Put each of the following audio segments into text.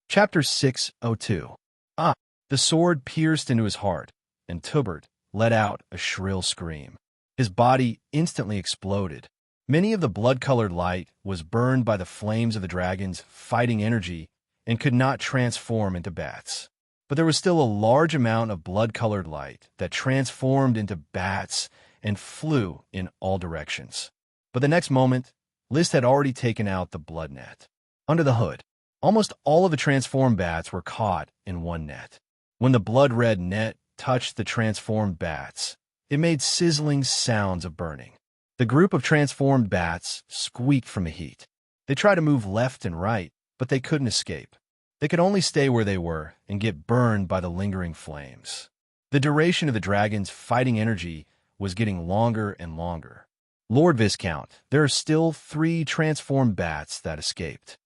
Chapter 602. Ah! The sword pierced into his heart, and Tubert let out a shrill scream. His body instantly exploded. Many of the blood-colored light was burned by the flames of the dragon's fighting energy and could not transform into bats. But there was still a large amount of blood-colored light that transformed into bats and flew in all directions. But the next moment, List had already taken out the blood net. Under the hood, almost all of the transformed bats were caught in one net. When the blood-red net touched the transformed bats, it made sizzling sounds of burning. The group of transformed bats squeaked from the heat. They tried to move left and right, but they couldn't escape. They could only stay where they were and get burned by the lingering flames. The duration of the dragon's fighting energy was getting longer and longer. Lord Viscount, there are still 3 transformed bats that escaped.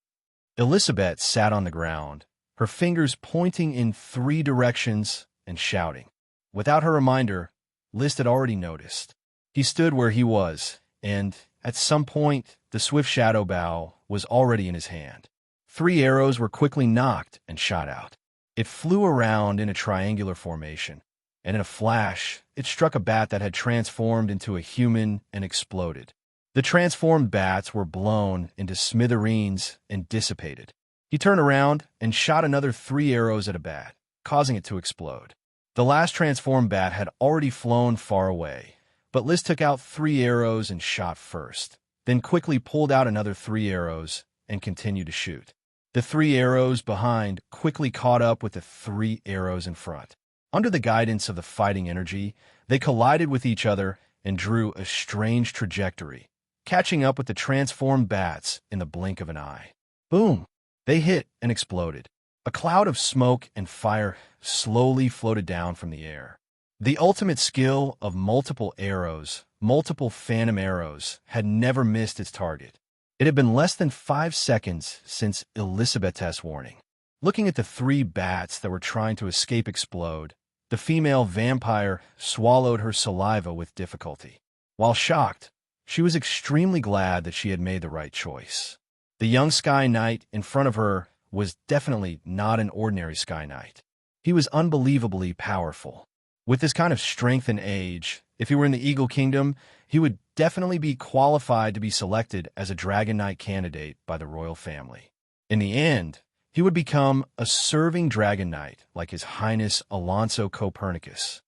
Elizabeth sat on the ground, her fingers pointing in 3 directions and shouting. Without her reminder, List had already noticed. He stood where he was, and, at some point, the swift shadow bow was already in his hand. 3 arrows were quickly knocked and shot out. It flew around in a triangular formation, and in a flash, it struck a bat that had transformed into a human and exploded. The transformed bats were blown into smithereens and dissipated. He turned around and shot another 3 arrows at a bat, causing it to explode. The last transformed bat had already flown far away, but List took out 3 arrows and shot first, then quickly pulled out another 3 arrows and continued to shoot. The 3 arrows behind quickly caught up with the 3 arrows in front. Under the guidance of the fighting energy, they collided with each other and drew a strange trajectory, catching up with the transformed bats in the blink of an eye. Boom! They hit and exploded. A cloud of smoke and fire slowly floated down from the air. The ultimate skill of multiple arrows, multiple phantom arrows, had never missed its target. It had been less than 5 seconds since Elizabeth's warning. Looking at the 3 bats that were trying to escape explode, the female vampire swallowed her saliva with difficulty. While shocked, she was extremely glad that she had made the right choice. The young Sky Knight in front of her was definitely not an ordinary Sky Knight. He was unbelievably powerful. With this kind of strength and age, if he were in the Eagle Kingdom, he would definitely be qualified to be selected as a Dragon Knight candidate by the royal family. In the end, he would become a serving Dragon Knight like His Highness Alonso Copernicus.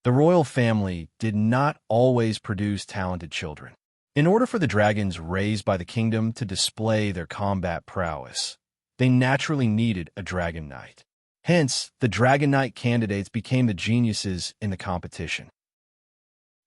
The royal family did not always produce talented children. In order for the dragons raised by the kingdom to display their combat prowess, they naturally needed a Dragon Knight. Hence, the Dragon Knight candidates became the geniuses in the competition.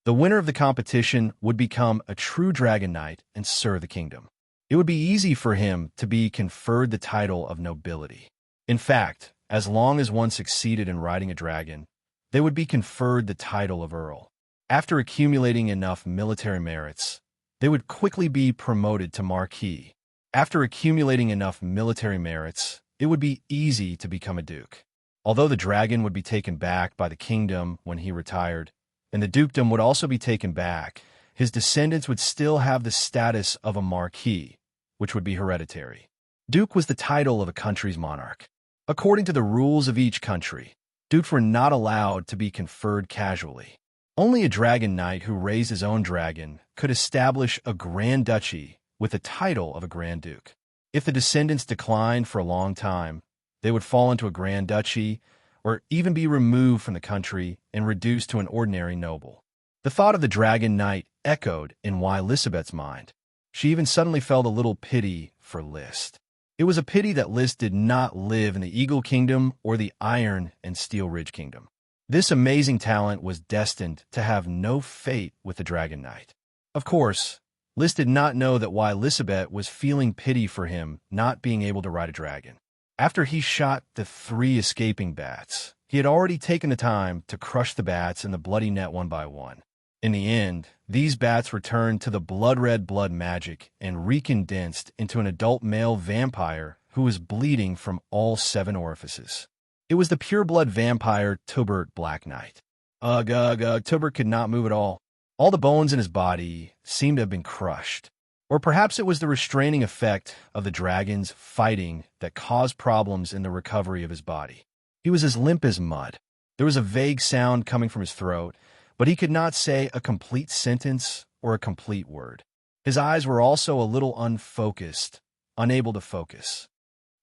The winner of the competition would become a true Dragon Knight and serve the kingdom. It would be easy for him to be conferred the title of nobility. In fact, as long as one succeeded in riding a dragon, they would be conferred the title of Earl. After accumulating enough military merits, they would quickly be promoted to Marquis. After accumulating enough military merits, it would be easy to become a duke. Although the dragon would be taken back by the kingdom when he retired, and the dukedom would also be taken back, his descendants would still have the status of a marquis, which would be hereditary. Duke was the title of a country's monarch. According to the rules of each country, dukes were not allowed to be conferred casually. Only a dragon knight who raised his own dragon could establish a grand duchy with the title of a grand duke. If the descendants declined for a long time, they would fall into a grand duchy or even be removed from the country and reduced to an ordinary noble. The thought of the Dragon Knight echoed in Elizabeth's mind. She even suddenly felt a little pity for List. It was a pity that List did not live in the Eagle Kingdom or the Iron and Steel Ridge Kingdom. This amazing talent was destined to have no fate with the Dragon Knight. Of course, List did not know that Elizabeth was feeling pity for him not being able to ride a dragon. After he shot the 3 escaping bats, he had already taken the time to crush the bats in the bloody net one by one. In the end, these bats returned to the blood-red blood magic and recondensed into an adult male vampire who was bleeding from all 7 orifices. It was the pure-blood vampire Tubert Black Knight. Tubert could not move at all. All the bones in his body seemed to have been crushed. Or perhaps it was the restraining effect of the dragons fighting that caused problems in the recovery of his body. He was as limp as mud. There was a vague sound coming from his throat, but he could not say a complete sentence or a complete word. His eyes were also a little unfocused, unable to focus.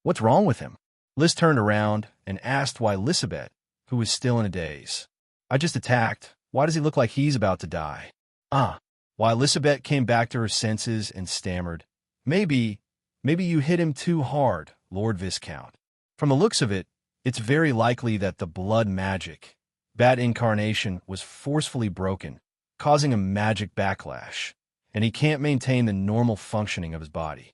What's wrong with him? Liz turned around and asked why Lisabeth, who was still in a daze. I just attacked. Why does he look like he's about to die? Why Lisabeth came back to her senses and stammered, Maybe you hit him too hard, Lord Viscount. From the looks of it, it's very likely that the blood magic, bat incarnation, was forcefully broken, causing a magic backlash, and he can't maintain the normal functioning of his body.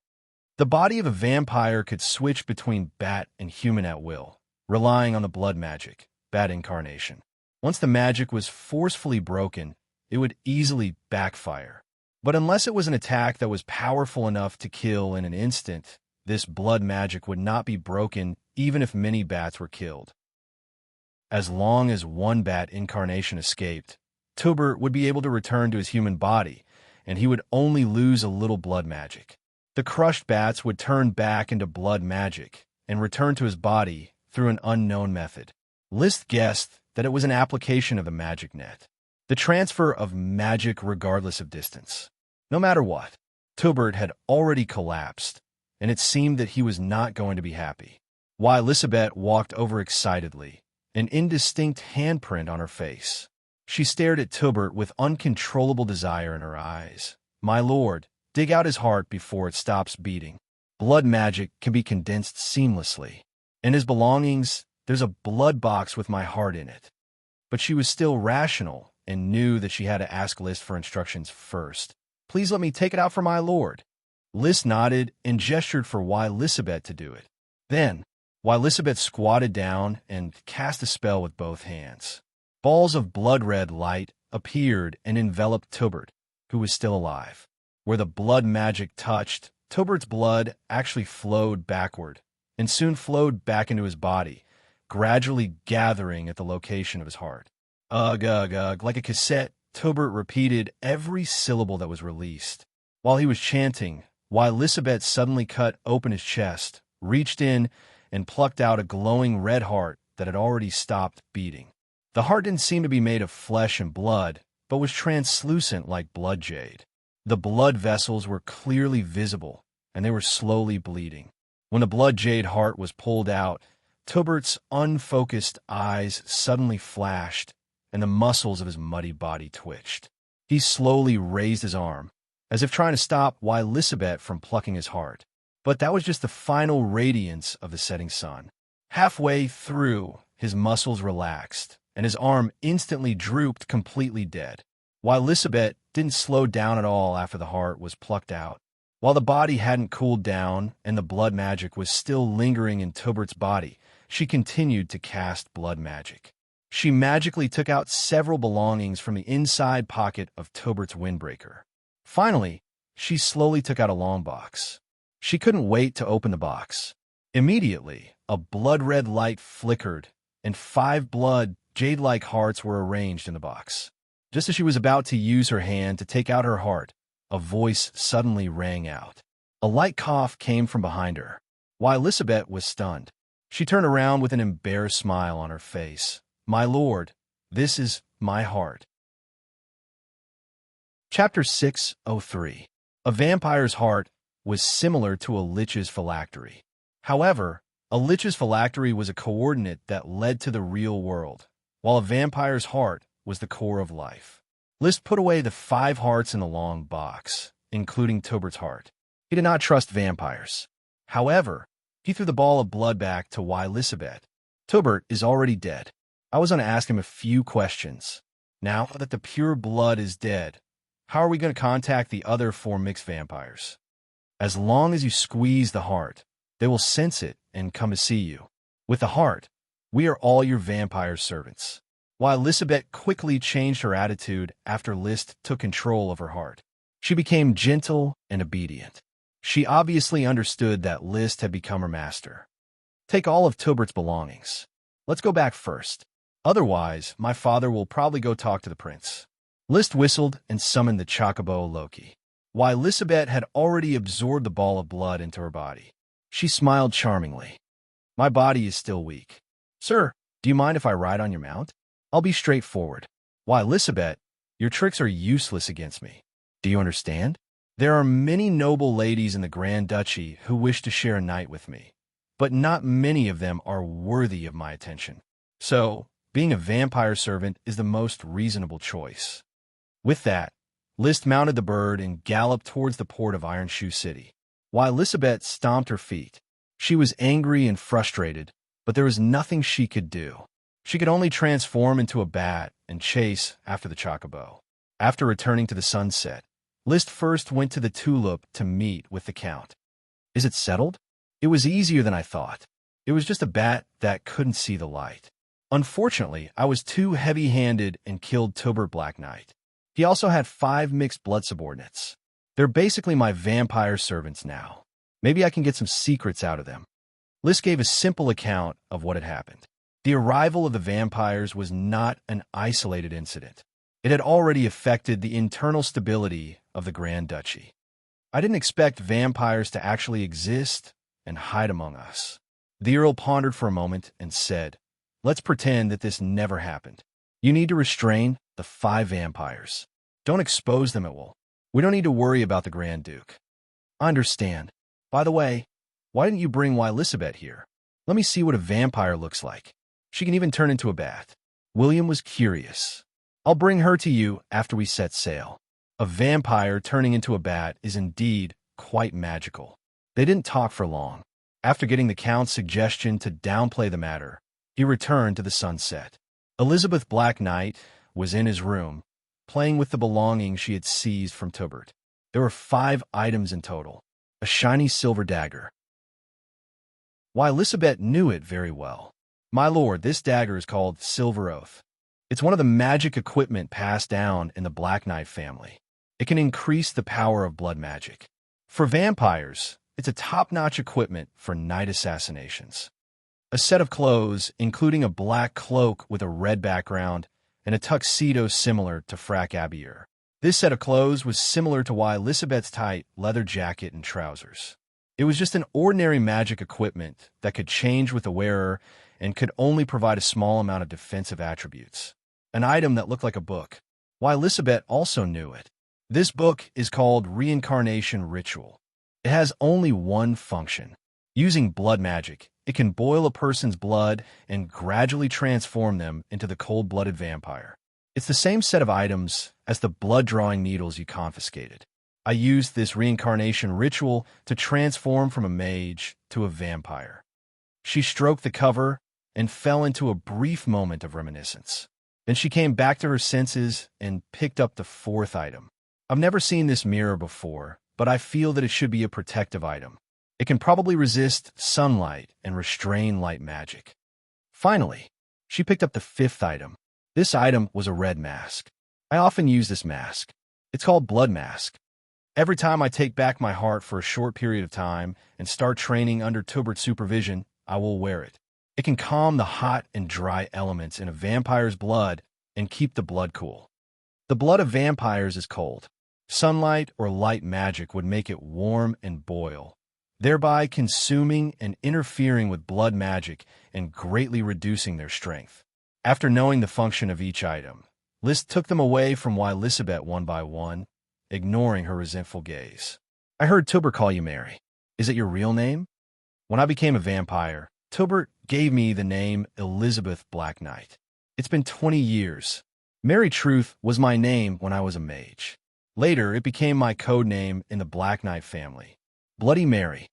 The body of a vampire could switch between bat and human at will, relying on the blood magic, bat incarnation. Once the magic was forcefully broken, it would easily backfire. But unless it was an attack that was powerful enough to kill in an instant, this blood magic would not be broken even if many bats were killed. As long as one bat incarnation escaped, Tobert would be able to return to his human body, and he would only lose a little blood magic. The crushed bats would turn back into blood magic and return to his body through an unknown method. Liszt guessed that it was an application of the magic net, the transfer of magic regardless of distance. No matter what, Tobert had already collapsed, and it seemed that he was not going to be happy. Why Lisabeth walked over excitedly, an indistinct handprint on her face. She stared at Tobert with uncontrollable desire in her eyes. My lord, dig out his heart before it stops beating. Blood magic can be condensed seamlessly. In his belongings, there's a blood box with my heart in it. But she was still rational and knew that she had to ask Liszt for instructions first. Please let me take it out for my lord. Liszt nodded and gestured for why Lisabeth to do it. Then, while Lisabeth squatted down and cast a spell with both hands, balls of blood-red light appeared and enveloped Tobert, who was still alive. Where the blood magic touched, Tobert's blood actually flowed backward and soon flowed back into his body, gradually gathering at the location of his heart. Ugh, ugh, ugh. Like a cassette, Tobert repeated every syllable that was released. While he was chanting, why Lisabeth suddenly cut open his chest, reached in, and plucked out a glowing red heart that had already stopped beating. The heart didn't seem to be made of flesh and blood, but was translucent like blood jade. The blood vessels were clearly visible, and they were slowly bleeding. When the blood jade heart was pulled out, Tobert's unfocused eyes suddenly flashed, and the muscles of his muddy body twitched. He slowly raised his arm, as if trying to stop why Lisabeth from plucking his heart. But that was just the final radiance of the setting sun. Halfway through, his muscles relaxed, and his arm instantly drooped completely dead. While Lisabeth didn't slow down at all after the heart was plucked out. While the body hadn't cooled down and the blood magic was still lingering in Tobert's body, she continued to cast blood magic. She magically took out several belongings from the inside pocket of Tobert's windbreaker. Finally, she slowly took out a long box. She couldn't wait to open the box. Immediately, a blood-red light flickered, and 5 blood, jade-like hearts were arranged in the box. Just as she was about to use her hand to take out her heart, a voice suddenly rang out. A light cough came from behind her. While Lisabeth was stunned, she turned around with an embarrassed smile on her face. My lord, this is my heart. Chapter 603. A vampire's heart was similar to a lich's phylactery. However, a lich's phylactery was a coordinate that led to the real world, while a vampire's heart was the core of life. Liszt put away the 5 hearts in the long box, including Tobert's heart. He did not trust vampires. However, he threw the ball of blood back to why Lisabeth. Tobert is already dead. I was going to ask him a few questions. Now that the pure blood is dead, how are we going to contact the other 4 mixed vampires? As long as you squeeze the heart, they will sense it and come to see you. With the heart, we are all your vampire servants. While Lisabeth quickly changed her attitude after Liszt took control of her heart. She became gentle and obedient. She obviously understood that Liszt had become her master. Take all of Tobert's belongings. Let's go back first. Otherwise, my father will probably go talk to the prince. Liszt whistled and summoned the chocobo Loki. while Elizabeth had already absorbed the ball of blood into her body. She smiled charmingly. My body is still weak. Sir, do you mind if I ride on your mount? I'll be straightforward. Why, Elizabeth, your tricks are useless against me. Do you understand? There are many noble ladies in the Grand Duchy who wish to share a night with me, but not many of them are worthy of my attention. So, being a vampire servant is the most reasonable choice. With that, List mounted the bird and galloped towards the port of Iron Shoe City. While Elizabeth stomped her feet, she was angry and frustrated, but there was nothing she could do. She could only transform into a bat and chase after the chocobo. After returning to the sunset, List first went to the Tulip to meet with the Count. Is it settled? It was easier than I thought. It was just a bat that couldn't see the light. Unfortunately, I was too heavy-handed and killed Tobert Black Knight. He also had 5 mixed blood subordinates. They're basically my vampire servants now. Maybe I can get some secrets out of them. List gave a simple account of what had happened. The arrival of the vampires was not an isolated incident. It had already affected the internal stability of the Grand Duchy. I didn't expect vampires to actually exist and hide among us. The Earl pondered for a moment and said, let's pretend that this never happened. You need to restrain the 5 vampires. Don't expose them at will. We don't need to worry about the Grand Duke. I understand. By the way, why didn't you bring Elizabeth here? Let me see what a vampire looks like. She can even turn into a bat. William was curious. I'll bring her to you after we set sail. A vampire turning into a bat is indeed quite magical. They didn't talk for long. After getting the Count's suggestion to downplay the matter, he returned to the sunset. Elizabeth Black Knight was in his room, playing with the belongings she had seized from Tobert. There were 5 items in total. A shiny silver dagger. Why, Elizabeth knew it very well. My lord, this dagger is called Silver Oath. It's one of the magic equipment passed down in the Black Knight family. It can increase the power of blood magic. For vampires, it's a top-notch equipment for night assassinations. A set of clothes, including a black cloak with a red background and a tuxedo similar to Frack Abier. This set of clothes was similar to Elizabeth's tight leather jacket and trousers. It was just an ordinary magic equipment that could change with the wearer and could only provide a small amount of defensive attributes. An item that looked like a book. Elizabeth also knew it. This book is called Reincarnation Ritual. It has only one function. Using blood magic, it can boil a person's blood and gradually transform them into the cold-blooded vampire. It's the same set of items as the blood-drawing needles you confiscated. I used this reincarnation ritual to transform from a mage to a vampire. She stroked the cover and fell into a brief moment of reminiscence. Then she came back to her senses and picked up the 4th item. I've never seen this mirror before, but I feel that it should be a protective item. It can probably resist sunlight and restrain light magic. Finally, she picked up the 5th item. This item was a red mask. I often use this mask. It's called Blood Mask. Every time I take back my heart for a short period of time and start training under Tobert's supervision, I will wear it. It can calm the hot and dry elements in a vampire's blood and keep the blood cool. The blood of vampires is cold. Sunlight or light magic would make it warm and boil, thereby consuming and interfering with blood magic and greatly reducing their strength. After knowing the function of each item, List took them away from Elizabeth one by one, ignoring her resentful gaze. I heard Tobert call you Mary. Is it your real name? When I became a vampire, Tobert gave me the name Elizabeth Black Knight. It's been 20 years. Mary Truth was my name when I was a mage. Later, it became my code name in the Black Knight family. Bloody Mary.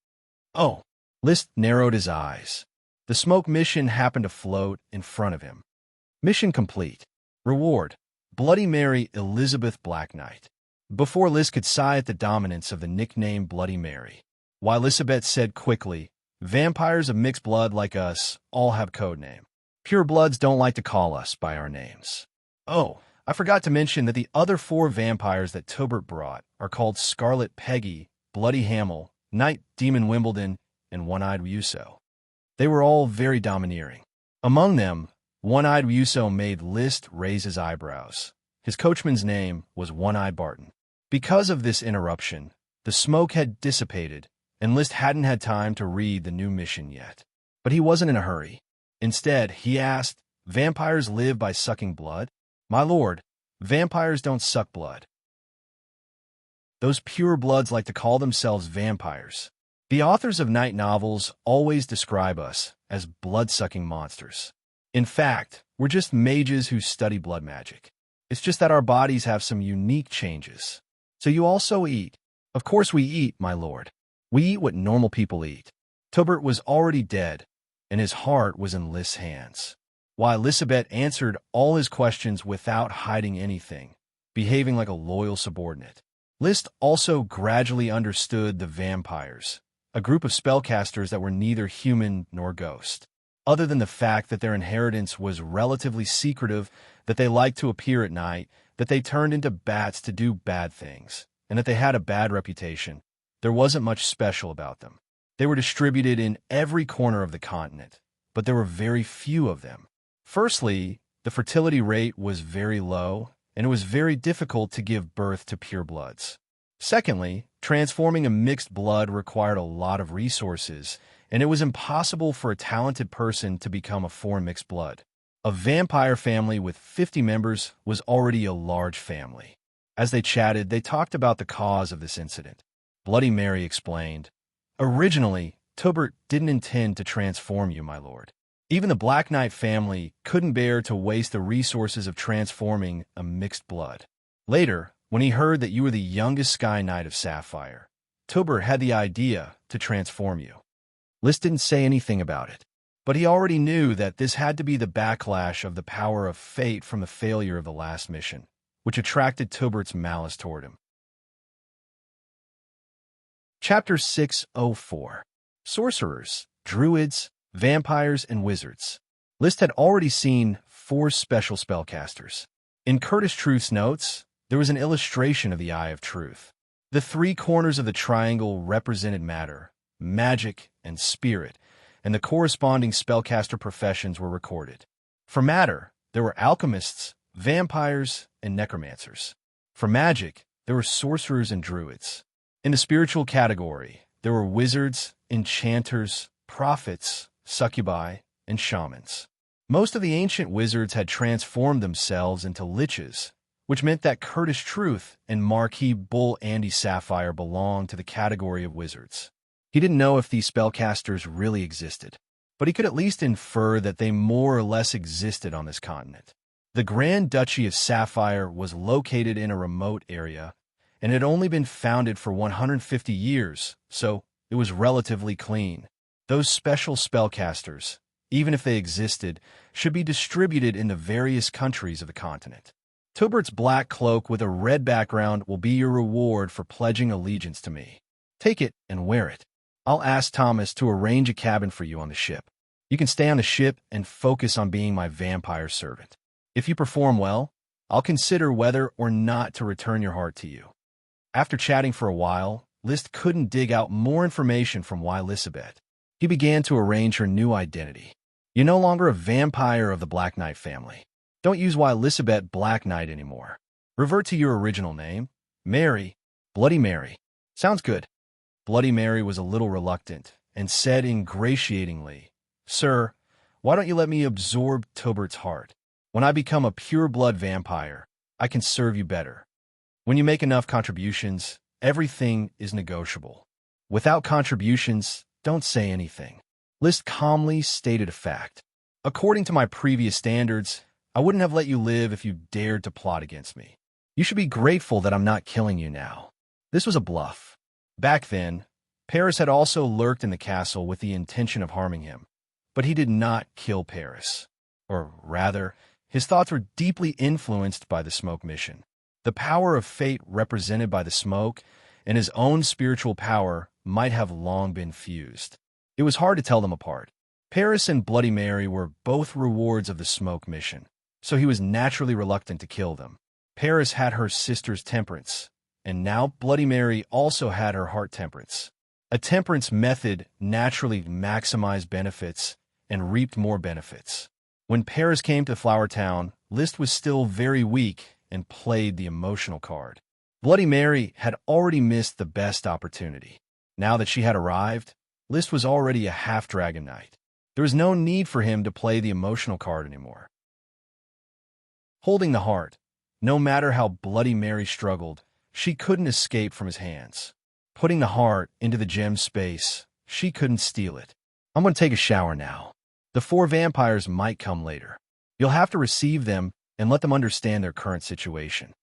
Oh, List narrowed his eyes. The smoke mission happened to float in front of him. Mission complete. Reward: Bloody Mary Elizabeth Black Knight. Before List could sigh at the dominance of the nickname Bloody Mary, Elizabeth said quickly, vampires of mixed blood like us all have code name. Pure bloods don't like to call us by our names. Oh, I forgot to mention that the other 4 vampires that Tobert brought are called Scarlet Peggy, Bloody Hamill, Night Demon Wimbledon, and One-Eyed Wuxia. They were all very domineering. Among them, One-Eyed Wuxia made List raise his eyebrows. His coachman's name was One-Eyed Barton. Because of this interruption, the smoke had dissipated, and List hadn't had time to read the new mission yet. But he wasn't in a hurry. Instead, he asked, "Vampires live by sucking blood?" "My lord, vampires don't suck blood. Those pure bloods like to call themselves vampires. The authors of night novels always describe us as blood-sucking monsters. In fact, we're just mages who study blood magic. It's just that our bodies have some unique changes. So you also eat." "Of course we eat, my lord. We eat what normal people eat." Tobert was already dead, and his heart was in List's hands. While Elizabeth answered all his questions without hiding anything, behaving like a loyal subordinate. List also gradually understood the vampires, a group of spellcasters that were neither human nor ghost. Other than the fact that their inheritance was relatively secretive, that they liked to appear at night, that they turned into bats to do bad things, and that they had a bad reputation, there wasn't much special about them. They were distributed in every corner of the continent, but there were very few of them. Firstly, the fertility rate was very low, and it was very difficult to give birth to purebloods. Secondly, transforming a mixed blood required a lot of resources, and it was impossible for a talented person to become a foreign mixed blood. A vampire family with 50 members was already a large family. As they chatted, they talked about the cause of this incident. Bloody Mary explained, "Originally, Tobert didn't intend to transform you, my lord. Even the Black Knight family couldn't bear to waste the resources of transforming a mixed blood. Later, when he heard that you were the youngest Sky Knight of Sapphire, Tobert had the idea to transform you." List didn't say anything about it, but he already knew that this had to be the backlash of the power of fate from the failure of the last mission, which attracted Tobert's malice toward him. Chapter 604. Sorcerers, Druids, Vampires, and Wizards. List had already seen 4 special spellcasters. In Curtis Truth's notes, there was an illustration of the Eye of Truth. The 3 corners of the triangle represented matter, magic, and spirit, and the corresponding spellcaster professions were recorded. For matter, there were alchemists, vampires, and necromancers. For magic, there were sorcerers and druids. In the spiritual category, there were wizards, enchanters, prophets, succubi, and shamans. Most of the ancient wizards had transformed themselves into liches, which meant that Curtis Truth and Marquis Bull Andy Sapphire belonged to the category of wizards. He didn't know if these spellcasters really existed, but he could at least infer that they more or less existed on this continent. The Grand Duchy of Sapphire was located in a remote area, and had only been founded for 150 years, so it was relatively clean. Those special spellcasters, even if they existed, should be distributed in the various countries of the continent. Tobert's black cloak with a red background will be your reward for pledging allegiance to me. Take it and wear it. I'll ask Thomas to arrange a cabin for you on the ship. You can stay on the ship and focus on being my vampire servant. If you perform well, I'll consider whether or not to return your heart to you." After chatting for a while, List couldn't dig out more information from Elizabeth. He began to arrange her new identity. "You're no longer a vampire of the Black Knight family. Don't use Elizabeth Black Knight anymore. Revert to your original name, Mary, Bloody Mary. Sounds good." Bloody Mary was a little reluctant and said ingratiatingly, "Sir, why don't you let me absorb Tobert's heart? When I become a pure-blood vampire, I can serve you better. When you make enough contributions, everything is negotiable. Without contributions, don't say anything." List calmly stated a fact. "According to my previous standards, I wouldn't have let you live if you dared to plot against me. You should be grateful that I'm not killing you now." This was a bluff. Back then, Paris had also lurked in the castle with the intention of harming him, but he did not kill Paris. Or rather, his thoughts were deeply influenced by the smoke mission. The power of fate represented by the smoke and his own spiritual power might have long been fused. It was hard to tell them apart. Paris and Bloody Mary were both rewards of the smoke mission, so he was naturally reluctant to kill them. Paris had her sister's temperance, and now Bloody Mary also had her heart temperance. A temperance method naturally maximized benefits and reaped more benefits. When Paris came to Flower Town, List was still very weak and played the emotional card. Bloody Mary had already missed the best opportunity. Now that she had arrived, List was already a half-dragon knight. There was no need for him to play the emotional card anymore. Holding the heart, no matter how Bloody Mary struggled, she couldn't escape from his hands. Putting the heart into the gem's space, she couldn't steal it. I'm going to take a shower now. The 4 vampires might come later. You'll have to receive them and let them understand their current situation.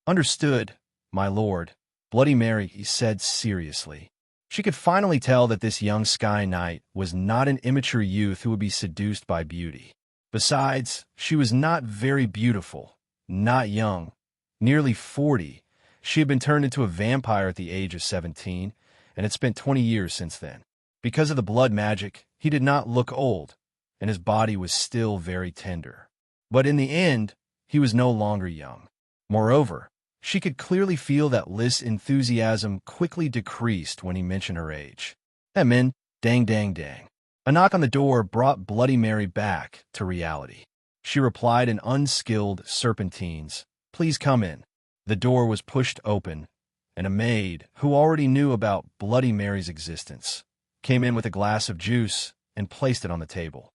Understood, my lord, Bloody Mary, he said seriously. She could finally tell that this young Sky Knight was not an immature youth who would be seduced by beauty. Besides, she was not very beautiful, not young. Nearly 40, she had been turned into a vampire at the age of 17, and had spent 20 years since then. Because of the blood magic, he did not look old, and his body was still very tender. But in the end, he was no longer young. Moreover, she could clearly feel that List's enthusiasm quickly decreased when he mentioned her age. Min, dang dang dang. A knock on the door brought Bloody Mary back to reality. She replied in unskilled serpentines, "Please come in." The door was pushed open, and a maid, who already knew about Bloody Mary's existence, came in with a glass of juice and placed it on the table.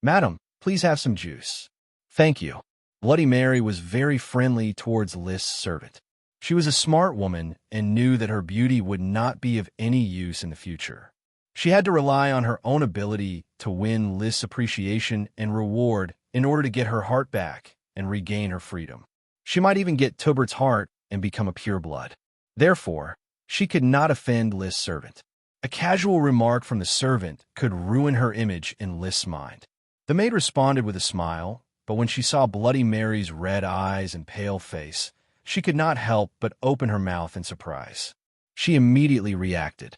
"Madam, please have some juice." "Thank you." Bloody Mary was very friendly towards List's servant. She was a smart woman and knew that her beauty would not be of any use in the future. She had to rely on her own ability to win List's appreciation and reward in order to get her heart back and regain her freedom. She might even get Tubert's heart and become a pureblood. Therefore, she could not offend List's servant. A casual remark from the servant could ruin her image in List's mind. The maid responded with a smile, but when she saw Bloody Mary's red eyes and pale face, she could not help but open her mouth in surprise. She immediately reacted.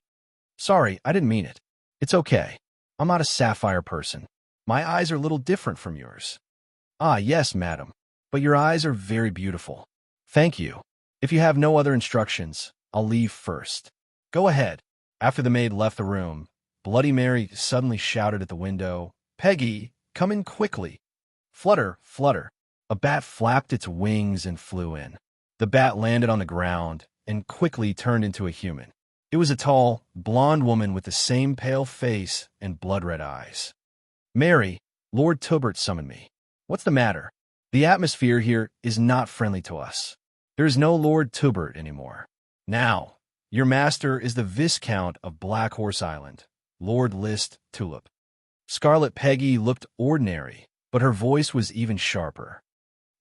"Sorry, I didn't mean it. It's okay. I'm not a sapphire person. My eyes are a little different from yours." "Ah, yes, madam, but your eyes are very beautiful." "Thank you. If you have no other instructions, I'll leave first." "Go ahead." After the maid left the room, Bloody Mary suddenly shouted at the window, "Peggy, come in quickly." Flutter, flutter. A bat flapped its wings and flew in. The bat landed on the ground and quickly turned into a human. It was a tall, blonde woman with the same pale face and blood-red eyes. "Mary, Lord Tubert summoned me." "What's the matter?" "The atmosphere here is not friendly to us. There is no Lord Tubert anymore. Now, your master is the Viscount of Black Horse Island, Lord List Tulip." Scarlet Peggy looked ordinary, but her voice was even sharper.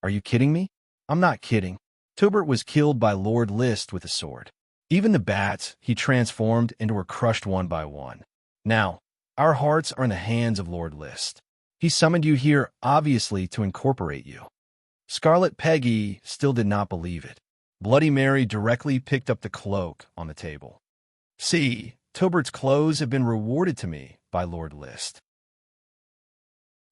"Are you kidding me?" "I'm not kidding. Tubert was killed by Lord List with a sword. Even the bats he transformed into were crushed one by one. Now, our hearts are in the hands of Lord List. He summoned you here obviously to incorporate you." Scarlet Peggy still did not believe it. Bloody Mary directly picked up the cloak on the table. "See, Tubert's clothes have been rewarded to me by Lord List.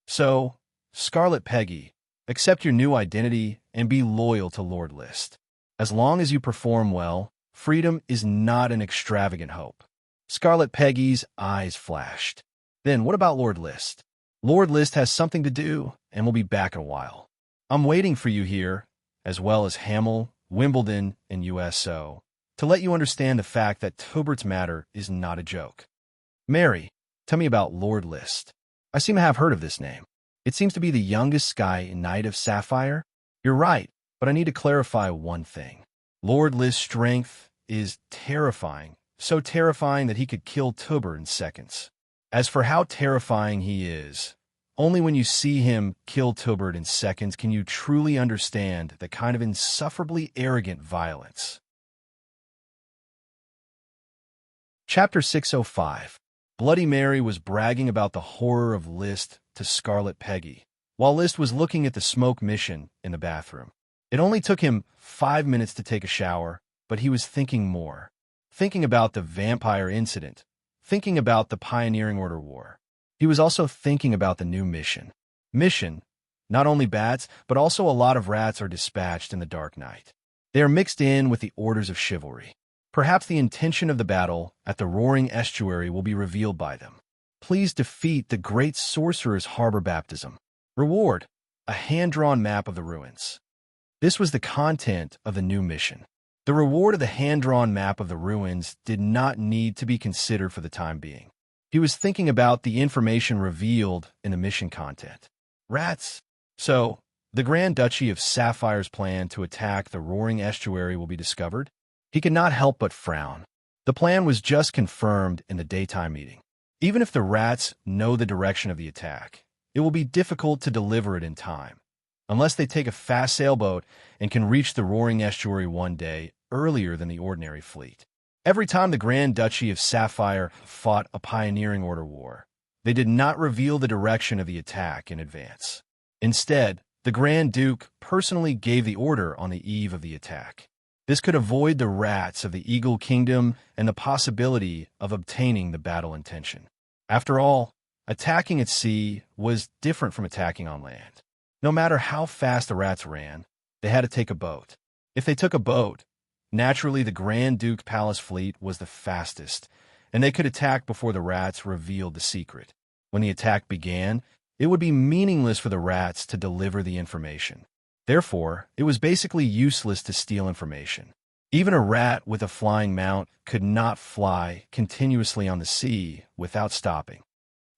So, Scarlet Peggy, accept your new identity and be loyal to Lord List. As long as you perform well, freedom is not an extravagant hope." Scarlet Peggy's eyes flashed. "Then what about Lord List?" "Lord List has something to do and will be back in a while. I'm waiting for you here, as well as Hamel, Wimbledon, and USO, to let you understand the fact that Tubert's matter is not a joke." "Mary, tell me about Lord List. I seem to have heard of this name. It seems to be the youngest Sky Knight of Sapphire." "You're right, but I need to clarify one thing. Lord List's strength is terrifying, so terrifying that he could kill Tubert in seconds. As for how terrifying he is, only when you see him kill Tubert in seconds can you truly understand the kind of insufferably arrogant violence." Chapter 605. Bloody Mary was bragging about the horror of List to Scarlet Peggy, while List was looking at the smoke mission in the bathroom. It only took him 5 minutes to take a shower, but he was thinking more. Thinking about the vampire incident, thinking about the Pioneering Order War. He was also thinking about the new mission. Not only bats, but also a lot of rats are dispatched in the Dark Night. They are mixed in with the orders of chivalry. Perhaps the intention of the battle at the Roaring Estuary will be revealed by them. Please defeat the great sorcerer's harbor baptism. Reward, a hand-drawn map of the ruins. This was the content of the new mission. The reward of the hand-drawn map of the ruins did not need to be considered for the time being. He was thinking about the information revealed in the mission content. Rats. So, the Grand Duchy of Sapphire's plan to attack the Roaring Estuary will be discovered? He could not help but frown. The plan was just confirmed in the daytime meeting. Even if the rats know the direction of the attack, it will be difficult to deliver it in time, unless they take a fast sailboat and can reach the Roaring Estuary one day earlier than the ordinary fleet. Every time the Grand Duchy of Sapphire fought a pioneering order war, they did not reveal the direction of the attack in advance. Instead, the Grand Duke personally gave the order on the eve of the attack. This could avoid the rats of the Eagle Kingdom and the possibility of obtaining the battle intention. After all, attacking at sea was different from attacking on land. No matter how fast the rats ran, they had to take a boat. If they took a boat, naturally the Grand Duke Palace fleet was the fastest, and they could attack before the rats revealed the secret. When the attack began, it would be meaningless for the rats to deliver the information. Therefore, it was basically useless to steal information. Even a rat with a flying mount could not fly continuously on the sea without stopping,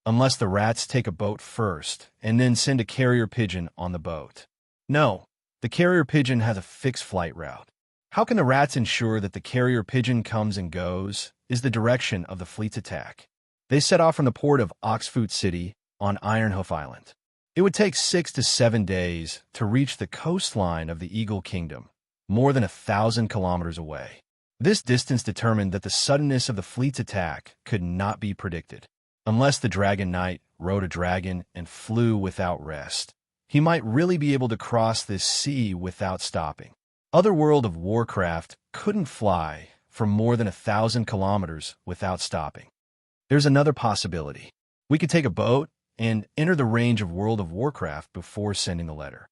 unless the rats take a boat first and then send a carrier pigeon on the boat. No, the carrier pigeon has a fixed flight route. How can the rats ensure that the carrier pigeon comes and goes is the direction of the fleet's attack? They set off from the port of Oxfoot City on Ironhoof Island. It would take 6 to 7 days to reach the coastline of the Eagle Kingdom, more than 1,000 kilometers away. This distance determined that the suddenness of the fleet's attack could not be predicted. Unless the Dragon Knight rode a dragon and flew without rest, he might really be able to cross this sea without stopping. Other World of Warcraft couldn't fly for more than 1,000 kilometers without stopping. There's another possibility. We could take a boat and enter the range of World of Warcraft before sending the letter.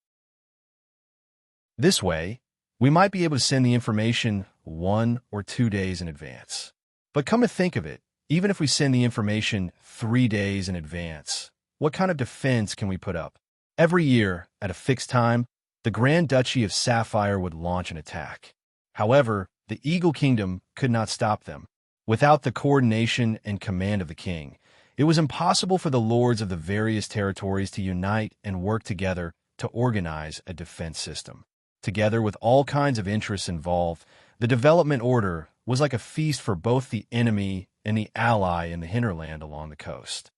This way, we might be able to send the information 1 or 2 days in advance. But come to think of it, even if we send the information 3 days in advance, what kind of defense can we put up? Every year, at a fixed time, the Grand Duchy of Sapphire would launch an attack. However, the Eagle Kingdom could not stop them. Without the coordination and command of the king, it was impossible for the lords of the various territories to unite and work together to organize a defense system. Together with all kinds of interests involved, the development order was like a feast for both the enemy and the ally in the hinterland along the coast.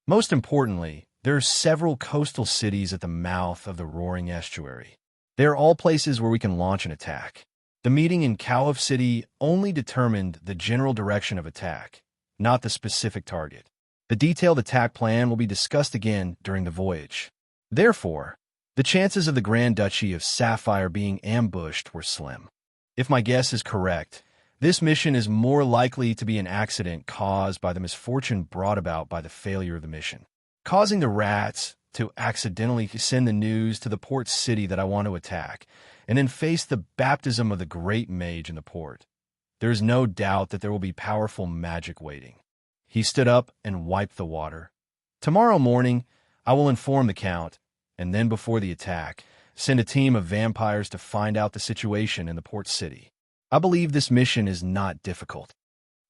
Most importantly, there are several coastal cities at the mouth of the Roaring Estuary. They are all places where we can launch an attack. The meeting in Cowhof City only determined the general direction of attack, not the specific target. The detailed attack plan will be discussed again during the voyage. Therefore, the chances of the Grand Duchy of Sapphire being ambushed were slim. If my guess is correct, this mission is more likely to be an accident caused by the misfortune brought about by the failure of the mission, causing the rats to accidentally send the news to the port city that I want to attack, and then face the baptism of the great mage in the port. There is no doubt that there will be powerful magic waiting. He stood up and wiped the water. Tomorrow morning, I will inform the Count, and then before the attack, send a team of vampires to find out the situation in the port city. I believe this mission is not difficult.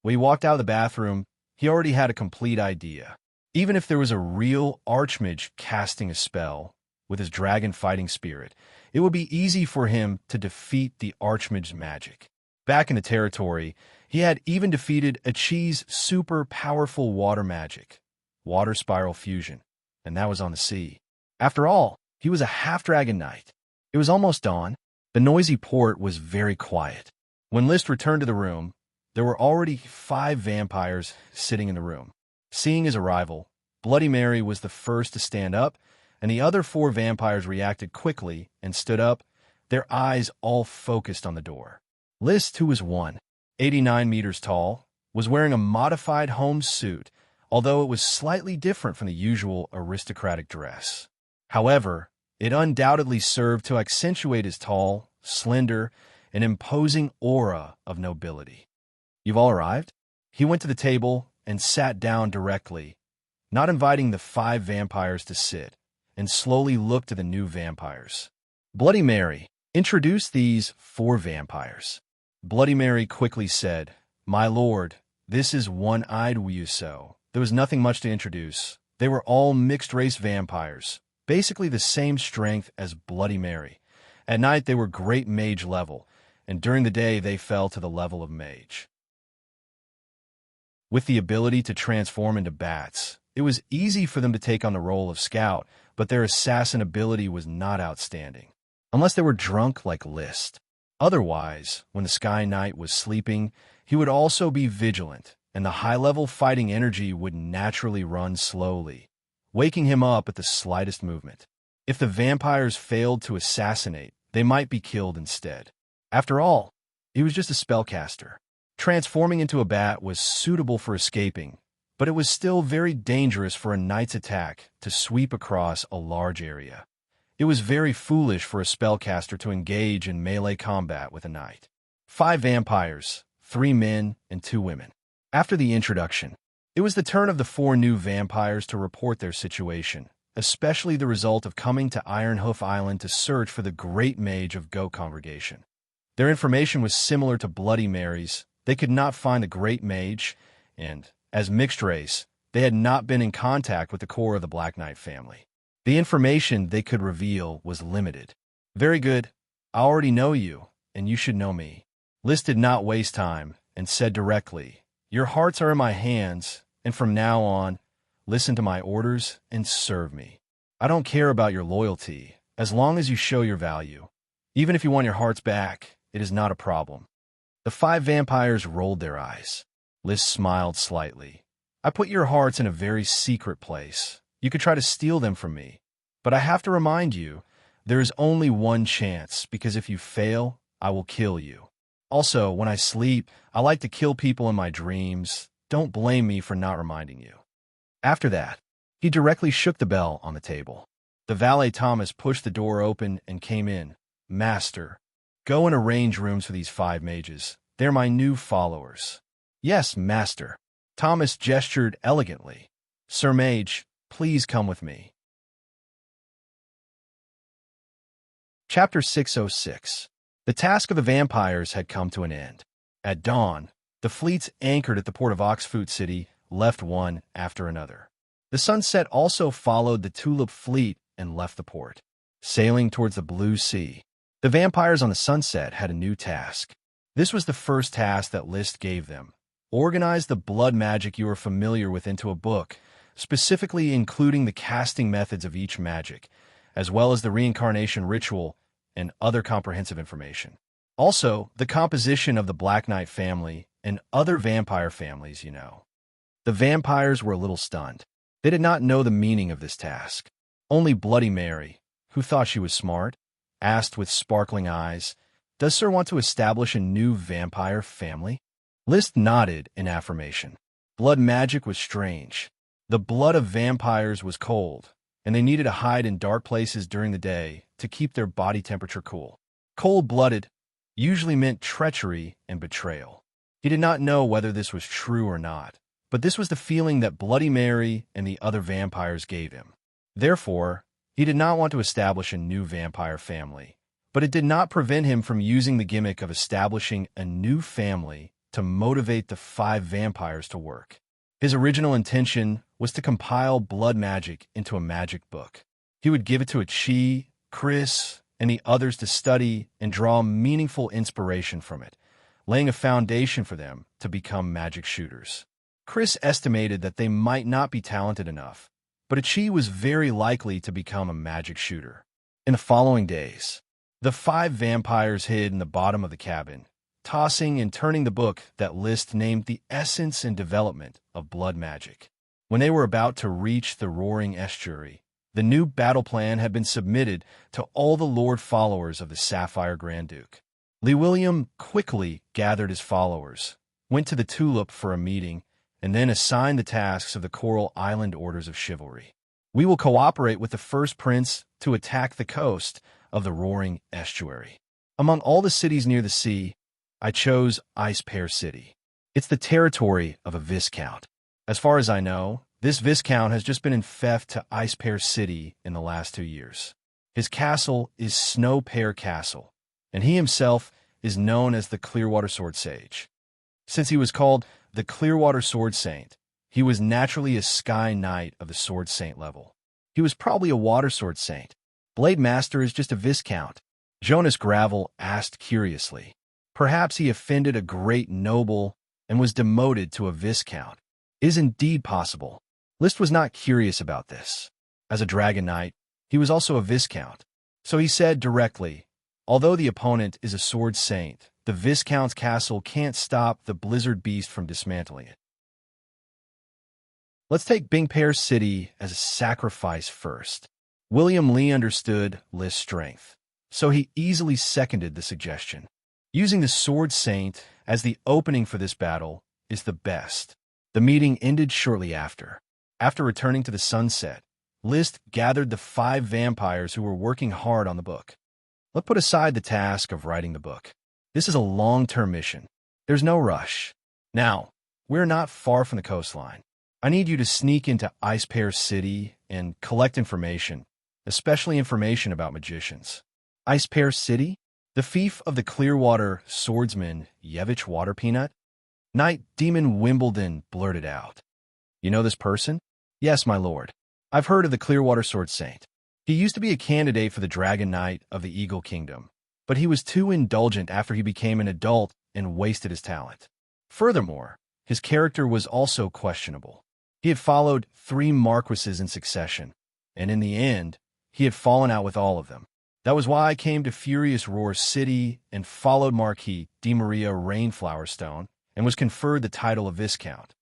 When he walked out of the bathroom, he already had a complete idea. Even if there was a real archmage casting a spell with his dragon fighting spirit, it would be easy for him to defeat the archmage's magic. Back in the territory, he had even defeated Achi's super powerful water magic, water spiral fusion, and that was on the sea. After all, he was a half-dragon knight. It was almost dawn. The noisy port was very quiet. When List returned to the room, there were already 5 vampires sitting in the room. Seeing his arrival, Bloody Mary was the first to stand up, and the other 4 vampires reacted quickly and stood up, their eyes all focused on the door. List, who was 189 meters tall, was wearing a modified home suit, although it was slightly different from the usual aristocratic dress. However, it undoubtedly served to accentuate his tall, slender, and imposing aura of nobility. "You've all arrived?" He went to the table and sat down directly, not inviting the 5 vampires to sit, and slowly looked at the new vampires. Bloody Mary introduced these 4 vampires. Bloody Mary quickly said, "My lord, this is one-eyed Wuxia." There was nothing much to introduce. They were all mixed-race vampires, basically the same strength as Bloody Mary. At night, they were great mage level, and during the day, they fell to the level of mage. With the ability to transform into bats, it was easy for them to take on the role of scout, but their assassin ability was not outstanding, unless they were drunk like List. Otherwise, when the Sky Knight was sleeping, he would also be vigilant, and the high-level fighting energy would naturally run slowly, waking him up at the slightest movement. If the vampires failed to assassinate, they might be killed instead. After all, he was just a spellcaster. Transforming into a bat was suitable for escaping, but it was still very dangerous for a knight's attack to sweep across a large area. It was very foolish for a spellcaster to engage in melee combat with a knight. 5 vampires, 3 men, and 2 women. After the introduction, it was the turn of the 4 new vampires to report their situation, especially the result of coming to Ironhoof Island to search for the Great Mage of Goat Congregation. Their information was similar to Bloody Mary's. They could not find the Great Mage, and, as mixed race, they had not been in contact with the core of the Black Knight family. The information they could reveal was limited. Very good. I already know you, and you should know me. List did not waste time and said directly, "Your hearts are in my hands, and from now on, listen to my orders and serve me. I don't care about your loyalty, as long as you show your value. Even if you want your hearts back, it is not a problem." The 5 vampires rolled their eyes. List smiled slightly. "I put your hearts in a very secret place. You could try to steal them from me. But I have to remind you, there is only one chance, because if you fail, I will kill you. Also, when I sleep, I like to kill people in my dreams. Don't blame me for not reminding you." After that, he directly shook the bell on the table. The valet Thomas pushed the door open and came in. "Master, go and arrange rooms for these 5 mages. They're my new followers." "Yes, master." Thomas gestured elegantly. "Sir Mage, please come with me." Chapter 606. The task of the vampires had come to an end. At dawn, the fleets anchored at the port of Oxfoot City left one after another. The sunset also followed the Tulip fleet and left the port, sailing towards the blue sea. The vampires on the sunset had a new task. This was the first task that List gave them. Organize the blood magic you are familiar with into a book, specifically including the casting methods of each magic, as well as the reincarnation ritual and other comprehensive information. Also, the composition of the Black Knight family and other vampire families, you know. The vampires were a little stunned. They did not know the meaning of this task. Only Bloody Mary, who thought she was smart, asked with sparkling eyes, "Does Sir want to establish a new vampire family?" List nodded in affirmation. Blood magic was strange. The blood of vampires was cold, and they needed to hide in dark places during the day to keep their body temperature cool. Cold-blooded usually meant treachery and betrayal. He did not know whether this was true or not, but this was the feeling that Bloody Mary and the other vampires gave him. Therefore, he did not want to establish a new vampire family, but it did not prevent him from using the gimmick of establishing a new family to motivate the 5 vampires to work. His original intention was to compile blood magic into a magic book. He would give it to Chi, Chris, and the others to study and draw meaningful inspiration from it, laying a foundation for them to become magic shooters. Chris estimated that they might not be talented enough, but Chi was very likely to become a magic shooter. In the following days, the 5 vampires hid in the bottom of the cabin, tossing and turning the book that List named The Essence and Development of Blood Magic. When they were about to reach the roaring estuary, the new battle plan had been submitted to all the Lord followers of the Sapphire Grand Duke. Lee William quickly gathered his followers, went to the Tulip for a meeting, and then assigned the tasks of the Coral Island Orders of Chivalry. "We will cooperate with the First Prince to attack the coast of the roaring estuary. Among all the cities near the sea, I chose Ice Pear City. It's the territory of a viscount. As far as I know, this viscount has just been in theft to Ice Pear City in the last 2 years. His castle is Snow Pear Castle, and he himself is known as the Clearwater Sword Sage. Since he was called the Clearwater Sword Saint, he was naturally a Sky Knight of the Sword Saint level. He was probably a Water Sword Saint. Blade Master is just a Viscount. Jonas Gravel asked curiously. Perhaps he offended a great noble and was demoted to a Viscount. It is indeed possible. List was not curious about this. As a Dragon Knight, he was also a Viscount. So he said directly, although the opponent is a Sword Saint, the Viscount's castle can't stop the Blizzard Beast from dismantling it. Let's take Bingpear City as a sacrifice first. William Lee understood List's strength, so he easily seconded the suggestion. Using the Sword Saint as the opening for this battle is the best. The meeting ended shortly after. After returning to the sunset, List gathered the 5 vampires who were working hard on the book. Let's put aside the task of writing the book. This is a long-term mission. There's no rush. Now, we're not far from the coastline. I need you to sneak into Icepear City and collect information, especially information about magicians. Icepear City? The fief of the Clearwater swordsman Yevich Waterpeanut? Knight Demon Wimbledon blurted out. You know this person? Yes, my lord. I've heard of the Clearwater Sword Saint. He used to be a candidate for the Dragon Knight of the Eagle Kingdom, but he was too indulgent after he became an adult and wasted his talent. Furthermore, his character was also questionable. He had followed 3 marquises in succession, and in the end, he had fallen out with all of them. That was why I came to Furious Roar City and followed Marquis de Maria Rainflowerstone and was conferred the title of Viscount.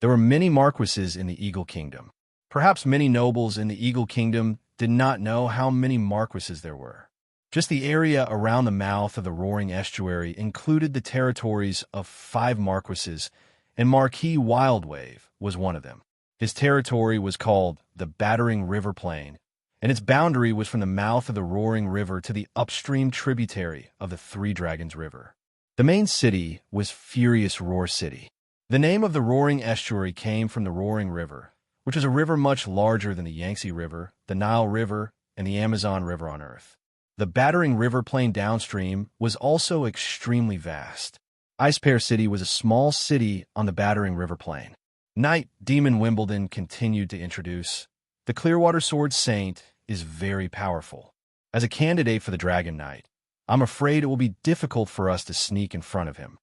There were many marquises in the Eagle Kingdom. Perhaps many nobles in the Eagle Kingdom did not know how many marquises there were. Just the area around the mouth of the Roaring Estuary included the territories of 5 marquises, and Marquis Wildwave was one of them. His territory was called the Battering River Plain, and its boundary was from the mouth of the Roaring River to the upstream tributary of the Three Dragons River. The main city was Furious Roar City. The name of the Roaring Estuary came from the Roaring River, which is a river much larger than the Yangtze River, the Nile River, and the Amazon River on Earth. The Battering River Plain downstream was also extremely vast. Icepear City was a small city on the Battering River Plain. Knight Demon Wimbledon continued to introduce. The Clearwater Sword Saint is very powerful. As a candidate for the Dragon Knight, I'm afraid it will be difficult for us to sneak in front of him.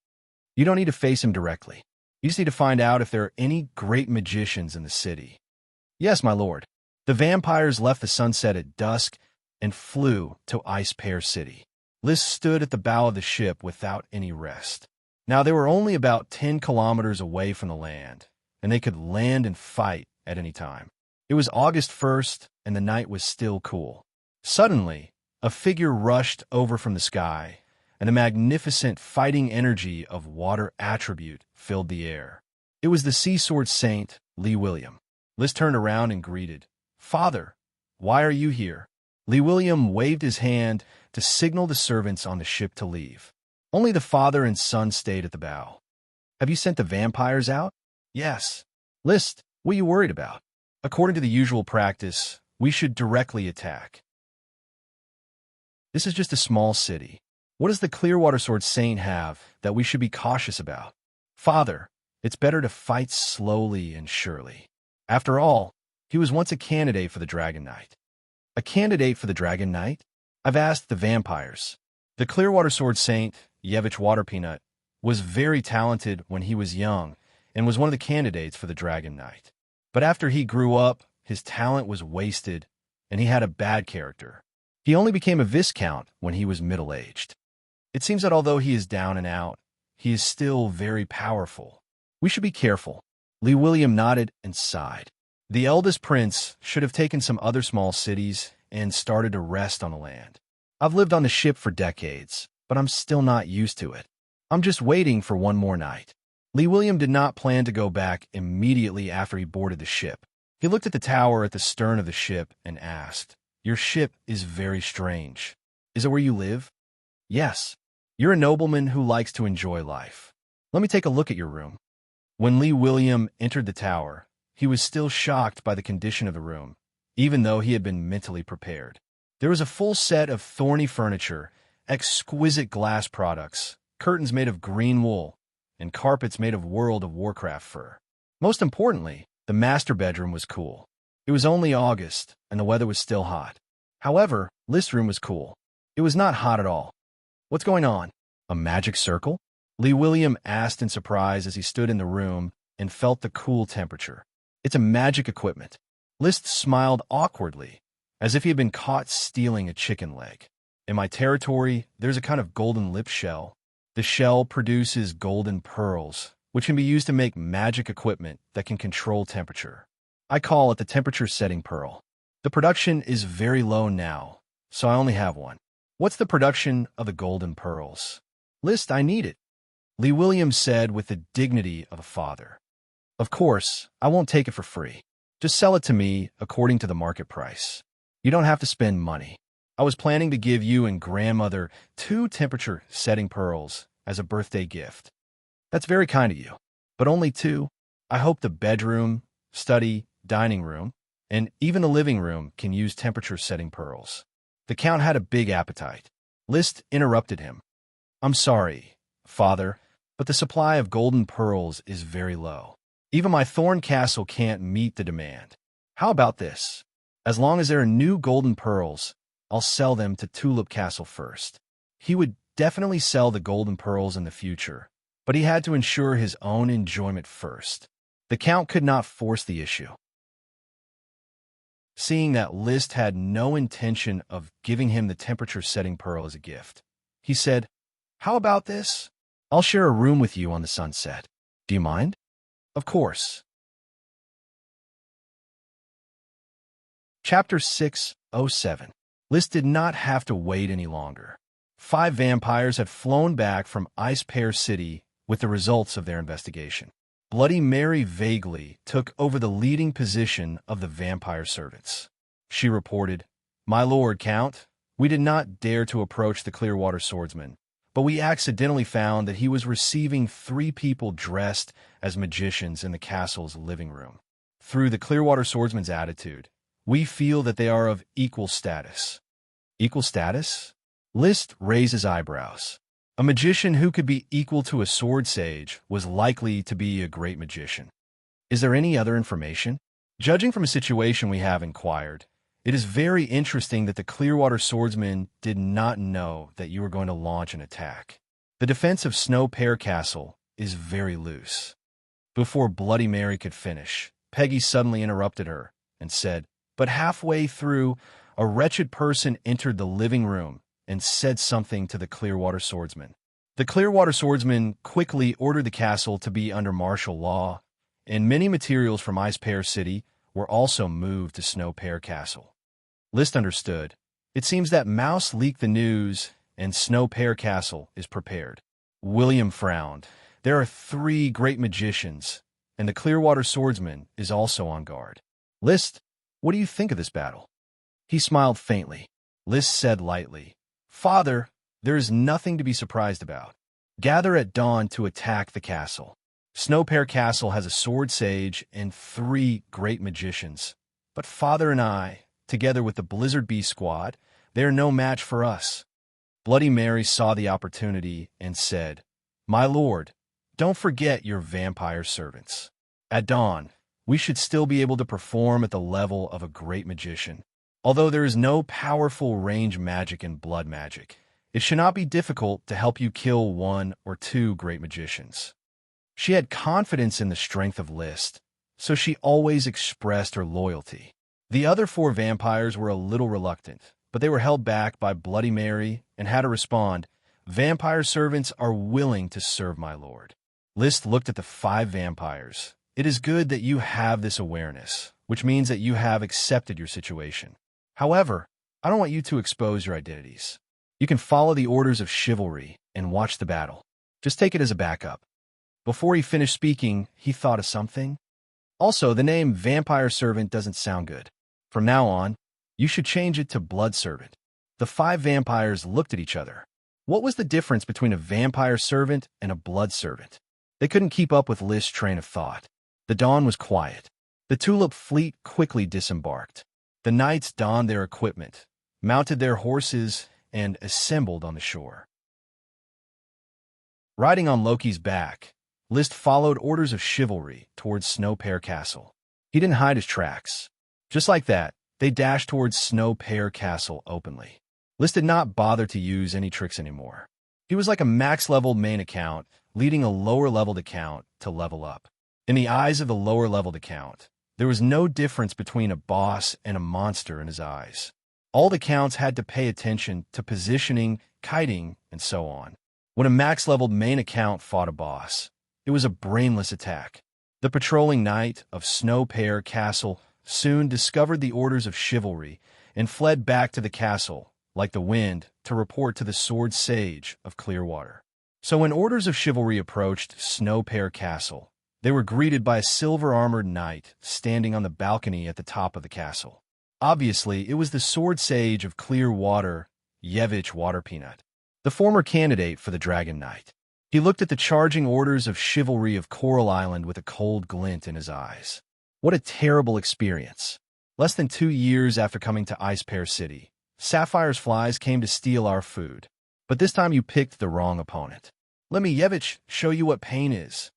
You don't need to face him directly. You just need to find out if there are any great magicians in the city. Yes, my lord. The vampires left the sunset at dusk and flew to Icepear City. List stood at the bow of the ship without any rest. Now, they were only about 10 kilometers away from the land, and they could land and fight at any time. It was August 1st, and the night was still cool. Suddenly, a figure rushed over from the sky, and the magnificent fighting energy of water attribute filled the air. It was the Sea Sword Saint, Lee William. List turned around and greeted, "Father, why are you here?" Lee William waved his hand to signal the servants on the ship to leave. Only the father and son stayed at the bow. "Have you sent the vampires out?" "Yes." "List, what are you worried about?" "According to the usual practice, we should directly attack. This is just a small city. What does the Clearwater Sword Saint have that we should be cautious about?" "Father, it's better to fight slowly and surely. After all, he was once a candidate for the Dragon Knight." "A candidate for the Dragon Knight?" "I've asked the vampires." The Clearwater Sword Saint, Yevich Waterpeanut, was very talented when he was young and was one of the candidates for the Dragon Knight. But after he grew up, his talent was wasted, and he had a bad character. He only became a Viscount when he was middle-aged. It seems that although he is down and out, he is still very powerful. We should be careful. Lee William nodded and sighed. The eldest prince should have taken some other small cities and started to rest on the land. I've lived on the ship for decades, but I'm still not used to it. I'm just waiting for one more night. Lee William did not plan to go back immediately after he boarded the ship. He looked at the tower at the stern of the ship and asked, "Your ship is very strange. Is it where you live?" "Yes. You're a nobleman who likes to enjoy life. Let me take a look at your room." When Lee William entered the tower, he was still shocked by the condition of the room, even though he had been mentally prepared. There was a full set of thorny furniture exquisite glass products, curtains made of green wool, and carpets made of World of Warcraft fur. Most importantly, the master bedroom was cool. It was only August, and the weather was still hot. However, List's room was cool. It was not hot at all. What's going on? A magic circle? Lee William asked in surprise as he stood in the room and felt the cool temperature. It's a magic equipment. List smiled awkwardly, as if he had been caught stealing a chicken leg. In my territory, there's a kind of golden lip shell. The shell produces golden pearls, which can be used to make magic equipment that can control temperature. I call it the temperature-setting pearl. The production is very low now, so I only have one. What's the production of the golden pearls? List, I need it, Lee Williams said with the dignity of a father. Of course, I won't take it for free. Just sell it to me according to the market price. You don't have to spend money. I was planning to give you and grandmother 2 temperature-setting pearls as a birthday gift. That's very kind of you, but only 2. I hope the bedroom, study, dining room, and even the living room can use temperature-setting pearls. The Count had a big appetite. List interrupted him. I'm sorry, Father, but the supply of golden pearls is very low. Even my Thorn Castle can't meet the demand. How about this? As long as there are new golden pearls, I'll sell them to Tulip Castle first. He would definitely sell the golden pearls in the future, but he had to ensure his own enjoyment first. The Count could not force the issue. Seeing that List had no intention of giving him the temperature-setting pearl as a gift, he said, How about this? I'll share a room with you on the sunset. Do you mind? Of course. Chapter 607. List did not have to wait any longer. 5 vampires had flown back from Ice Pear City with the results of their investigation. Bloody Mary vaguely took over the leading position of the vampire servants. She reported, My lord, Count, we did not dare to approach the Clearwater swordsman, but we accidentally found that he was receiving 3 people dressed as magicians in the castle's living room. Through the Clearwater swordsman's attitude, we feel that they are of equal status. Equal status? List raised his eyebrows. A magician who could be equal to a sword sage was likely to be a great magician. Is there any other information? Judging from a situation we have inquired, it is very interesting that the Clearwater swordsman did not know that you were going to launch an attack. The defense of Snow Pear Castle is very loose. Before Bloody Mary could finish, Peggy suddenly interrupted her and said, But halfway through, a wretched person entered the living room and said something to the Clearwater swordsman. The Clearwater swordsman quickly ordered the castle to be under martial law, and many materials from Ice Pear City were also moved to Snow Pear Castle. List understood. It seems that Mouse leaked the news, and Snow Pear Castle is prepared. William frowned. There are 3 great magicians, and the Clearwater swordsman is also on guard. List, what do you think of this battle? He smiled faintly. List said lightly, Father, there is nothing to be surprised about. Gather at dawn to attack the castle. Snow Pear Castle has a sword sage and 3 great magicians. But Father and I, together with the Blizzard Bee squad, they are no match for us. Bloody Mary saw the opportunity and said, My lord, don't forget your vampire servants. At dawn, we should still be able to perform at the level of a great magician. Although there is no powerful range magic in blood magic, it should not be difficult to help you kill 1 or 2 great magicians. She had confidence in the strength of List, so she always expressed her loyalty. The other 4 vampires were a little reluctant, but they were held back by Bloody Mary and had to respond, Vampire servants are willing to serve my lord. List looked at the 5 vampires. It is good that you have this awareness, which means that you have accepted your situation. However, I don't want you to expose your identities. You can follow the orders of chivalry and watch the battle. Just take it as a backup. Before he finished speaking, he thought of something. Also, the name Vampire Servant doesn't sound good. From now on, you should change it to Blood Servant. The 5 vampires looked at each other. What was the difference between a vampire servant and a blood servant? They couldn't keep up with List's train of thought. The dawn was quiet. The Tulip fleet quickly disembarked. The knights donned their equipment, mounted their horses, and assembled on the shore. Riding on Loki's back, List followed orders of chivalry towards Snow Pear Castle. He didn't hide his tracks. Just like that, they dashed towards Snow Pear Castle openly. List did not bother to use any tricks anymore. He was like a max-leveled main account, leading a lower-leveled account to level up. In the eyes of the lower-leveled account, there was no difference between a boss and a monster in his eyes. All the counts had to pay attention to positioning, kiting, and so on. When a max-leveled main account fought a boss, it was a brainless attack. The patrolling knight of Snow Pear Castle soon discovered the orders of chivalry and fled back to the castle, like the wind, to report to the sword sage of Clearwater. So when orders of chivalry approached Snow Pear Castle, they were greeted by a silver-armored knight standing on the balcony at the top of the castle. Obviously, it was the sword sage of Clearwater, Yevich Waterpeanut, the former candidate for the Dragon Knight. He looked at the charging orders of chivalry of Coral Island with a cold glint in his eyes. What a terrible experience. Less than 2 years after coming to Ice Pear City, Sapphire's flies came to steal our food. But this time you picked the wrong opponent. Let me, Yevich, show you what pain is.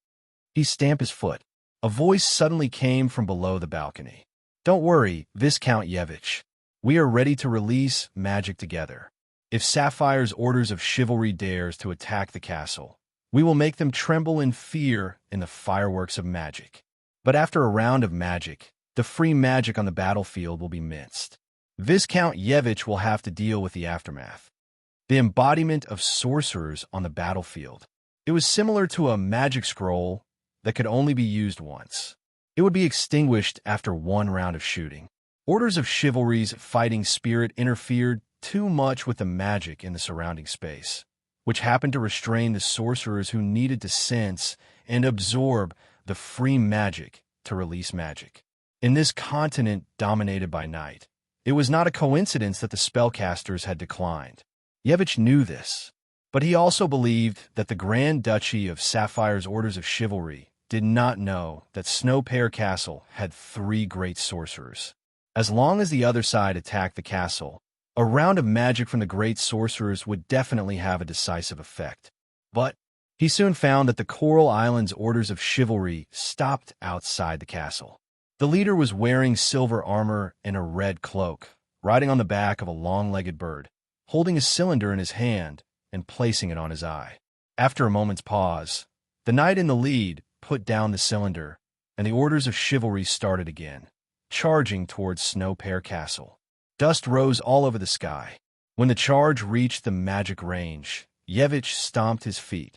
He stamped his foot. A voice suddenly came from below the balcony. Don't worry, Viscount Yevich. We are ready to release magic together. If Sapphire's orders of chivalry dares to attack the castle, we will make them tremble in fear in the fireworks of magic. But after a round of magic, the free magic on the battlefield will be minced. Viscount Yevich will have to deal with the aftermath. The embodiment of sorcerers on the battlefield. It was similar to a magic scroll that could only be used once. It would be extinguished after one round of shooting. Orders of chivalry's fighting spirit interfered too much with the magic in the surrounding space, which happened to restrain the sorcerers who needed to sense and absorb the free magic to release magic. In this continent dominated by night, it was not a coincidence that the spellcasters had declined. Yevich knew this, but he also believed that the Grand Duchy of Sapphire's Orders of Chivalry did not know that Snow Pear Castle had 3 great sorcerers. As long as the other side attacked the castle, a round of magic from the great sorcerers would definitely have a decisive effect. But he soon found that the Coral Islands Orders of Chivalry stopped outside the castle. The leader was wearing silver armor and a red cloak, riding on the back of a long-legged bird, holding a cylinder in his hand and placing it on his eye. After a moment's pause, the knight in the lead put down the cylinder, and the Orders of Chivalry started again, charging towards Snow Pear Castle. Dust rose all over the sky. When the charge reached the magic range, Yevich stomped his feet.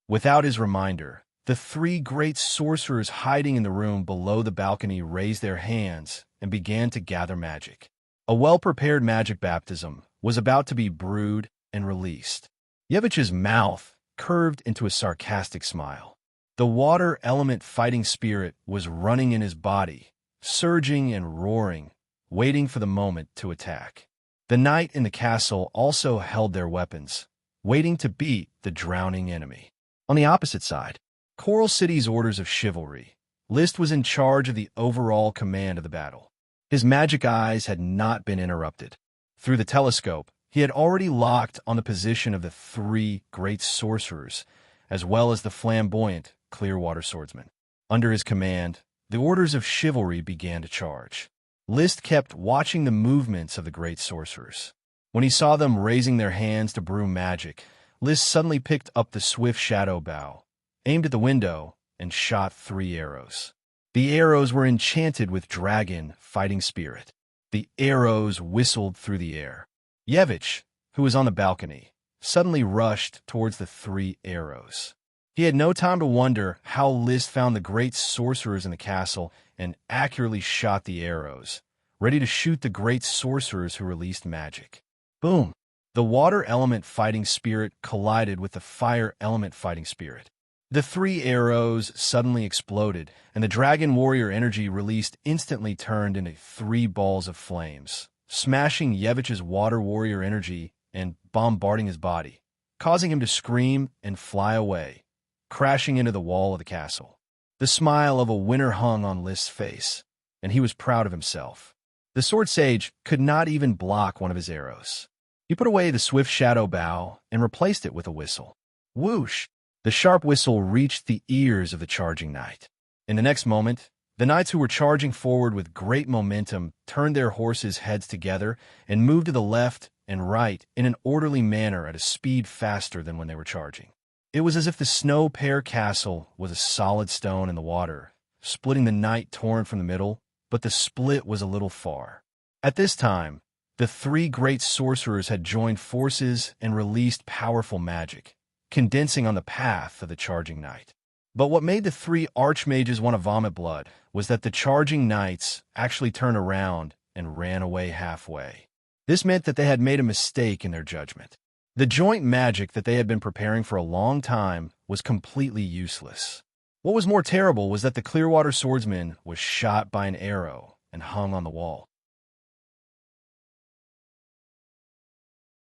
Without his reminder, the 3 great sorcerers hiding in the room below the balcony raised their hands and began to gather magic. A well-prepared magic baptism was about to be brewed and released. Yevich's mouth curved into a sarcastic smile. The water element fighting spirit was running in his body, surging and roaring, waiting for the moment to attack. The knight in the castle also held their weapons, waiting to beat the drowning enemy. On the opposite side, Coral City's Orders of Chivalry, List was in charge of the overall command of the battle. His magic eyes had not been interrupted. Through the telescope, he had already locked on the position of the 3 great sorcerers, as well as the flamboyant Clearwater swordsman. Under his command, the Orders of Chivalry began to charge. List kept watching the movements of the great sorcerers. When he saw them raising their hands to brew magic, List suddenly picked up the swift shadow bow, aimed at the window, and shot 3 arrows. The arrows were enchanted with dragon fighting spirit. The arrows whistled through the air. Yevich, who was on the balcony, suddenly rushed towards the 3 arrows. He had no time to wonder how List found the great sorcerers in the castle and accurately shot the arrows, ready to shoot the great sorcerers who released magic. Boom! The water element fighting spirit collided with the fire element fighting spirit. The 3 arrows suddenly exploded, and the dragon warrior energy released instantly turned into 3 balls of flames, smashing Yevich's water warrior energy and bombarding his body, causing him to scream and fly away, crashing into the wall of the castle. The smile of a winner hung on List's face, and he was proud of himself. The sword sage could not even block one of his arrows. He put away the swift shadow bow and replaced it with a whistle. Whoosh! The sharp whistle reached the ears of the charging knight. In the next moment, the knights who were charging forward with great momentum turned their horses' heads together and moved to the left and right in an orderly manner at a speed faster than when they were charging. It was as if the snow pear castle was a solid stone in the water, splitting the knight torn from the middle, but the split was a little far. At this time, the three great sorcerers had joined forces and released powerful magic, condensing on the path of the charging knight. But what made the three archmages want to vomit blood was that the charging knights actually turned around and ran away halfway. This meant that they had made a mistake in their judgment. The joint magic that they had been preparing for a long time was completely useless. What was more terrible was that the Clearwater swordsman was shot by an arrow and hung on the wall.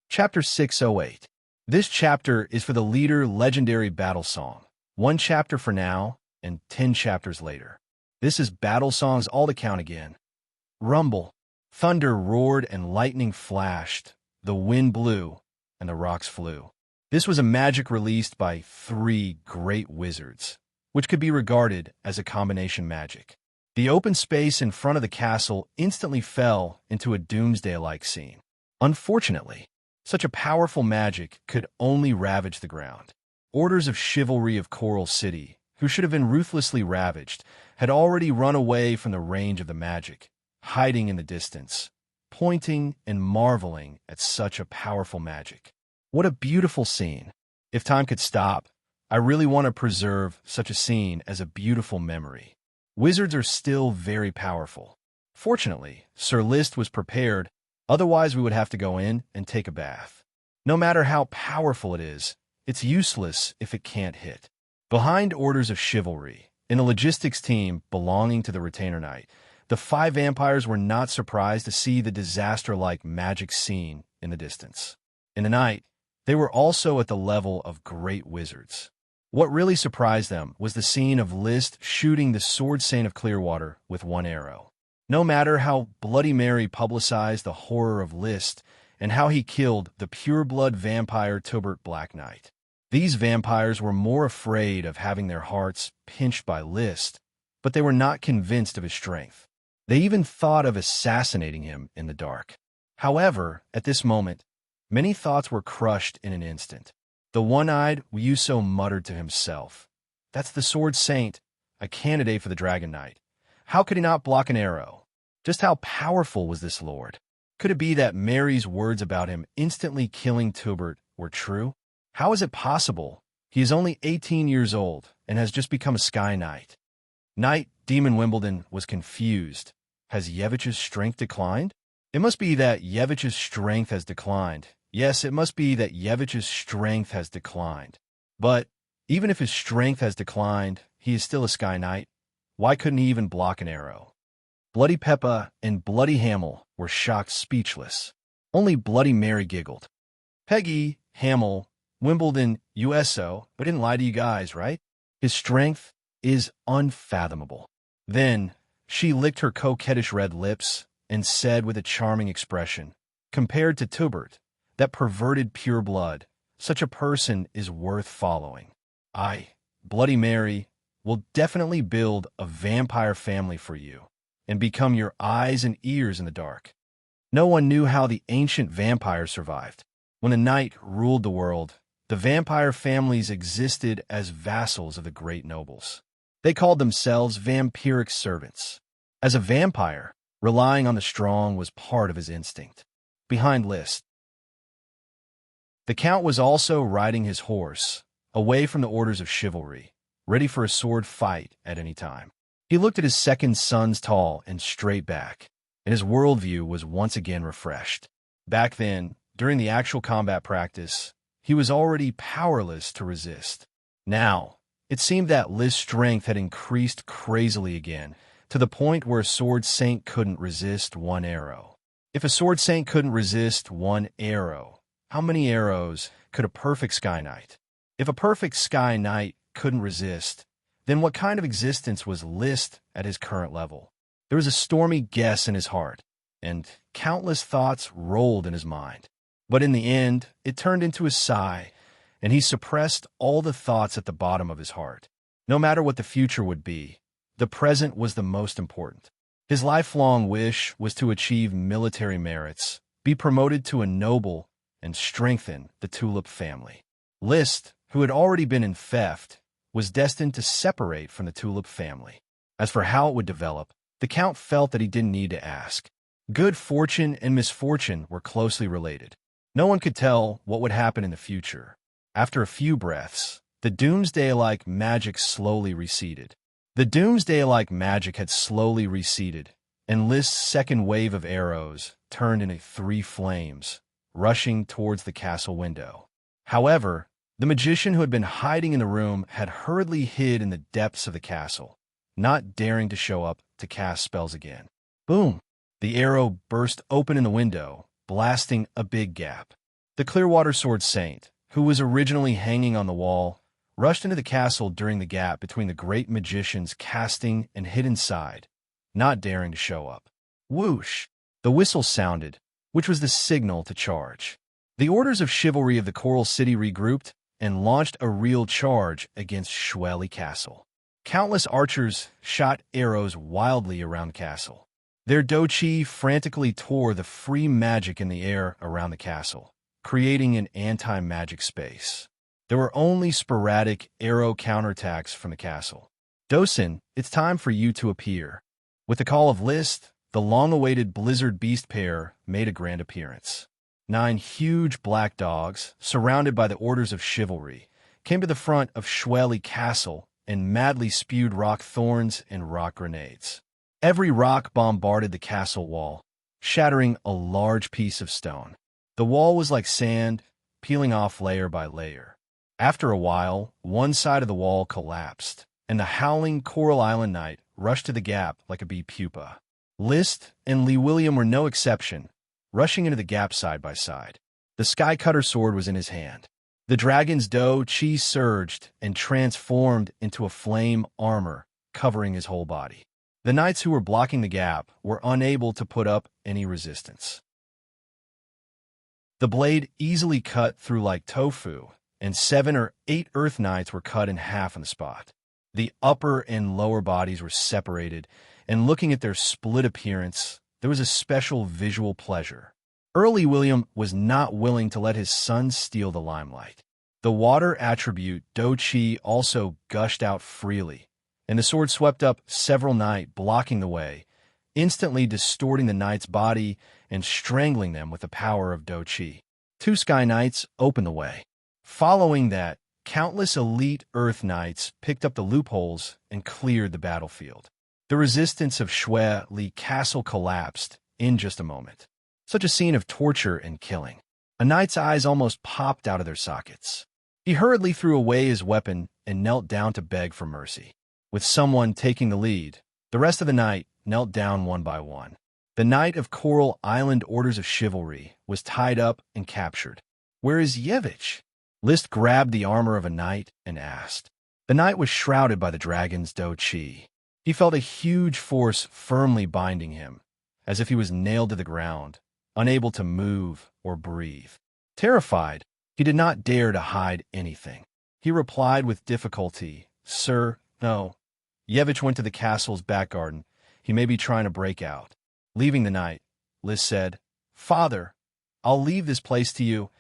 Chapter 608. This chapter is for the leader legendary battle song. 1 chapter for now, and 10 chapters later. This is battle songs all to count again. Rumble. Thunder roared and lightning flashed. The wind blew, and the rocks flew. This was a magic released by three great wizards, which could be regarded as a combination magic. The open space in front of the castle instantly fell into a doomsday-like scene. Unfortunately, such a powerful magic could only ravage the ground. Orders of chivalry of Coral City, who should have been ruthlessly ravaged, had already run away from the range of the magic, hiding in the distance, pointing and marveling at such a powerful magic. What a beautiful scene. If time could stop, I really want to preserve such a scene as a beautiful memory. Wizards are still very powerful. Fortunately, Sir List was prepared, otherwise we would have to go in and take a bath. No matter how powerful it is, it's useless if it can't hit. Behind Orders of Chivalry, in a logistics team belonging to the Retainer Knight, the 5 vampires were not surprised to see the disaster-like magic scene in the distance. In the night, they were also at the level of great wizards. What really surprised them was the scene of List shooting the Sword Saint of Clearwater with 1 arrow. No matter how Bloody Mary publicized the horror of List and how he killed the pure-blood vampire Tilbert Black Knight, these vampires were more afraid of having their hearts pinched by List, but they were not convinced of his strength. They even thought of assassinating him in the dark. However, at this moment, many thoughts were crushed in an instant. The one-eyed Wuxia muttered to himself, "That's the Sword Saint, a candidate for the Dragon Knight. How could he not block an arrow? Just how powerful was this lord? Could it be that Mary's words about him instantly killing Tilbert were true? How is it possible? He is only 18 years old and has just become a Sky Knight." Knight Demon Wimbledon was confused. Has Yevich's strength declined? It must be that Yevich's strength has declined. Yes, it must be that Yevich's strength has declined. But even if his strength has declined, he is still a Sky Knight. Why couldn't he even block an arrow? Bloody Peppa and Bloody Hamill were shocked speechless. Only Bloody Mary giggled. "Peggy, Hamill, Wimbledon, USO, but didn't lie to you guys, right? His strength is unfathomable." Then she licked her coquettish red lips and said with a charming expression, "Compared to Tilbert, that perverted pure blood, such a person is worth following. I, Bloody Mary, will definitely build a vampire family for you and become your eyes and ears in the dark." No one knew how the ancient vampires survived. When the night ruled the world, the vampire families existed as vassals of the great nobles. They called themselves vampiric servants. As a vampire, relying on the strong was part of his instinct. Behind List, the Count was also riding his horse, away from the Orders of Chivalry, ready for a sword fight at any time. He looked at his second son's tall and straight back, and his worldview was once again refreshed. Back then, during the actual combat practice, he was already powerless to resist. Now, it seemed that List's strength had increased crazily again, to the point where a Sword Saint couldn't resist 1 arrow. If a Sword Saint couldn't resist 1 arrow, how many arrows could a perfect Sky Knight? If a perfect Sky Knight couldn't resist, then what kind of existence was List at his current level? There was a stormy guess in his heart. and countless thoughts rolled in his mind. But in the end, it turned into a sigh, and he suppressed all the thoughts at the bottom of his heart. No matter what the future would be, the present was the most important. His lifelong wish was to achieve military merits, be promoted to a noble, and strengthen the Tulip family. List, who had already been in theft, was destined to separate from the Tulip family. As for how it would develop, the Count felt that he didn't need to ask. Good fortune and misfortune were closely related. No one could tell what would happen in the future. After a few breaths, the doomsday-like magic slowly receded. The doomsday-like magic had slowly receded, and List's second wave of arrows turned into 3 flames, rushing towards the castle window. However, the magician who had been hiding in the room had hurriedly hid in the depths of the castle, not daring to show up to cast spells again. Boom! The arrow burst open in the window, blasting a big gap. The Clearwater Sword Saint, who was originally hanging on the wall, rushed into the castle during the gap between the great magician's casting and hid inside, not daring to show up. Whoosh! The whistle sounded, which was the signal to charge. The Orders of Chivalry of the Coral City regrouped and launched a real charge against Xueli Castle. Countless archers shot arrows wildly around the castle. Their dochi frantically tore the free magic in the air around the castle, creating an anti-magic space. There were only sporadic arrow counterattacks from the castle. Dosin, it's time for you to appear. With the call of List, the long-awaited Blizzard Beast pair made a grand appearance. 9 huge black dogs, surrounded by the Orders of Chivalry, came to the front of Xueli Castle and madly spewed rock thorns and rock grenades. Every rock bombarded the castle wall, shattering a large piece of stone. The wall was like sand, peeling off layer by layer. After a while, one side of the wall collapsed, and the howling Coral Island Knight rushed to the gap like a bee pupa. List and Lee William were no exception, rushing into the gap side by side. The Skycutter sword was in his hand. The dragon's dough chi surged and transformed into a flame armor covering his whole body. The knights who were blocking the gap were unable to put up any resistance. The blade easily cut through like tofu, and 7 or 8 Earth Knights were cut in half on the spot. The upper and lower bodies were separated, and looking at their split appearance, there was a special visual pleasure. Early William was not willing to let his son steal the limelight. The water attribute Do-Chi also gushed out freely, and the sword swept up several knights, blocking the way, instantly distorting the knight's body and strangling them with the power of Do-Chi. 2 Sky Knights opened the way. Following that, countless elite Earth Knights picked up the loopholes and cleared the battlefield. The resistance of Xueli Castle collapsed in just a moment. Such a scene of torture and killing. A knight's eyes almost popped out of their sockets. He hurriedly threw away his weapon and knelt down to beg for mercy. With someone taking the lead, the rest of the knight knelt down one by one. The Knight of Coral Island Orders of Chivalry was tied up and captured. Where is Yevich? List grabbed the armor of a knight and asked. The knight was shrouded by the dragon's Do-Chi. He felt a huge force firmly binding him, as if he was nailed to the ground, unable to move or breathe. Terrified, he did not dare to hide anything. He replied with difficulty, "Sir, no." Yevich went to the castle's back garden. He may be trying to break out. Leaving the knight, Liz said, "Father, I'll leave this place to you.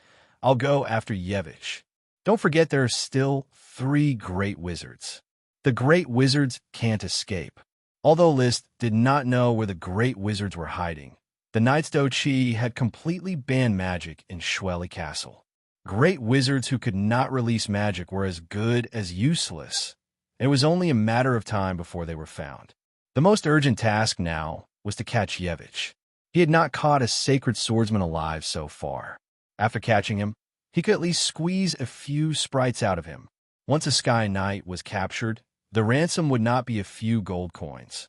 I'll go after Yevich. Don't forget there are still 3 great wizards. The great wizards can't escape." Although List did not know where the great wizards were hiding, the Knight's Do-Chi had completely banned magic in Xueli Castle. Great wizards who could not release magic were as good as useless, and it was only a matter of time before they were found. The most urgent task now was to catch Yevich. He had not caught a sacred swordsman alive so far. After catching him, he could at least squeeze a few sprites out of him. Once a Sky Knight was captured, the ransom would not be a few gold coins.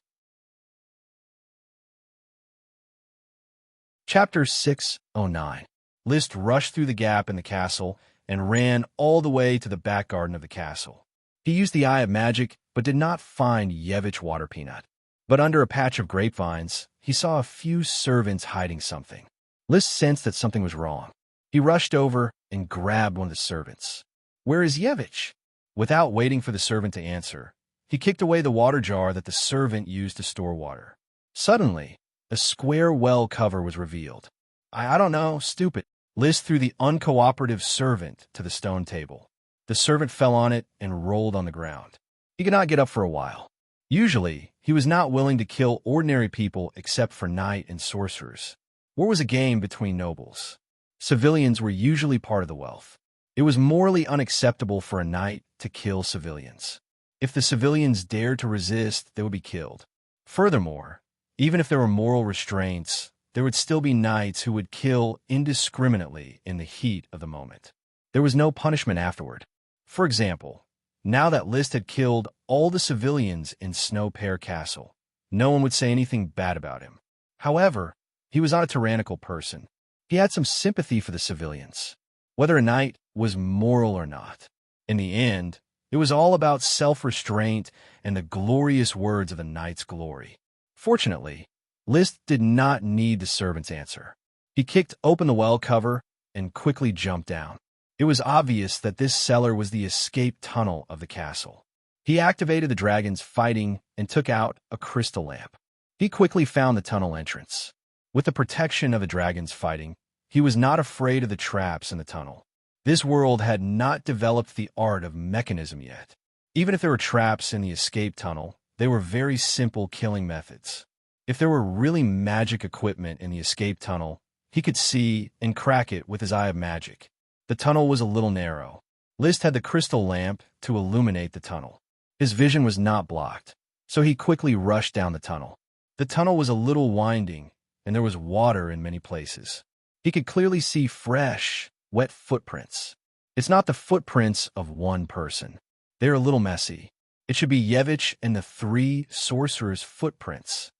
Chapter 609. List rushed through the gap in the castle and ran all the way to the back garden of the castle. He used the Eye of Magic, but did not find Yevich Water Peanut. But under a patch of grapevines, he saw a few servants hiding something. List sensed that something was wrong. He rushed over and grabbed one of the servants. "Where is Yevich?" Without waiting for the servant to answer, he kicked away the water jar that the servant used to store water. Suddenly, a square well cover was revealed. I don't know, stupid." List threw the uncooperative servant to the stone table. The servant fell on it and rolled on the ground. He could not get up for a while. Usually, he was not willing to kill ordinary people except for knight and sorcerers. War was a game between nobles. Civilians were usually part of the wealth. It was morally unacceptable for a knight to kill civilians. If the civilians dared to resist, they would be killed. Furthermore, even if there were moral restraints, there would still be knights who would kill indiscriminately in the heat of the moment. There was no punishment afterward. For example, now that List had killed all the civilians in Snow Pear Castle, no one would say anything bad about him. However, he was not a tyrannical person. He had some sympathy for the civilians, whether a knight was moral or not. In the end, it was all about self-restraint and the glorious words of a knight's glory. Fortunately, List did not need the servant's answer. He kicked open the well cover and quickly jumped down. It was obvious that this cellar was the escape tunnel of the castle. He activated the dragon's fighting and took out a crystal lamp. He quickly found the tunnel entrance. With the protection of the dragon's fighting, he was not afraid of the traps in the tunnel. This world had not developed the art of mechanism yet. Even if there were traps in the escape tunnel, they were very simple killing methods. If there were really magic equipment in the escape tunnel, he could see and crack it with his eye of magic. The tunnel was a little narrow. List had the crystal lamp to illuminate the tunnel. His vision was not blocked, so he quickly rushed down the tunnel. The tunnel was a little winding, and there was water in many places. He could clearly see fresh, wet footprints. It's not the footprints of one person. They're a little messy. It should be Yevich and the 3 sorcerers' footprints.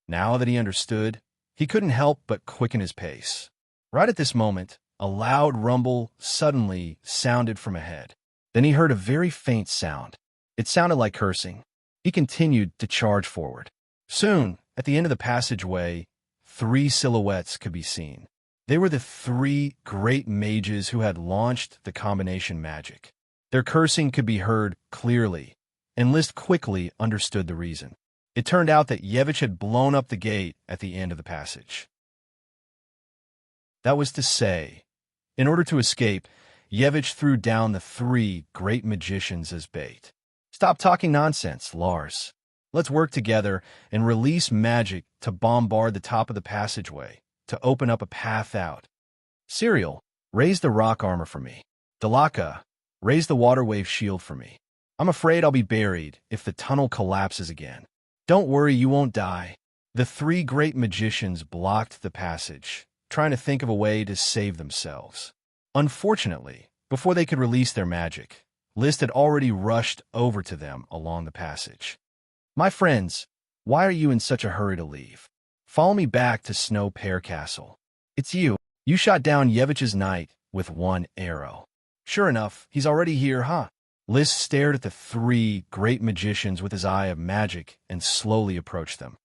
Now that he understood, he couldn't help but quicken his pace. Right at this moment, a loud rumble suddenly sounded from ahead. Then he heard a very faint sound. It sounded like cursing. He continued to charge forward. Soon, at the end of the passageway, 3 silhouettes could be seen. They were the 3 great mages who had launched the combination magic. Their cursing could be heard clearly, and List quickly understood the reason. It turned out that Yevich had blown up the gate at the end of the passage. That was to say, in order to escape, Yevich threw down the 3 great magicians as bait. "Stop talking nonsense, Lars. Let's work together and release magic to bombard the top of the passageway, to open up a path out. Cyril, raise the rock armor for me. Dalaka, raise the water wave shield for me. I'm afraid I'll be buried if the tunnel collapses again. Don't worry, you won't die." The 3 great magicians blocked the passage, trying to think of a way to save themselves. Unfortunately, before they could release their magic, List had already rushed over to them along the passage. "My friends, why are you in such a hurry to leave? Follow me back to Snow Pear Castle. It's you. You shot down Yevich's knight with 1 arrow. Sure enough, he's already here, huh?" List stared at the 3 great magicians with his eye of magic and slowly approached them.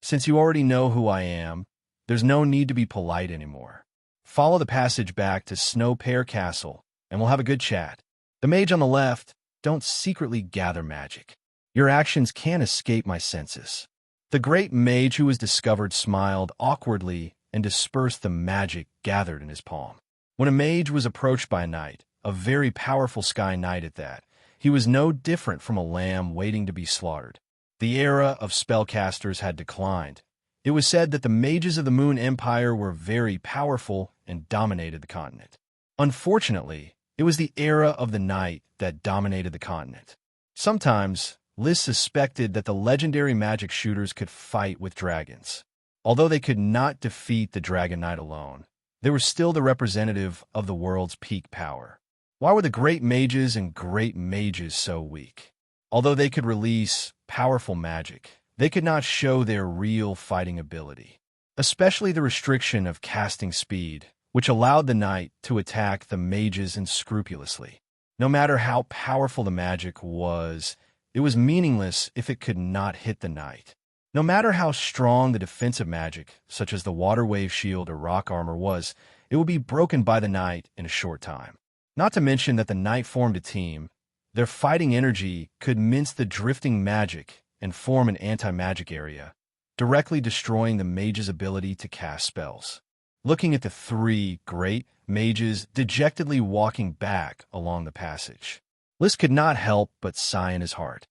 "Since you already know who I am, there's no need to be polite anymore. Follow the passage back to Snow Pear Castle, and we'll have a good chat. The mage on the left, don't secretly gather magic. Your actions can't escape my senses." The great mage who was discovered smiled awkwardly and dispersed the magic gathered in his palm. When a mage was approached by a knight, a very powerful sky knight at that, he was no different from a lamb waiting to be slaughtered. The era of spellcasters had declined. It was said that the mages of the Moon Empire were very powerful and dominated the continent. Unfortunately, it was the era of the knight that dominated the continent. Sometimes, List suspected that the legendary magic shooters could fight with dragons. Although they could not defeat the Dragon Knight alone, they were still the representative of the world's peak power. Why were the great mages and great mages so weak? Although they could release powerful magic, they could not show their real fighting ability, especially the restriction of casting speed, which allowed the knight to attack the mages unscrupulously. No matter how powerful the magic was, it was meaningless if it could not hit the knight. No matter how strong the defensive magic, such as the water wave shield or rock armor was, it would be broken by the knight in a short time. Not to mention that the knight formed a team. Their fighting energy could mince the drifting magic and form an anti-magic area, directly destroying the mage's ability to cast spells. Looking at the three great mages dejectedly walking back along the passage, List could not help but sigh in his heart.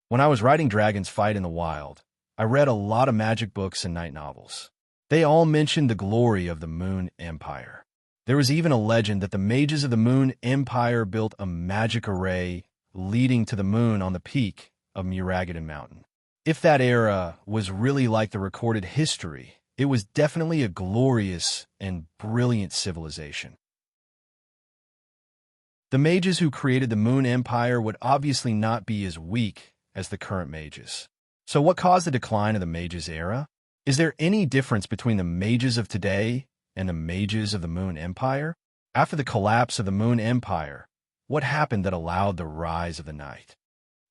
When I was writing Dragon's Fight in the Wild, I read a lot of magic books and night novels. They all mentioned the glory of the Moon Empire. There was even a legend that the mages of the Moon Empire built a magic array leading to the moon on the peak of Muragadan Mountain. If that era was really like the recorded history, it was definitely a glorious and brilliant civilization. The mages who created the Moon Empire would obviously not be as weak as the current mages. So what caused the decline of the mages era? Is there any difference between the mages of today and the mages of the Moon Empire? After the collapse of the Moon Empire, what happened that allowed the rise of the Night?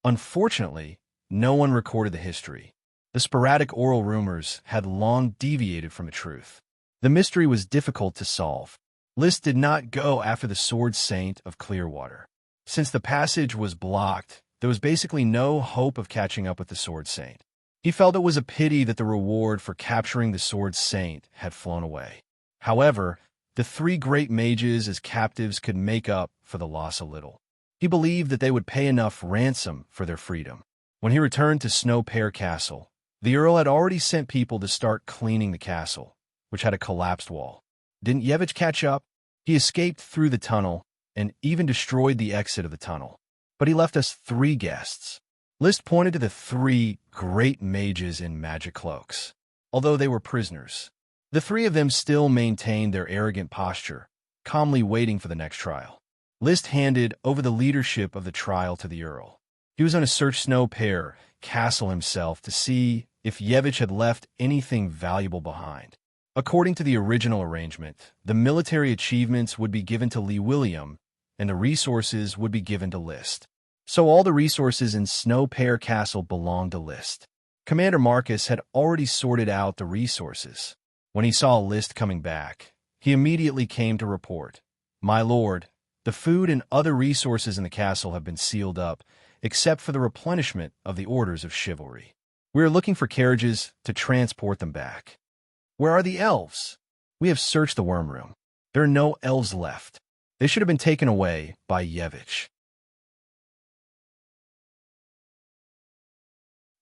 Unfortunately, no one recorded the history. The sporadic oral rumors had long deviated from the truth. The mystery was difficult to solve. List did not go after the Sword Saint of Clearwater. Since the passage was blocked, there was basically no hope of catching up with the Sword Saint. He felt it was a pity that the reward for capturing the Sword Saint had flown away. However, the three great mages as captives could make up for the loss a little. He believed that they would pay enough ransom for their freedom. When he returned to Snow Pear Castle, the Earl had already sent people to start cleaning the castle, which had a collapsed wall. Didn't Yevich catch up? He escaped through the tunnel and even destroyed the exit of the tunnel. But he left us three guests. List pointed to the three great mages in magic cloaks. Although they were prisoners, the three of them still maintained their arrogant posture, calmly waiting for the next trial. List handed over the leadership of the trial to the Earl. He was going to search Snow Pear Castle himself to see if Yevich had left anything valuable behind. According to the original arrangement, the military achievements would be given to Lee William, and the resources would be given to List. So all the resources in Snow Pear Castle belonged to List. Commander Marcus had already sorted out the resources. When he saw List coming back, he immediately came to report, "My lord, the food and other resources in the castle have been sealed up, except for the replenishment of the orders of chivalry. We are looking for carriages to transport them back." "Where are the elves?" "We have searched the worm room. There are no elves left. They should have been taken away by Yevich."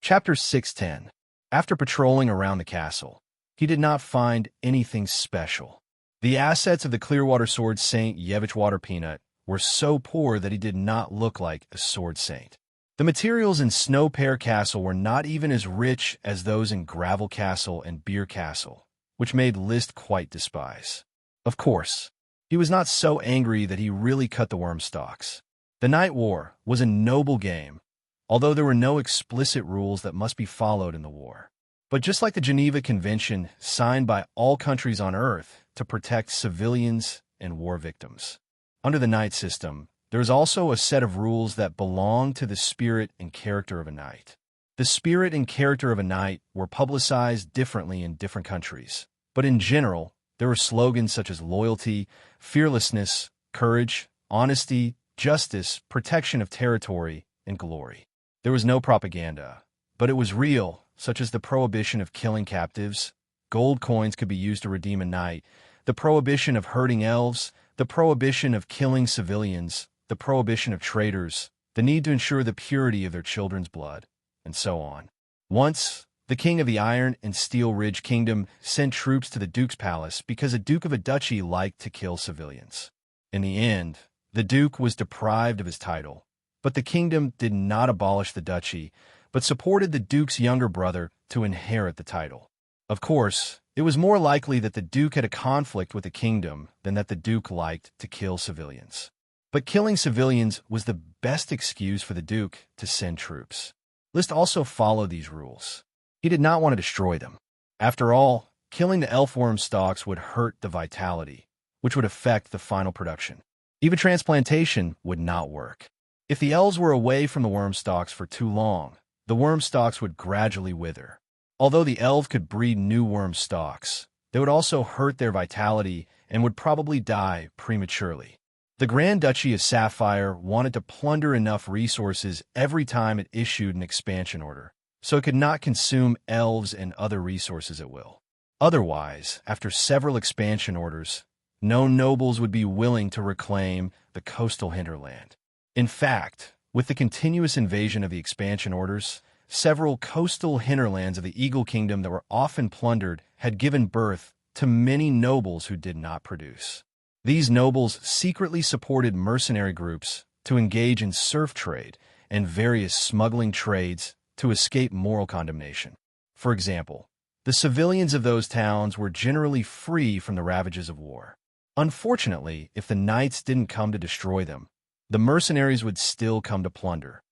Chapter 610. After patrolling around the castle, he did not find anything special. The assets of the Clearwater Sword Saint Yevich Water Peanut were so poor that he did not look like a sword saint. The materials in Snow Pear Castle were not even as rich as those in Gravel Castle and Beer Castle, which made List quite despise. Of course, he was not so angry that he really cut the worm stalks. The Night War was a noble game, although there were no explicit rules that must be followed in the war. But just like the Geneva Convention signed by all countries on Earth to protect civilians and war victims, under the Knight system, there is also a set of rules that belong to the spirit and character of a knight. The spirit and character of a knight were publicized differently in different countries, but in general, there were slogans such as loyalty, fearlessness, courage, honesty, justice, protection of territory, and glory. There was no propaganda, but it was real, such as the prohibition of killing captives. Gold coins could be used to redeem a knight, the prohibition of hurting elves, the prohibition of killing civilians, the prohibition of traitors, the need to ensure the purity of their children's blood, and so on. Once, the king of the Iron and Steel Ridge Kingdom sent troops to the Duke's palace because a duke of a duchy liked to kill civilians. In the end, the duke was deprived of his title, but the kingdom did not abolish the duchy, but supported the duke's younger brother to inherit the title. Of course, it was more likely that the duke had a conflict with the kingdom than that the duke liked to kill civilians. But killing civilians was the best excuse for the duke to send troops. List also followed these rules. He did not want to destroy them. After all, killing the elfworm stalks would hurt the vitality, which would affect the final production. Even transplantation would not work. If the elves were away from the worm stalks for too long, the worm stalks would gradually wither. Although the elf could breed new worm stalks, they would also hurt their vitality and would probably die prematurely. The Grand Duchy of Sapphire wanted to plunder enough resources every time it issued an expansion order, so it could not consume elves and other resources at will. Otherwise, after several expansion orders, no nobles would be willing to reclaim the coastal hinterland. In fact, with the continuous invasion of the expansion orders, several coastal hinterlands of the Eagle Kingdom that were often plundered had given birth to many nobles who did not produce. These nobles secretly supported mercenary groups to engage in serf trade and various smuggling trades to escape moral condemnation. For example, the civilians of those towns were generally free from the ravages of war. Unfortunately, if the knights didn't come to destroy them, the mercenaries would still come to plunder.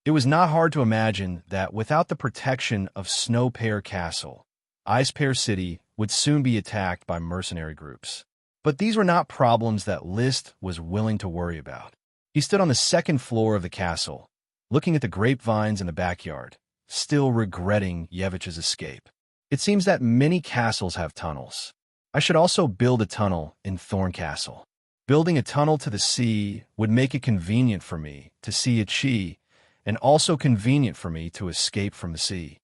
It was not hard to imagine that without the protection of Snow Pear Castle, Ice Pear City would soon be attacked by mercenary groups. But these were not problems that List was willing to worry about. He stood on the second floor of the castle, looking at the grapevines in the backyard, still regretting Yevich's escape. It seems that many castles have tunnels. I should also build a tunnel in Thorn Castle. Building a tunnel to the sea would make it convenient for me to see Ichi, and also convenient for me to escape from the sea.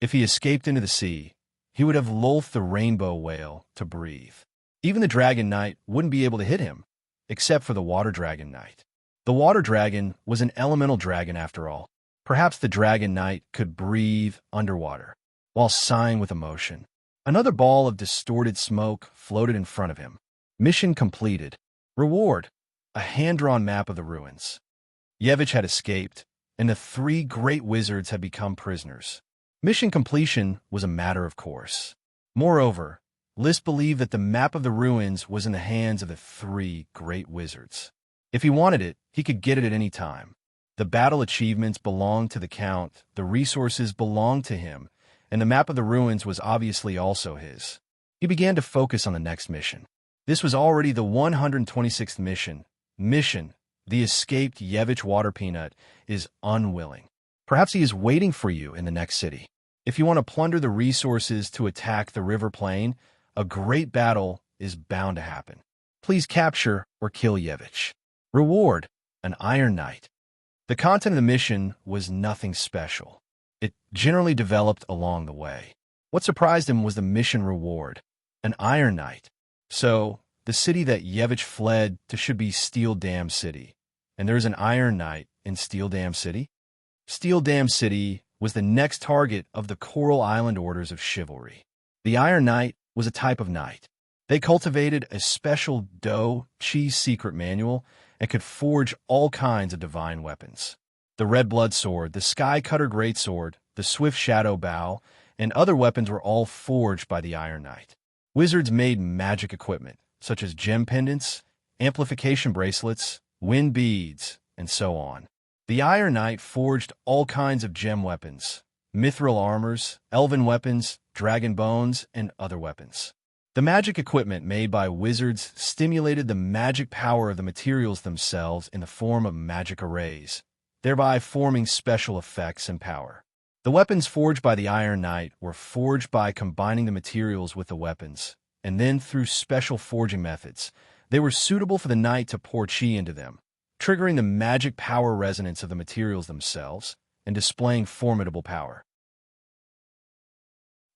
If he escaped into the sea, he would have loathed the rainbow whale to breathe. Even the dragon knight wouldn't be able to hit him, except for the water dragon knight. The water dragon was an elemental dragon after all. Perhaps the dragon knight could breathe underwater, while sighing with emotion. Another ball of distorted smoke floated in front of him. Mission completed. Reward: a hand-drawn map of the ruins. Yevich had escaped, and the 3 great wizards had become prisoners. Mission completion was a matter of course. Moreover, List believed that the map of the ruins was in the hands of the 3 great wizards. If he wanted it, he could get it at any time. The battle achievements belonged to the Count, the resources belonged to him, and the map of the ruins was obviously also his. He began to focus on the next mission. This was already the 126th mission. The escaped Yevich Water Peanut is unwilling. Perhaps he is waiting for you in the next city. If you want to plunder the resources to attack the river plain, a great battle is bound to happen. Please capture or kill Yevich. Reward: an Iron Knight. The content of the mission was nothing special. It generally developed along the way. What surprised him was the mission reward: an Iron Knight. So, the city that Yevich fled to should be Steel Dam City. And there's an Iron Knight in Steel Dam City? Steel Dam City was the next target of the Coral Island Orders of Chivalry. The Iron Knight was a type of knight. They cultivated a special Do-Chi secret manual and could forge all kinds of divine weapons. The Red Blood Sword, the Sky Cutter Greatsword, the Swift Shadow Bow, and other weapons were all forged by the Iron Knight. Wizards made magic equipment, such as gem pendants, amplification bracelets, wind beads, and so on. The Iron Knight forged all kinds of gem weapons, mithril armors, elven weapons, dragon bones, and other weapons. The magic equipment made by wizards stimulated the magic power of the materials themselves in the form of magic arrays, thereby forming special effects and power. The weapons forged by the Iron Knight were forged by combining the materials with the weapons, and then through special forging methods, they were suitable for the knight to pour chi into them, triggering the magic power resonance of the materials themselves and displaying formidable power.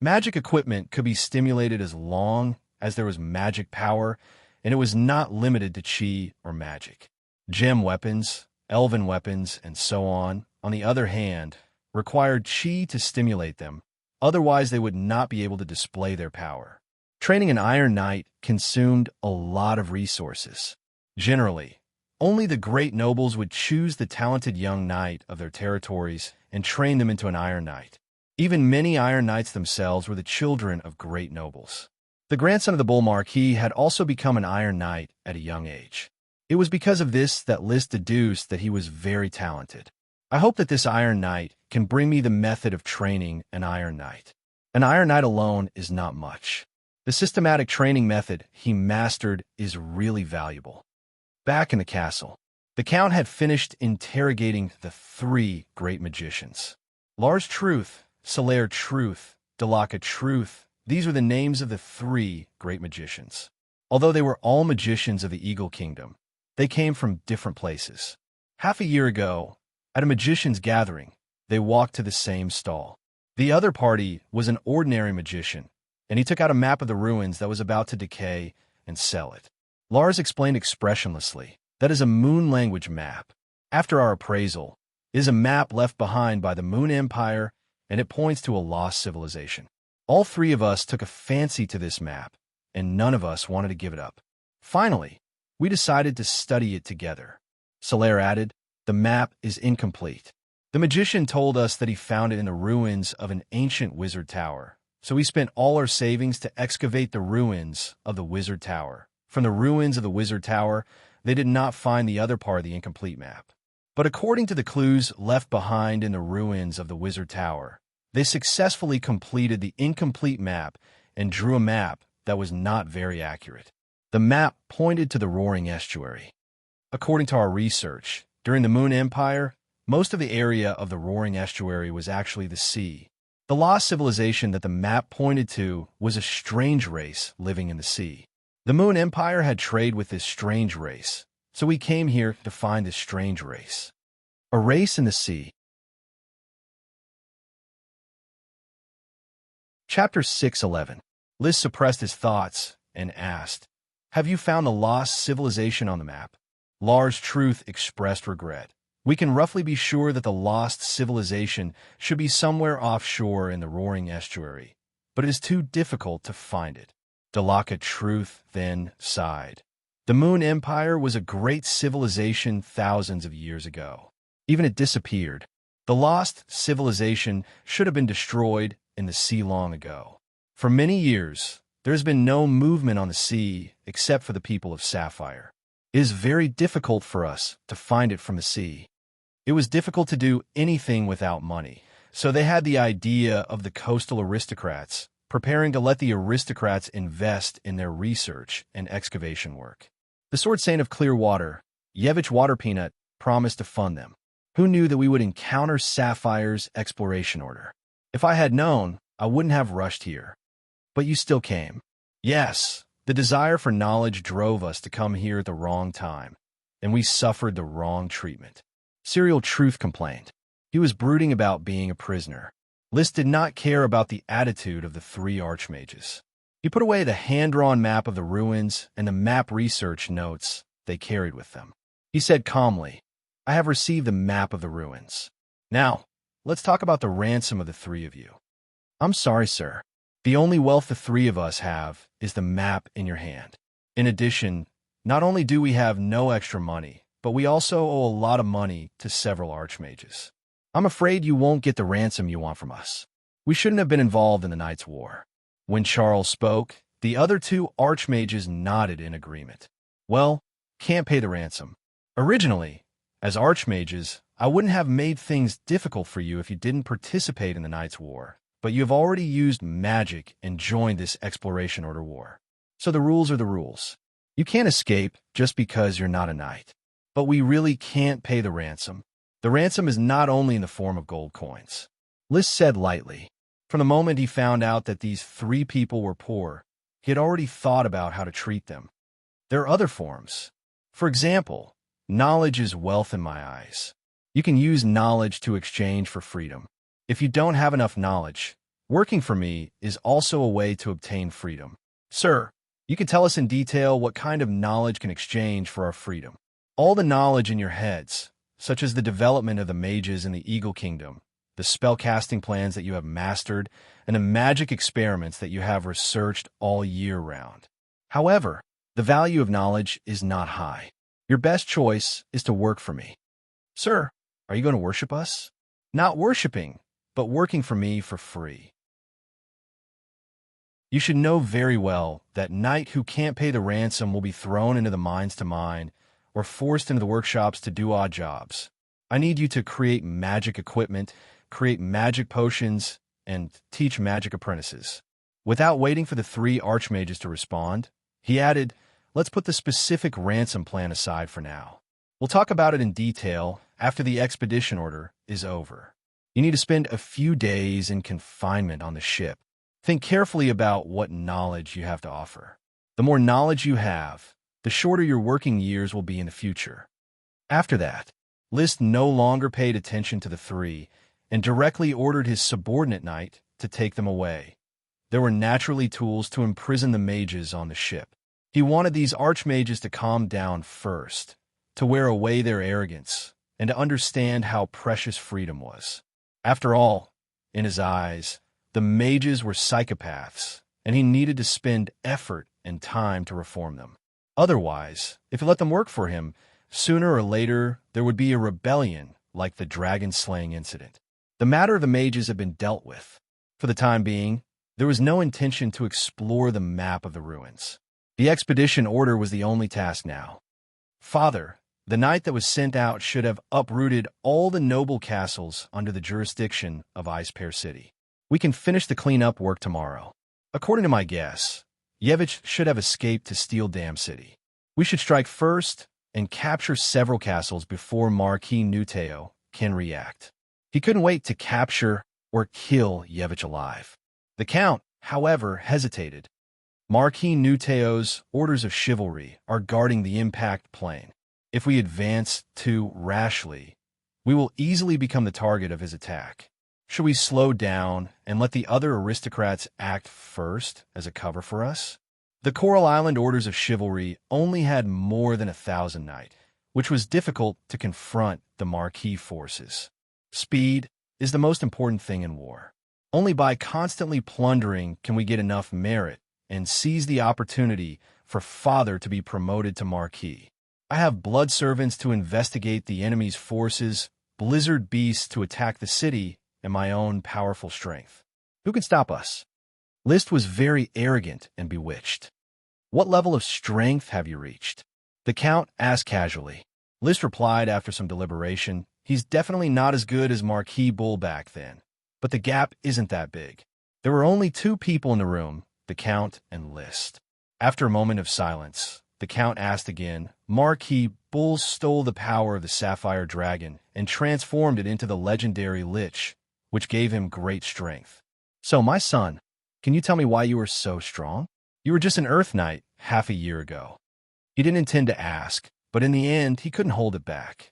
Magic equipment could be stimulated as long as there was magic power, and it was not limited to chi or magic. Gem weapons, elven weapons, and so on the other hand, required chi to stimulate them, otherwise they would not be able to display their power. Training an Iron Knight consumed a lot of resources. Generally, only the great nobles would choose the talented young knight of their territories and train them into an Iron Knight. Even many Iron Knights themselves were the children of great nobles. The grandson of the Bull Marquis had also become an Iron Knight at a young age. It was because of this that List deduced that he was very talented. I hope that this Iron Knight can bring me the method of training an Iron Knight. An Iron Knight alone is not much. The systematic training method he mastered is really valuable. Back in the castle, the Count had finished interrogating the 3 great magicians. Lars Truth, Solaire Truth, Dalaka Truth, these were the names of the three great magicians. Although they were all magicians of the Eagle Kingdom, they came from different places. Half a year ago, at a magician's gathering, they walked to the same stall. The other party was an ordinary magician, and he took out a map of the ruins that was about to decay and sell it. Lars explained expressionlessly, "That is a moon language map. After our appraisal, it is a map left behind by the Moon Empire, and it points to a lost civilization. All three of us took a fancy to this map, and none of us wanted to give it up. Finally, we decided to study it together." Solaire added, "The map is incomplete. The magician told us that he found it in the ruins of an ancient wizard tower, so we spent all our savings to excavate the ruins of the wizard tower. From the ruins of the wizard tower, they did not find the other part of the incomplete map. But according to the clues left behind in the ruins of the wizard tower, they successfully completed the incomplete map and drew a map that was not very accurate. The map pointed to the roaring estuary. According to our research, during the Moon Empire, most of the area of the roaring estuary was actually the sea. The lost civilization that the map pointed to was a strange race living in the sea. The Moon Empire had trade with this strange race, so we came here to find this strange race. A race in the sea. Chapter 6:11. Liz suppressed his thoughts and asked, "Have you found the lost civilization on the map?" Lars Truth expressed regret. "We can roughly be sure that the lost civilization should be somewhere offshore in the roaring estuary, but it is too difficult to find it." Dalaka Truth then sighed. "The Moon Empire was a great civilization thousands of years ago. Even it disappeared. The lost civilization should have been destroyed in the sea long ago. For many years, there has been no movement on the sea except for the people of Sapphire. It is very difficult for us to find it from the sea. It was difficult to do anything without money, so they had the idea of the coastal aristocrats preparing to let the aristocrats invest in their research and excavation work. The Sword Saint of Clearwater, Yevich Waterpeanut, promised to fund them. Who knew that we would encounter Sapphire's exploration order? If I had known, I wouldn't have rushed here. But you still came." "Yes, the desire for knowledge drove us to come here at the wrong time, and we suffered the wrong treatment." Serial Truth complained. He was brooding about being a prisoner. List did not care about the attitude of the three archmages. He put away the hand-drawn map of the ruins and the map research notes they carried with them. He said calmly, "I have received the map of the ruins. Now, let's talk about the ransom of the three of you." "I'm sorry, sir. The only wealth the three of us have is the map in your hand. In addition, not only do we have no extra money, but we also owe a lot of money to several archmages. I'm afraid you won't get the ransom you want from us. We shouldn't have been involved in the Night's War." When Charles spoke, the other two archmages nodded in agreement. "Well, can't pay the ransom. Originally, as archmages, I wouldn't have made things difficult for you if you didn't participate in the Night's War, but you have already used magic and joined this exploration order war. So the rules are the rules. You can't escape just because you're not a knight. But we really can't pay the ransom. The ransom is not only in the form of gold coins." Lys said lightly. From the moment he found out that these three people were poor, he had already thought about how to treat them. There are other forms. For example, knowledge is wealth in my eyes. You can use knowledge to exchange for freedom. If you don't have enough knowledge, working for me is also a way to obtain freedom. Sir, you can tell us in detail what kind of knowledge can exchange for our freedom. All the knowledge in your heads, such as the development of the mages in the Eagle Kingdom, the spellcasting plans that you have mastered, and the magic experiments that you have researched all year round. However, the value of knowledge is not high. Your best choice is to work for me. Sir, are you going to worship us? Not worshiping, but working for me for free. You should know very well that knight who can't pay the ransom will be thrown into the mines to mine, or forced into the workshops to do odd jobs. I need you to create magic equipment, create magic potions, and teach magic apprentices." Without waiting for the three archmages to respond, he added, "Let's put the specific ransom plan aside for now. We'll talk about it in detail after the expedition order is over." You need to spend a few days in confinement on the ship. Think carefully about what knowledge you have to offer. The more knowledge you have, the shorter your working years will be in the future. After that, List no longer paid attention to the three and directly ordered his subordinate knight to take them away. There were naturally tools to imprison the mages on the ship. He wanted these archmages to calm down first, to wear away their arrogance, and to understand how precious freedom was. After all, in his eyes, the mages were psychopaths, and he needed to spend effort and time to reform them. Otherwise, if he let them work for him, sooner or later there would be a rebellion like the dragon-slaying incident. The matter of the mages had been dealt with. For the time being, there was no intention to explore the map of the ruins. The expedition order was the only task now. Father, the knight that was sent out should have uprooted all the noble castles under the jurisdiction of Ice Pear City. We can finish the cleanup work tomorrow. According to my guess, Yevich should have escaped to Steel Dam City. We should strike first and capture several castles before Marquis Nuteo can react. He couldn't wait to capture or kill Yevich alive. The Count, however, hesitated. Marquis Nuteo's orders of chivalry are guarding the impact plane. If we advance too rashly, we will easily become the target of his attack. Should we slow down and let the other aristocrats act first as a cover for us? The Coral Island orders of chivalry only had more than 1,000 knights, which was difficult to confront the Marquis forces. Speed is the most important thing in war. Only by constantly plundering can we get enough merit and seize the opportunity for Father to be promoted to Marquis. I have blood servants to investigate the enemy's forces, blizzard beasts to attack the city, and my own powerful strength. Who can stop us? List was very arrogant and bewitched. What level of strength have you reached? The Count asked casually. List replied after some deliberation, he's definitely not as good as Marquis Bull back then, but the gap isn't that big. There were only two people in the room, the Count and List. After a moment of silence, the Count asked again, Marquis Bull stole the power of the Sapphire Dragon and transformed it into the legendary Lich, which gave him great strength. So, my son, can you tell me why you were so strong? You were just an Earth Knight half a year ago. He didn't intend to ask, but in the end, he couldn't hold it back.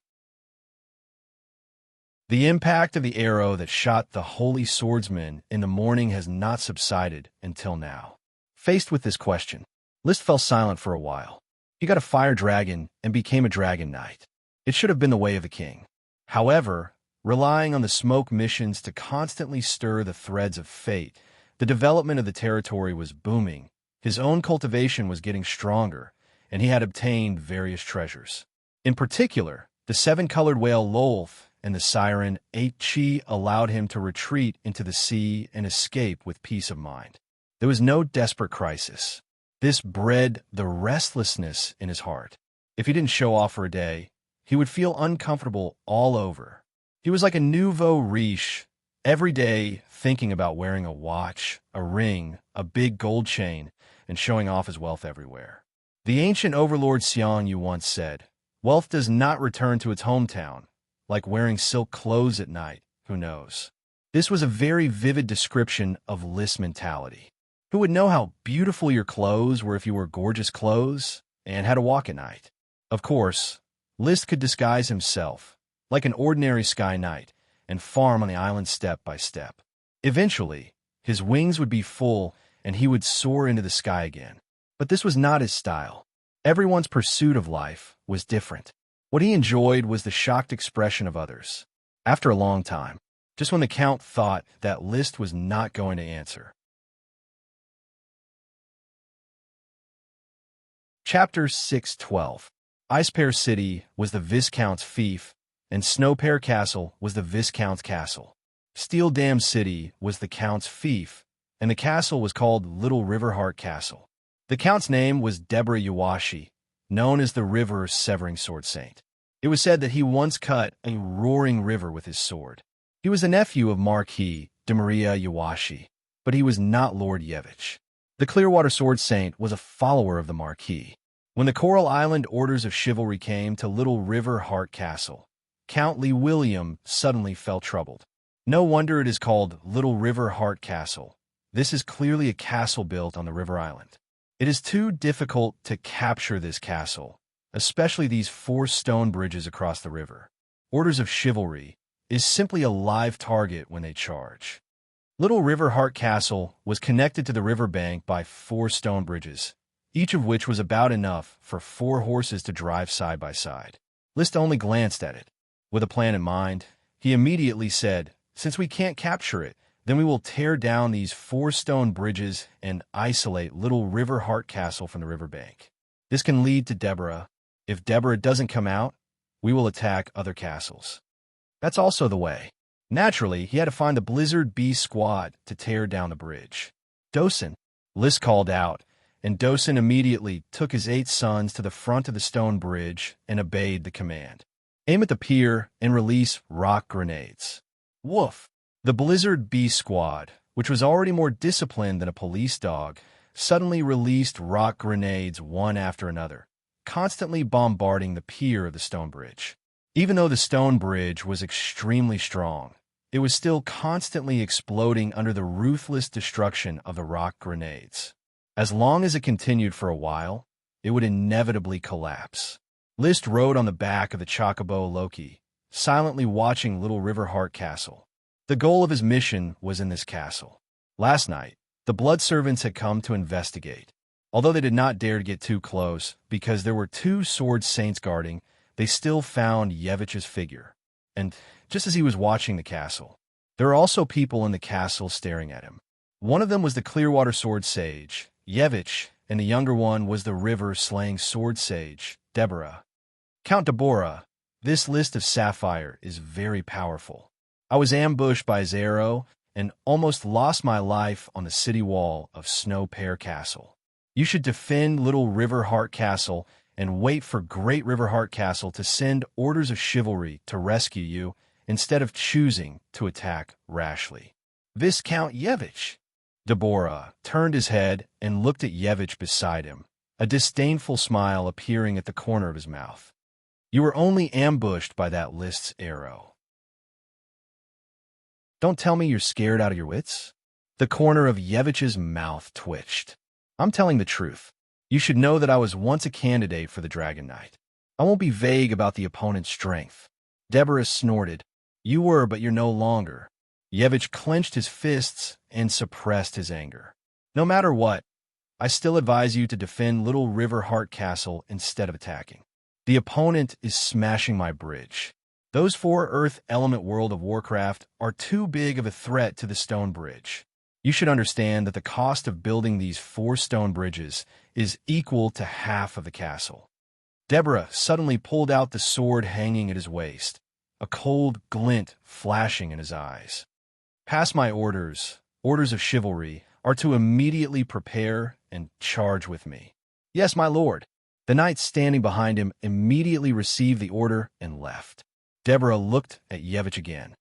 The impact of the arrow that shot the holy swordsman in the morning has not subsided until now. Faced with this question, List fell silent for a while. He got a fire dragon and became a dragon knight. It should have been the way of the king. However, relying on the smoke missions to constantly stir the threads of fate, the development of the territory was booming, his own cultivation was getting stronger, and he had obtained various treasures. In particular, the seven-colored whale Lolth and the siren 8-Chi allowed him to retreat into the sea and escape with peace of mind. There was no desperate crisis. This bred the restlessness in his heart. If he didn't show off for a day, he would feel uncomfortable all over. He was like a nouveau riche, every day thinking about wearing a watch, a ring, a big gold chain, and showing off his wealth everywhere. The ancient overlord Xianxia once said, wealth does not return to its hometown, like wearing silk clothes at night, who knows? This was a very vivid description of List's mentality. Who would know how beautiful your clothes were if you wore gorgeous clothes and had to walk at night? Of course, List could disguise himself, like an ordinary sky knight, and farm on the island step by step. Eventually, his wings would be full and he would soar into the sky again. But this was not his style. Everyone's pursuit of life was different. What he enjoyed was the shocked expression of others. After a long time, just when the Count thought that List was not going to answer. Chapter 6:12. Icepear City was the Viscount's fief, and Snowpear Castle was the Viscount's castle. Steel Dam City was the Count's fief, and the castle was called Little Riverheart Castle. The Count's name was Deborah Yuwashi, known as the River's Severing Sword Saint. It was said that he once cut a roaring river with his sword. He was the nephew of Marquis de Maria Yuwashi, but he was not Lord Yevich. The Clearwater Sword Saint was a follower of the Marquis. When the Coral Island orders of chivalry came to Little River Heart Castle, Count Lee William suddenly felt troubled. No wonder it is called Little River Heart Castle. This is clearly a castle built on the river island. It is too difficult to capture this castle, especially these 4 stone bridges across the river. Orders of Chivalry is simply a live target when they charge. Little River Heart Castle was connected to the river bank by 4 stone bridges, each of which was about enough for 4 horses to drive side by side. List only glanced at it. With a plan in mind, he immediately said, "Since we can't capture it, then we will tear down these 4 stone bridges and isolate Little River Heart Castle from the riverbank. This can lead to Deborah. If Deborah doesn't come out, we will attack other castles." That's also the way. Naturally, he had to find the Blizzard Bee squad to tear down the bridge. "Dosen," List called out, and Dosen immediately took his 8 sons to the front of the stone bridge and obeyed the command. "Aim at the pier and release rock grenades." Woof! The Blizzard Bee squad, which was already more disciplined than a police dog, suddenly released rock grenades one after another, constantly bombarding the pier of the stone bridge. Even though the stone bridge was extremely strong, it was still constantly exploding under the ruthless destruction of the rock grenades. As long as it continued for a while, it would inevitably collapse. List rode on the back of the chocobo Loki, silently watching Little River Heart Castle. The goal of his mission was in this castle. Last night, the blood servants had come to investigate. Although they did not dare to get too close because there were 2 sword saints guarding, they still found Yevich's figure. And just as he was watching the castle, there were also people in the castle staring at him. One of them was the Clearwater sword sage, Yevich, and the younger one was the river-slaying sword sage, Deborah. Count Deborah, this list of Sapphire is very powerful. I was ambushed by his arrow and almost lost my life on the city wall of Snow Pear Castle. You should defend Little River Heart Castle and wait for Great River Heart Castle to send orders of chivalry to rescue you instead of choosing to attack rashly. Viscount Yevich. Deborah turned his head and looked at Yevich beside him, a disdainful smile appearing at the corner of his mouth. "You were only ambushed by that list's arrow. Don't tell me you're scared out of your wits?" The corner of Yevich's mouth twitched. "I'm telling the truth. You should know that I was once a candidate for the Dragon Knight. I won't be vague about the opponent's strength." Deborah snorted. "You were, but you're no longer." Yevich clenched his fists and suppressed his anger. "No matter what, I still advise you to defend Little River Heart Castle instead of attacking. The opponent is smashing my bridge. Those 4 Earth Element World of Warcraft are too big of a threat to the stone bridge. You should understand that the cost of building these 4 stone bridges is equal to half of the castle." Deborah suddenly pulled out the sword hanging at his waist, a cold glint flashing in his eyes. "Pass my orders. Orders of chivalry are to immediately prepare and charge with me." "Yes, my lord." The knight standing behind him immediately received the order and left. Deborah looked at Yevich again.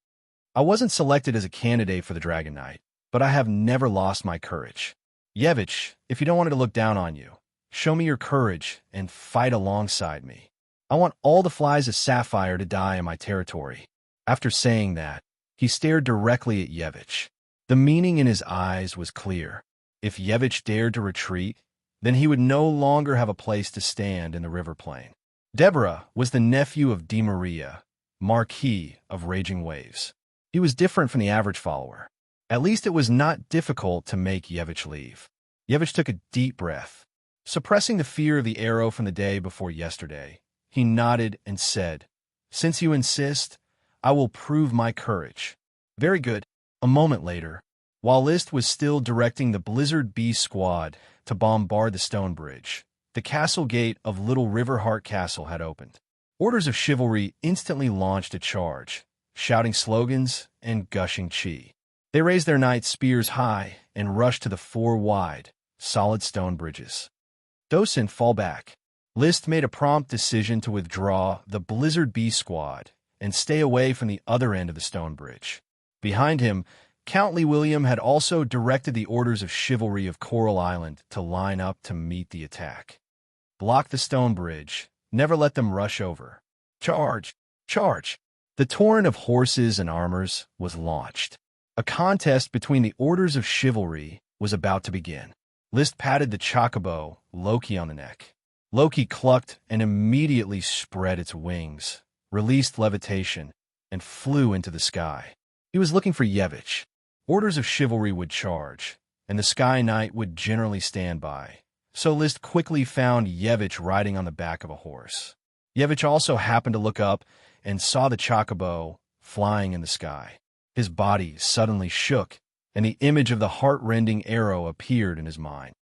"I wasn't selected as a candidate for the Dragon Knight, but I have never lost my courage. Yevich, if you don't want it to look down on you, show me your courage and fight alongside me. I want all the flies of Sapphire to die in my territory." After saying that, he stared directly at Yevich. The meaning in his eyes was clear. If Yevich dared to retreat, then he would no longer have a place to stand in the river plain. Deborah was the nephew of Di Maria, Marquis of Raging Waves. He was different from the average follower. At least it was not difficult to make Yevich leave. Yevich took a deep breath. Suppressing the fear of the arrow from the day before yesterday, he nodded and said, "Since you insist, I will prove my courage." "Very good." A moment later, while List was still directing the Blizzard Bee squad to bombard the stone bridge, the castle gate of Little River Heart Castle had opened. Orders of Chivalry instantly launched a charge, shouting slogans and gushing chi. They raised their knights' spears high and rushed to the 4 wide, solid stone bridges. Dosen, fall back. List made a prompt decision to withdraw the Blizzard Bee squad and stay away from the other end of the stone bridge. Behind him, Count Lee William had also directed the Orders of Chivalry of Coral Island to line up to meet the attack. "Block the stone bridge. Never let them rush over. Charge! Charge!" The torrent of horses and armors was launched. A contest between the orders of chivalry was about to begin. List patted the chocobo, Loki, on the neck. Loki clucked and immediately spread its wings, released levitation, and flew into the sky. He was looking for Yevich. Orders of chivalry would charge, and the Sky Knight would generally stand by. So List quickly found Yevich riding on the back of a horse. Yevich also happened to look up and saw the chocobo flying in the sky. His body suddenly shook, and the image of the heart-rending arrow appeared in his mind.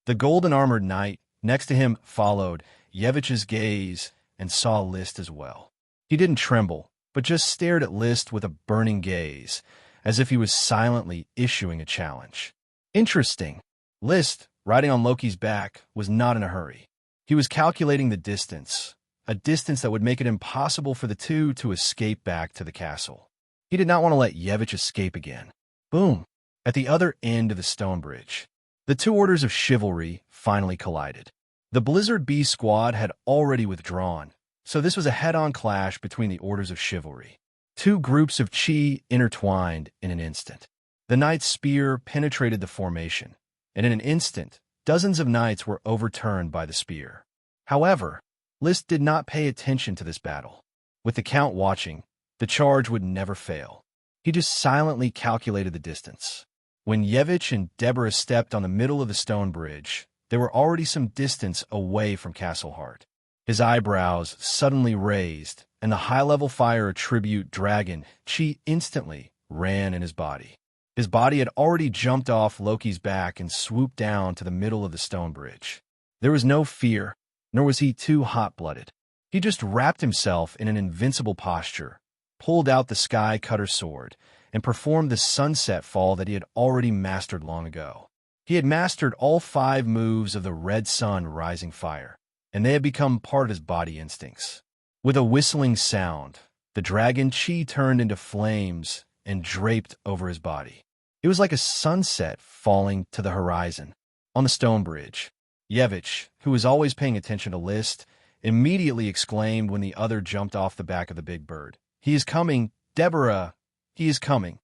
The golden-armored knight next to him followed Yevich's gaze and saw List as well. He didn't tremble, but just stared at List with a burning gaze, as if he was silently issuing a challenge. Interesting. List, riding on Loki's back, was not in a hurry. He was calculating the distance, a distance that would make it impossible for the two to escape back to the castle. He did not want to let Yevich escape again. Boom! At the other end of the stone bridge, the two orders of chivalry finally collided. The Blizzard Bee squad had already withdrawn, so this was a head-on clash between the orders of chivalry. Two groups of chi intertwined in an instant. The knight's spear penetrated the formation, and in an instant, dozens of knights were overturned by the spear. However, List did not pay attention to this battle. With the Count watching, the charge would never fail. He just silently calculated the distance. When Yevich and Deborah stepped on the middle of the stone bridge, they were already some distance away from Castle Heart. His eyebrows suddenly raised, and the high-level fire attribute dragon chi instantly ran in his body. His body had already jumped off Loki's back and swooped down to the middle of the stone bridge. There was no fear, nor was he too hot-blooded. He just wrapped himself in an invincible posture, pulled out the Sky Cutter sword, and performed the sunset fall that he had already mastered long ago. He had mastered all 5 moves of the Red Sun Rising Fire, and they had become part of his body instincts. With a whistling sound, the dragon chi turned into flames and draped over his body. It was like a sunset falling to the horizon. On the stone bridge, Yevich, who was always paying attention to List, immediately exclaimed when the other jumped off the back of the big bird. "He is coming, Deborah! He is coming!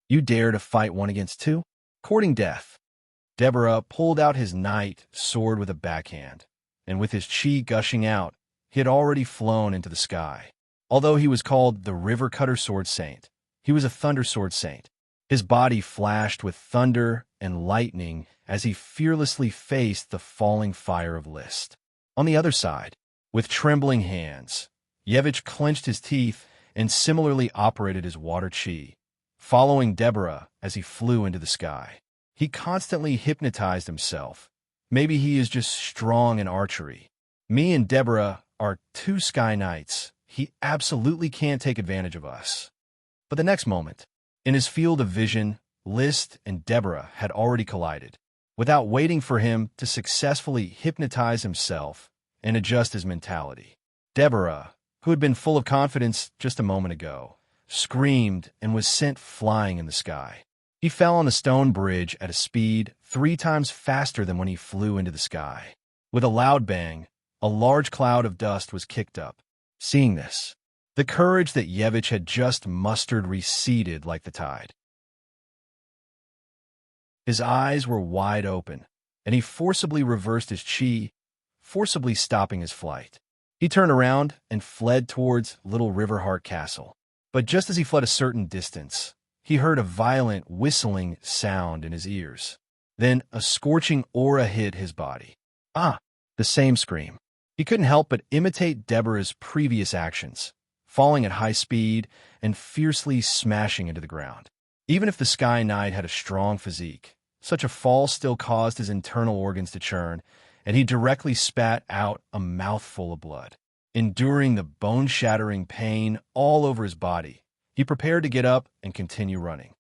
You dare to fight 1 against 2? Courting death!" Deborah pulled out his knight sword with a backhand, and with his chi gushing out, he had already flown into the sky. Although he was called the River Cutter Sword Saint, he was a Thunder Sword Saint. His body flashed with thunder and lightning as he fearlessly faced the falling fire of List. On the other side, with trembling hands, Yevich clenched his teeth and similarly operated his water chi, following Deborah as he flew into the sky. He constantly hypnotized himself. Maybe he is just strong in archery. Me and Deborah are 2 Sky Knights. He absolutely can't take advantage of us. But the next moment, in his field of vision, List and Deborah had already collided. Without waiting for him to successfully hypnotize himself and adjust his mentality, Deborah, who had been full of confidence just a moment ago, screamed and was sent flying in the sky. He fell on the stone bridge at a speed 3 times faster than when he flew into the sky. With a loud bang, a large cloud of dust was kicked up. Seeing this, the courage that Yevich had just mustered receded like the tide. His eyes were wide open, and he forcibly reversed his chi, forcibly stopping his flight. He turned around and fled towards Little Riverheart Castle. But just as he fled a certain distance, he heard a violent whistling sound in his ears. Then a scorching aura hit his body. Ah, the same scream. He couldn't help but imitate Deborah's previous actions, falling at high speed and fiercely smashing into the ground. Even if the Sky Knight had a strong physique, such a fall still caused his internal organs to churn, and he directly spat out a mouthful of blood. Enduring the bone-shattering pain all over his body, he prepared to get up and continue running.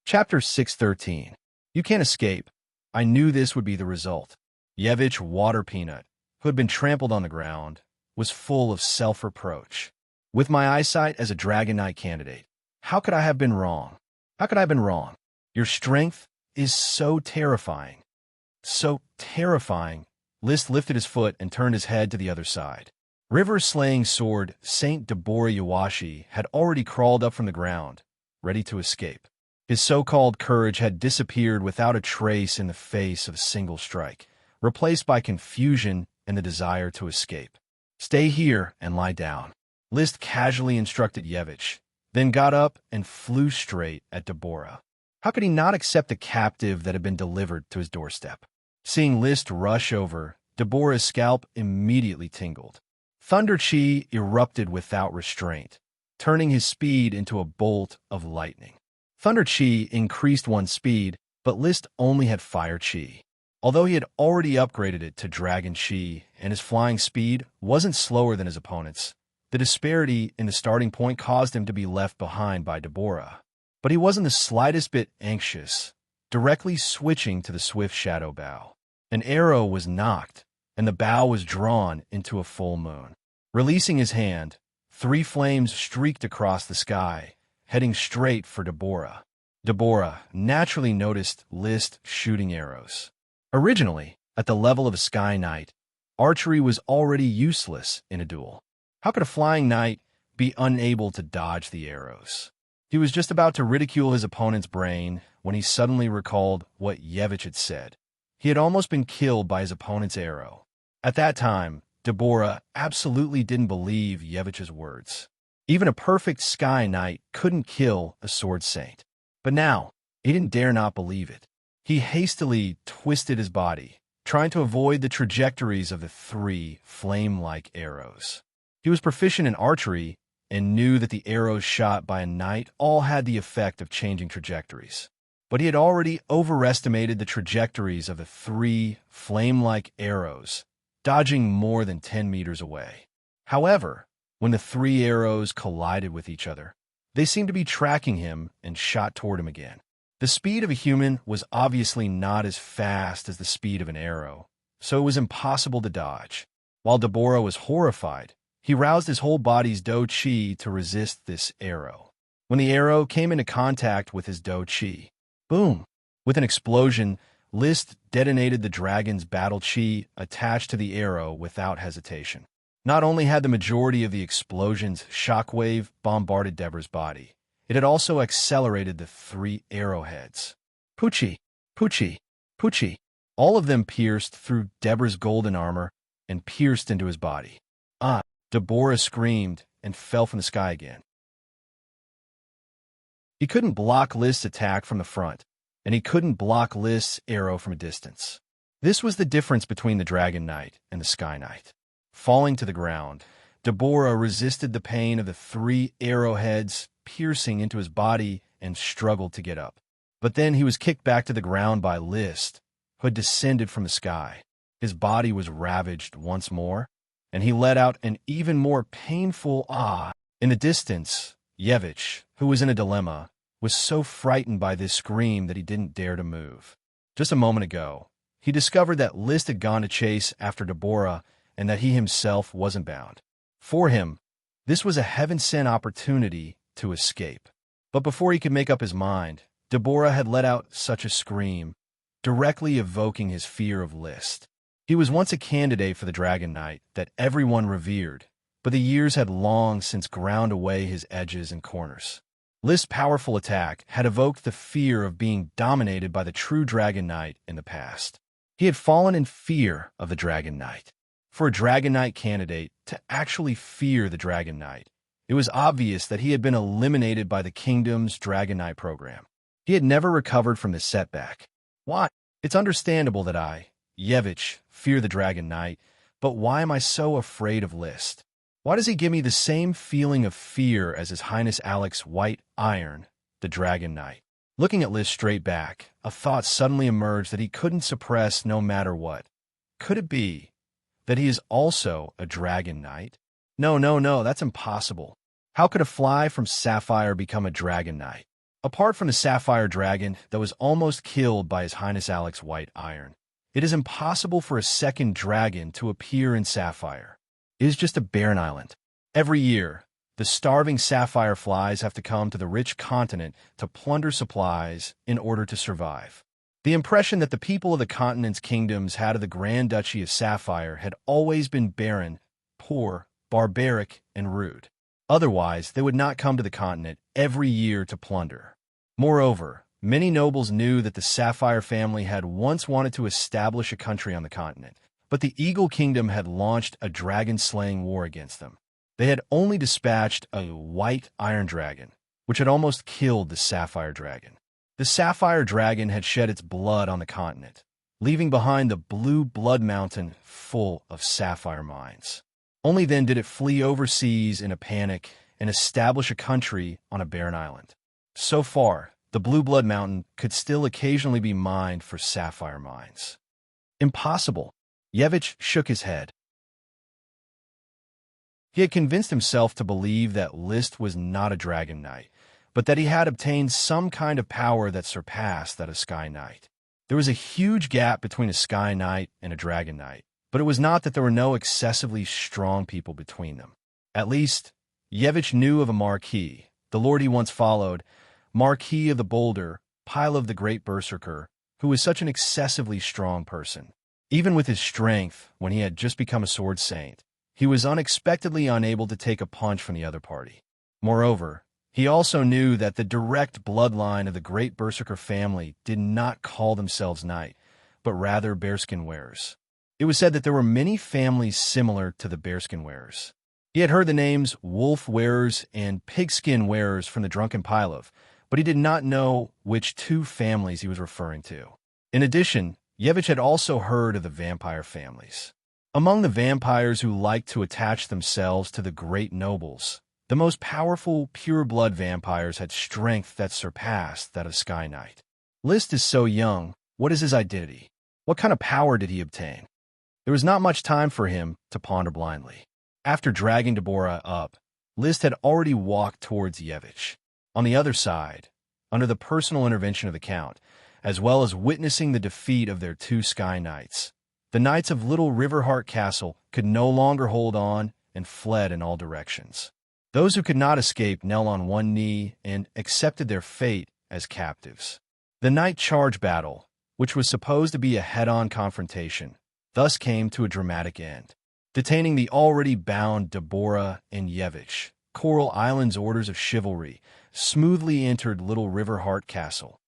Chapter 613. You can't escape. I knew this would be the result. Yevich Water Peanut, who had been trampled on the ground, was full of self-reproach. With my eyesight as a Dragon Knight candidate, how could I have been wrong? How could I have been wrong? Your strength is so terrifying. So terrifying, List lifted his foot and turned his head to the other side. River-slaying sword Saint Deborah Yawashi had already crawled up from the ground, ready to escape. His so-called courage had disappeared without a trace in the face of a single strike, replaced by confusion and the desire to escape. "Stay here and lie down," List casually instructed Yevich, then got up and flew straight at Deborah. How could he not accept the captive that had been delivered to his doorstep? Seeing List rush over, Deborah's scalp immediately tingled. Thunder Chi erupted without restraint, turning his speed into a bolt of lightning. Thunder Chi increased one's speed, but List only had Fire Chi. Although he had already upgraded it to Dragon Chi and his flying speed wasn't slower than his opponent's, the disparity in the starting point caused him to be left behind by Deborah. But he wasn't the slightest bit anxious, directly switching to the swift shadow bow. An arrow was knocked, and the bow was drawn into a full moon. Releasing his hand, 3 flames streaked across the sky, heading straight for Deborah. Deborah naturally noticed List shooting arrows. Originally, at the level of a Sky Knight, archery was already useless in a duel. How could a flying knight be unable to dodge the arrows? He was just about to ridicule his opponent's brain when he suddenly recalled what Yevich had said. He had almost been killed by his opponent's arrow. At that time, Deborah absolutely didn't believe Yevich's words. Even a perfect Sky Knight couldn't kill a Sword Saint. But now, he didn't dare not believe it. He hastily twisted his body, trying to avoid the trajectories of the 3 flame-like arrows. He was proficient in archery and knew that the arrows shot by a knight all had the effect of changing trajectories. But he had already overestimated the trajectories of the 3 flame-like arrows, dodging more than 10 meters away. However, when the 3 arrows collided with each other, they seemed to be tracking him and shot toward him again. The speed of a human was obviously not as fast as the speed of an arrow, so it was impossible to dodge. While Deborah was horrified, he roused his whole body's Do Chi to resist this arrow. When the arrow came into contact with his Do Chi, boom! With an explosion, List detonated the dragon's battle chi attached to the arrow without hesitation. Not only had the majority of the explosion's shockwave bombarded Deborah's body, it had also accelerated the 3 arrowheads. Pucci, Pucci, Pucci. All of them pierced through Deborah's golden armor and pierced into his body. Ah! Deborah screamed and fell from the sky again. He couldn't block List's attack from the front, and he couldn't block List's arrow from a distance. This was the difference between the Dragon Knight and the Sky Knight. Falling to the ground, Deborah resisted the pain of the 3 arrowheads piercing into his body and struggled to get up. But then he was kicked back to the ground by List, who had descended from the sky. His body was ravaged once more, and he let out an even more painful ah. In the distance, Yevich, who was in a dilemma, was so frightened by this scream that he didn't dare to move. Just a moment ago, he discovered that List had gone to chase after Deborah and that he himself wasn't bound. For him, this was a heaven-sent opportunity to escape. But before he could make up his mind, Deborah had let out such a scream, directly evoking his fear of List. He was once a candidate for the Dragon Knight that everyone revered, but the years had long since ground away his edges and corners. List's powerful attack had evoked the fear of being dominated by the true Dragon Knight in the past. He had fallen in fear of the Dragon Knight. For a Dragon Knight candidate to actually fear the Dragon Knight, it was obvious that he had been eliminated by the kingdom's Dragon Knight program. He had never recovered from this setback. Why? It's understandable that I, Yevich, fear the Dragon Knight, but why am I so afraid of List? Why does he give me the same feeling of fear as His Highness Alex White Iron, the Dragon Knight? Looking at List straight back, a thought suddenly emerged that he couldn't suppress no matter what. Could it be that he is also a Dragon Knight? No, that's impossible. How could a fly from Sapphire become a Dragon Knight? Apart from the Sapphire Dragon that was almost killed by His Highness Alex White Iron, it is impossible for a second dragon to appear in Sapphire. It is just a barren island. Every year, the starving sapphire flies have to come to the rich continent to plunder supplies in order to survive. The impression that the people of the continent's kingdoms had of the Grand Duchy of Sapphire had always been barren, poor, barbaric, and rude. Otherwise, they would not come to the continent every year to plunder. Moreover, many nobles knew that the Sapphire family had once wanted to establish a country on the continent, but the Eagle Kingdom had launched a dragon-slaying war against them. They had only dispatched a white iron dragon, which had almost killed the Sapphire dragon. The Sapphire dragon had shed its blood on the continent, leaving behind the blue blood mountain full of sapphire mines. Only then did it flee overseas in a panic and establish a country on a barren island. So far, the blue blood mountain could still occasionally be mined for sapphire mines. Impossible. Yevich shook his head. He had convinced himself to believe that List was not a dragon knight, but that he had obtained some kind of power that surpassed that of Sky Knight. There was a huge gap between a Sky Knight and a Dragon Knight, but it was not that there were no excessively strong people between them. At least, Yevich knew of a Marquis, the lord he once followed, Marquis of the Boulder, Pile of the Great Berserker, who was such an excessively strong person. Even with his strength, when he had just become a sword saint, he was unexpectedly unable to take a punch from the other party. Moreover, he also knew that the direct bloodline of the Great Berserker family did not call themselves knight, but rather bearskin wearers. It was said that there were many families similar to the bearskin wearers. He had heard the names wolf wearers and pigskin wearers from the drunken Pilov, but he did not know which two families he was referring to. In addition, Yevich had also heard of the vampire families. Among the vampires who liked to attach themselves to the great nobles, the most powerful pure-blood vampires had strength that surpassed that of Sky Knight. List is so young. What is his identity? What kind of power did he obtain? There was not much time for him to ponder blindly. After dragging Deborah up, List had already walked towards Yevich. On the other side, under the personal intervention of the Count, as well as witnessing the defeat of their two Sky Knights, the Knights of Little Riverheart Castle could no longer hold on and fled in all directions. Those who could not escape knelt on one knee and accepted their fate as captives. The night charge battle, which was supposed to be a head-on confrontation, thus came to a dramatic end. Detaining the already bound Deborah and Yevich, Coral Island's orders of chivalry smoothly entered Little Riverheart Castle.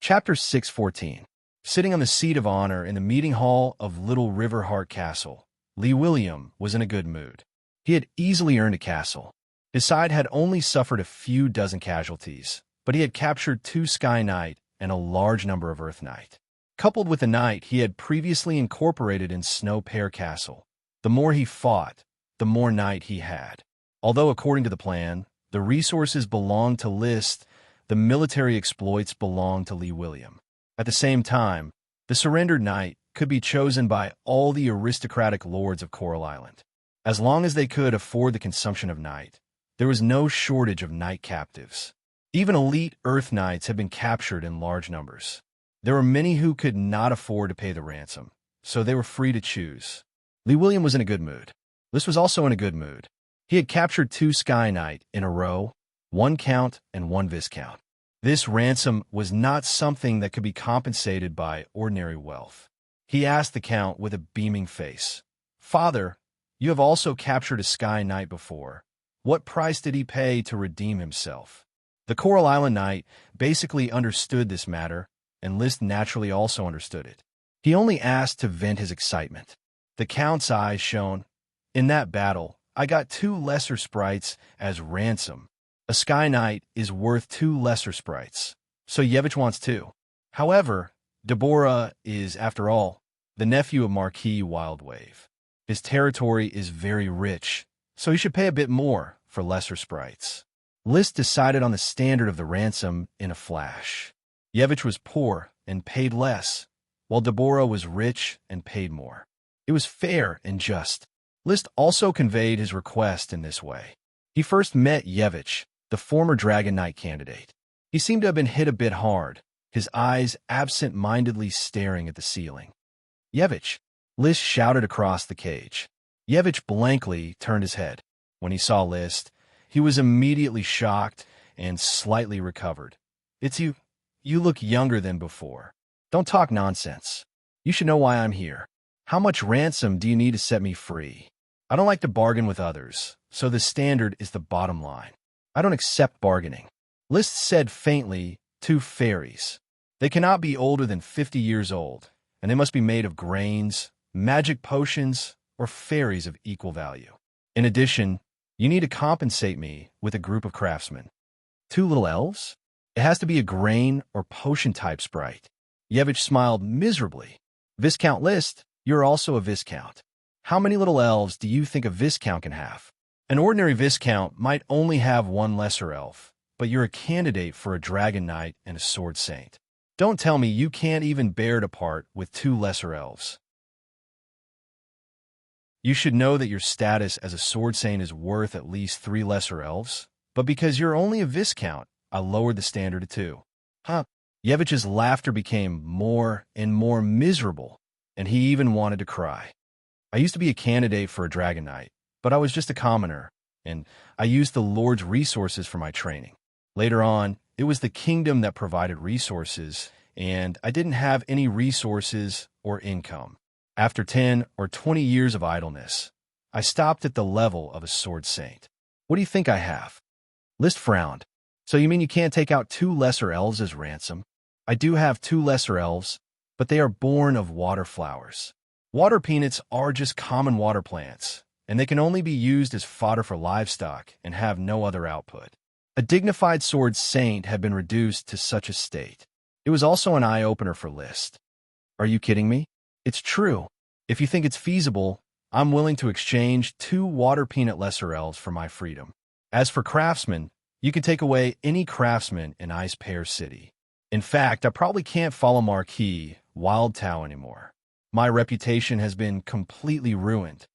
Chapter 614. Sitting on the seat of honor in the meeting hall of Little Riverheart Castle, Lee William was in a good mood. He had easily earned a castle. His side had only suffered a few dozen casualties, but he had captured 2 Sky Knight and a large number of Earth Knight. Coupled with the knight he had previously incorporated in Snow Pear Castle, the more he fought, the more knight he had. Although according to the plan, the resources belonged to List, the military exploits belonged to Lee William. At the same time, the surrendered knight could be chosen by all the aristocratic lords of Coral Island. As long as they could afford the consumption of knight, there was no shortage of knight captives. Even elite Earth Knights had been captured in large numbers. There were many who could not afford to pay the ransom, so they were free to choose. Lee William was in a good mood. List was also in a good mood. He had captured 2 Sky Knight in a row, 1 Count and 1 Viscount. This ransom was not something that could be compensated by ordinary wealth. He asked the Count with a beaming face, "Father, you have also captured a Sky Knight before. What price did he pay to redeem himself?" The Coral Island Knight basically understood this matter, and List naturally also understood it. He only asked to vent his excitement. The Count's eyes shone. "In that battle, I got 2 lesser sprites as ransom. A Sky Knight is worth 2 lesser sprites, so Yevich wants 2. However, Deborah is, after all, the nephew of Marquis Wildwave. His territory is very rich, so he should pay a bit more for lesser sprites." List decided on the standard of the ransom in a flash. Yevich was poor and paid less, while Deborah was rich and paid more. It was fair and just. List also conveyed his request in this way. He first met Yevich, the former Dragon Knight candidate. He seemed to have been hit a bit hard, his eyes absent-mindedly staring at the ceiling. "Yevich!" List shouted across the cage. Yevich blankly turned his head. When he saw List, he was immediately shocked and slightly recovered. It's you. You look younger than before. Don't talk nonsense. You should know why I'm here. How much ransom do you need to set me free? I don't like to bargain with others, so the standard is the bottom line. I don't accept bargaining. List said faintly, 2 fairies. They cannot be older than 50 years old, and they must be made of grains, magic potions, or fairies of equal value. In addition, you need to compensate me with a group of craftsmen. 2 little elves? It has to be a grain or potion-type sprite. Yevich smiled miserably. Viscount List, you're also a Viscount. How many little elves do you think a Viscount can have? An ordinary Viscount might only have 1 lesser elf, but you're a candidate for a Dragon Knight and a Sword Saint. Don't tell me you can't even bear to part with 2 lesser elves. You should know that your status as a Sword Saint is worth at least 3 lesser elves, but because you're only a Viscount, I lowered the standard to 2. Huh? Yevich's laughter became more and more miserable, and he even wanted to cry. I used to be a candidate for a Dragon Knight, but I was just a commoner, and I used the Lord's resources for my training. Later on, it was the kingdom that provided resources, and I didn't have any resources or income. After 10 or 20 years of idleness, I stopped at the level of a Sword Saint. What do you think I have? List frowned. So you mean you can't take out 2 lesser elves as ransom? I do have 2 lesser elves, but they are born of water flowers. Water peanuts are just common water plants, and they can only be used as fodder for livestock and have no other output. A dignified Sword Saint had been reduced to such a state. It was also an eye-opener for List. Are you kidding me? It's true. If you think it's feasible, I'm willing to exchange 2 water peanut lesser elves for my freedom. As for craftsmen, you can take away any craftsman in Ice Pear City. In fact, I probably can't follow Marquis Wildtow anymore. My reputation has been completely ruined.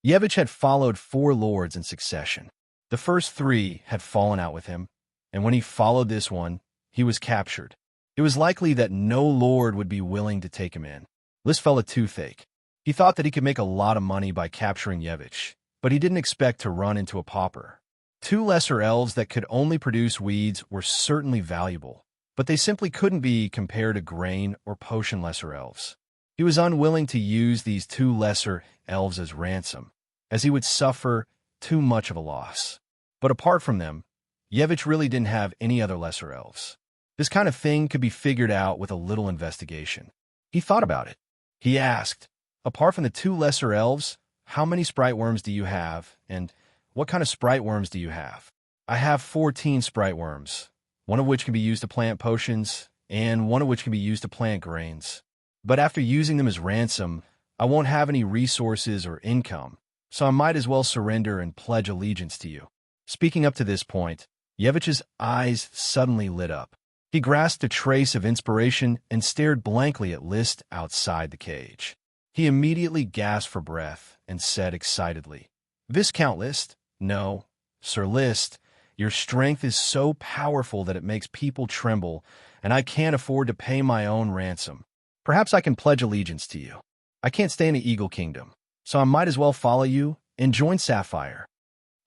Yevich had followed 4 lords in succession. The first 3 had fallen out with him, and when he followed this one, he was captured. It was likely that no lord would be willing to take him in. List fell a toothache. He thought that he could make a lot of money by capturing Yevich, but he didn't expect to run into a pauper. 2 lesser elves that could only produce weeds were certainly valuable, but they simply couldn't be compared to grain or potion lesser elves. He was unwilling to use these 2 lesser elves as ransom, as he would suffer too much of a loss. But apart from them, Yevich really didn't have any other lesser elves. This kind of thing could be figured out with a little investigation. He thought about it. He asked, apart from the 2 lesser elves, how many sprite worms do you have, and what kind of sprite worms do you have? I have 14 sprite worms, one of which can be used to plant potions, and one of which can be used to plant grains. But after using them as ransom, I won't have any resources or income, so I might as well surrender and pledge allegiance to you. Speaking up to this point, Yevich's eyes suddenly lit up. He grasped a trace of inspiration and stared blankly at List outside the cage. He immediately gasped for breath and said excitedly, Viscount List? No, Sir List, your strength is so powerful that it makes people tremble, and I can't afford to pay my own ransom. Perhaps I can pledge allegiance to you. I can't stay in the Eagle Kingdom, so I might as well follow you and join Sapphire.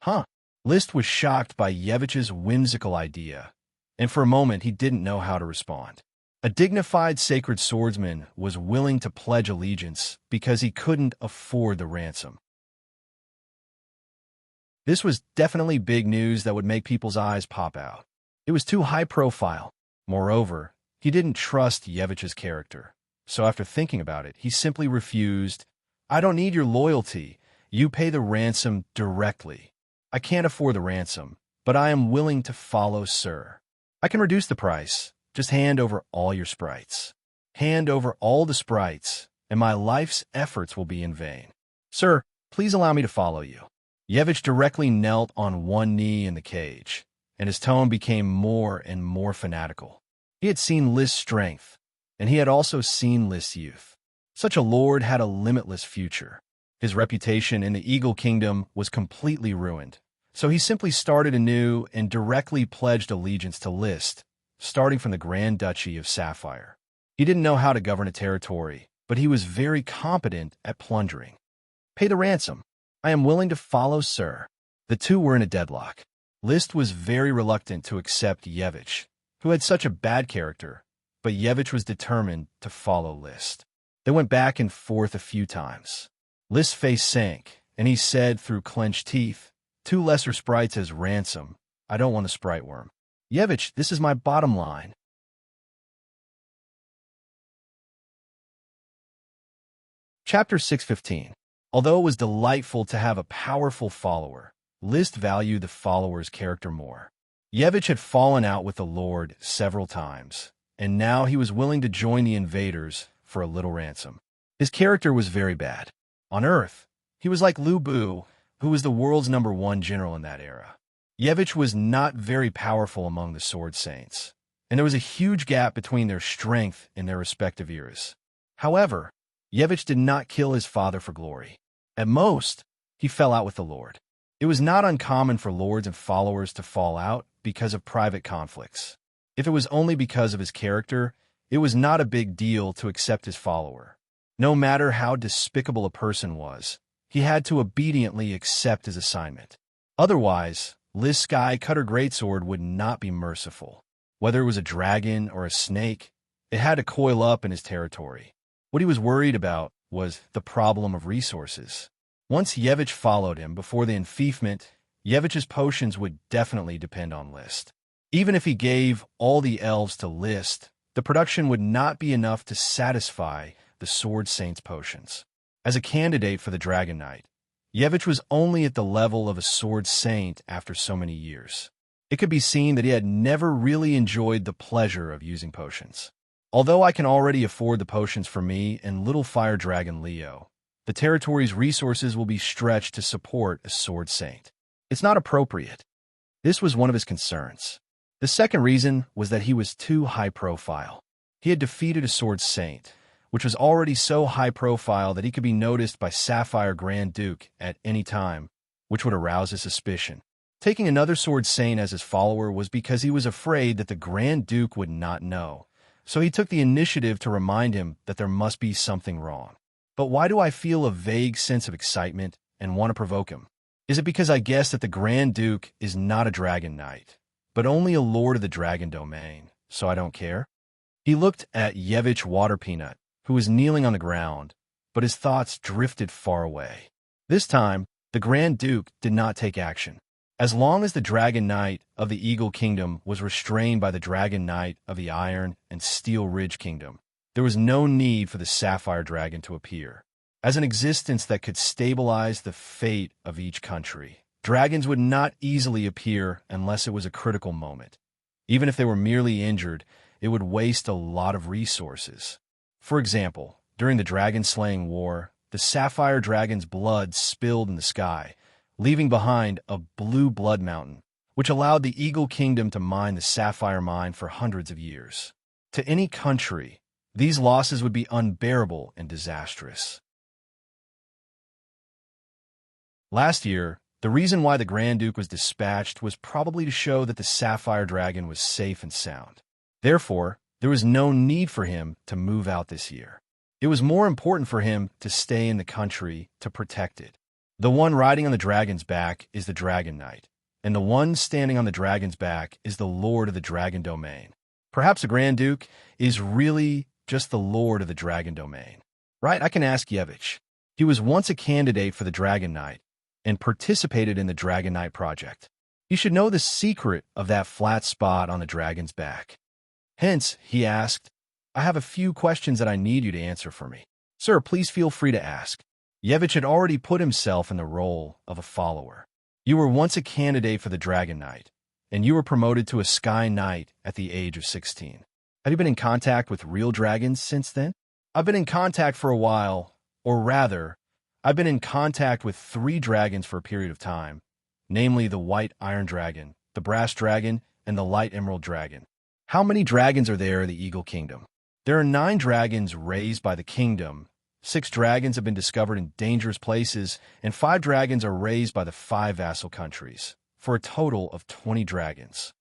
Huh? List was shocked by Yevich's whimsical idea, and for a moment he didn't know how to respond. A dignified sacred swordsman was willing to pledge allegiance because he couldn't afford the ransom. This was definitely big news that would make people's eyes pop out. It was too high profile. Moreover, he didn't trust Yevich's character. So after thinking about it, he simply refused. I don't need your loyalty. You pay the ransom directly. I can't afford the ransom, but I am willing to follow, sir. I can reduce the price. Just hand over all your sprites. Hand over all the sprites, and my life's efforts will be in vain. Sir, please allow me to follow you. Yevich directly knelt on one knee in the cage, and his tone became more and more fanatical. He had seen List's strength, and he had also seen List's youth. Such a lord had a limitless future. His reputation in the Eagle Kingdom was completely ruined, so he simply started anew and directly pledged allegiance to List, starting from the Grand Duchy of Sapphire. He didn't know how to govern a territory, but he was very competent at plundering. Pay the ransom. I am willing to follow, sir. The 2 were in a deadlock. List was very reluctant to accept Yevich, who had such a bad character, but Yevich was determined to follow List. They went back and forth a few times. List's face sank, and he said through clenched teeth, "2 lesser sprites as ransom. I don't want a sprite worm. Yevich, this is my bottom line." Chapter 615. Although it was delightful to have a powerful follower, List valued the follower's character more. Yevich had fallen out with the Lord several times, and now he was willing to join the invaders for a little ransom. His character was very bad. On Earth, he was like Lu Bu, who was the world's #1 general in that era. Yevich was not very powerful among the Sword Saints, and there was a huge gap between their strength in their respective eras. However, Yevich did not kill his father for glory. At most, he fell out with the Lord. It was not uncommon for lords and followers to fall out because of private conflicts. If it was only because of his character, it was not a big deal to accept his follower. No matter how despicable a person was, he had to obediently accept his assignment. Otherwise, List's Sky Cutter Greatsword would not be merciful. Whether it was a dragon or a snake, it had to coil up in his territory. What he was worried about was the problem of resources. Once Yevich followed him before the enfeefment, Yevich's potions would definitely depend on List. Even if he gave all the elves to List, the production would not be enough to satisfy the Sword Saint's potions. As a candidate for the Dragon Knight, Yevich was only at the level of a Sword Saint after so many years. It could be seen that he had never really enjoyed the pleasure of using potions. Although I can already afford the potions for me and Little Fire Dragon Leo, the territory's resources will be stretched to support a Sword Saint. It's not appropriate. This was one of his concerns. The second reason was that he was too high profile. He had defeated a Sword Saint, which was already so high profile that he could be noticed by Sapphire Grand Duke at any time, which would arouse his suspicion. Taking another Sword Saint as his follower was because he was afraid that the Grand Duke would not know. So he took the initiative to remind him that there must be something wrong. But why do I feel a vague sense of excitement and want to provoke him? Is it because I guess that the Grand Duke is not a Dragon Knight, but only a Lord of the Dragon Domain, so I don't care? He looked at Yevich Waterpeanut, who was kneeling on the ground, but his thoughts drifted far away. This time, the Grand Duke did not take action. As long as the Dragon Knight of the Eagle Kingdom was restrained by the Dragon Knight of the Iron and Steel Ridge Kingdom, there was no need for the Sapphire Dragon to appear. As an existence that could stabilize the fate of each country, dragons would not easily appear unless it was a critical moment. Even if they were merely injured, it would waste a lot of resources. For example, during the Dragon-Slaying War, the Sapphire Dragon's blood spilled in the sky, leaving behind a blue blood mountain, which allowed the Eagle Kingdom to mine the Sapphire Mine for hundreds of years. To any country, these losses would be unbearable and disastrous. Last year, the reason why the Grand Duke was dispatched was probably to show that the Sapphire Dragon was safe and sound. Therefore, there was no need for him to move out this year. It was more important for him to stay in the country to protect it. The one riding on the dragon's back is the Dragon Knight, and the one standing on the dragon's back is the Lord of the Dragon Domain. Perhaps the Grand Duke is really just the Lord of the Dragon Domain. Right? I can ask Yevich. He was once a candidate for the Dragon Knight and participated in the Dragon Knight project. He should know the secret of that flat spot on the dragon's back. Hence, he asked, "I have a few questions that I need you to answer for me." "Sir, please feel free to ask." Yevich had already put himself in the role of a follower. "You were once a candidate for the Dragon Knight, and you were promoted to a Sky Knight at the age of 16. Have you been in contact with real dragons since then?" "I've been in contact for a while, or rather, I've been in contact with 3 dragons for a period of time, namely the White Iron Dragon, the Brass Dragon, and the Light Emerald Dragon." "How many dragons are there in the Eagle Kingdom?" "There are 9 dragons raised by the kingdom. 6 dragons have been discovered in dangerous places, and 5 dragons are raised by the 5 vassal countries, for a total of 20 dragons."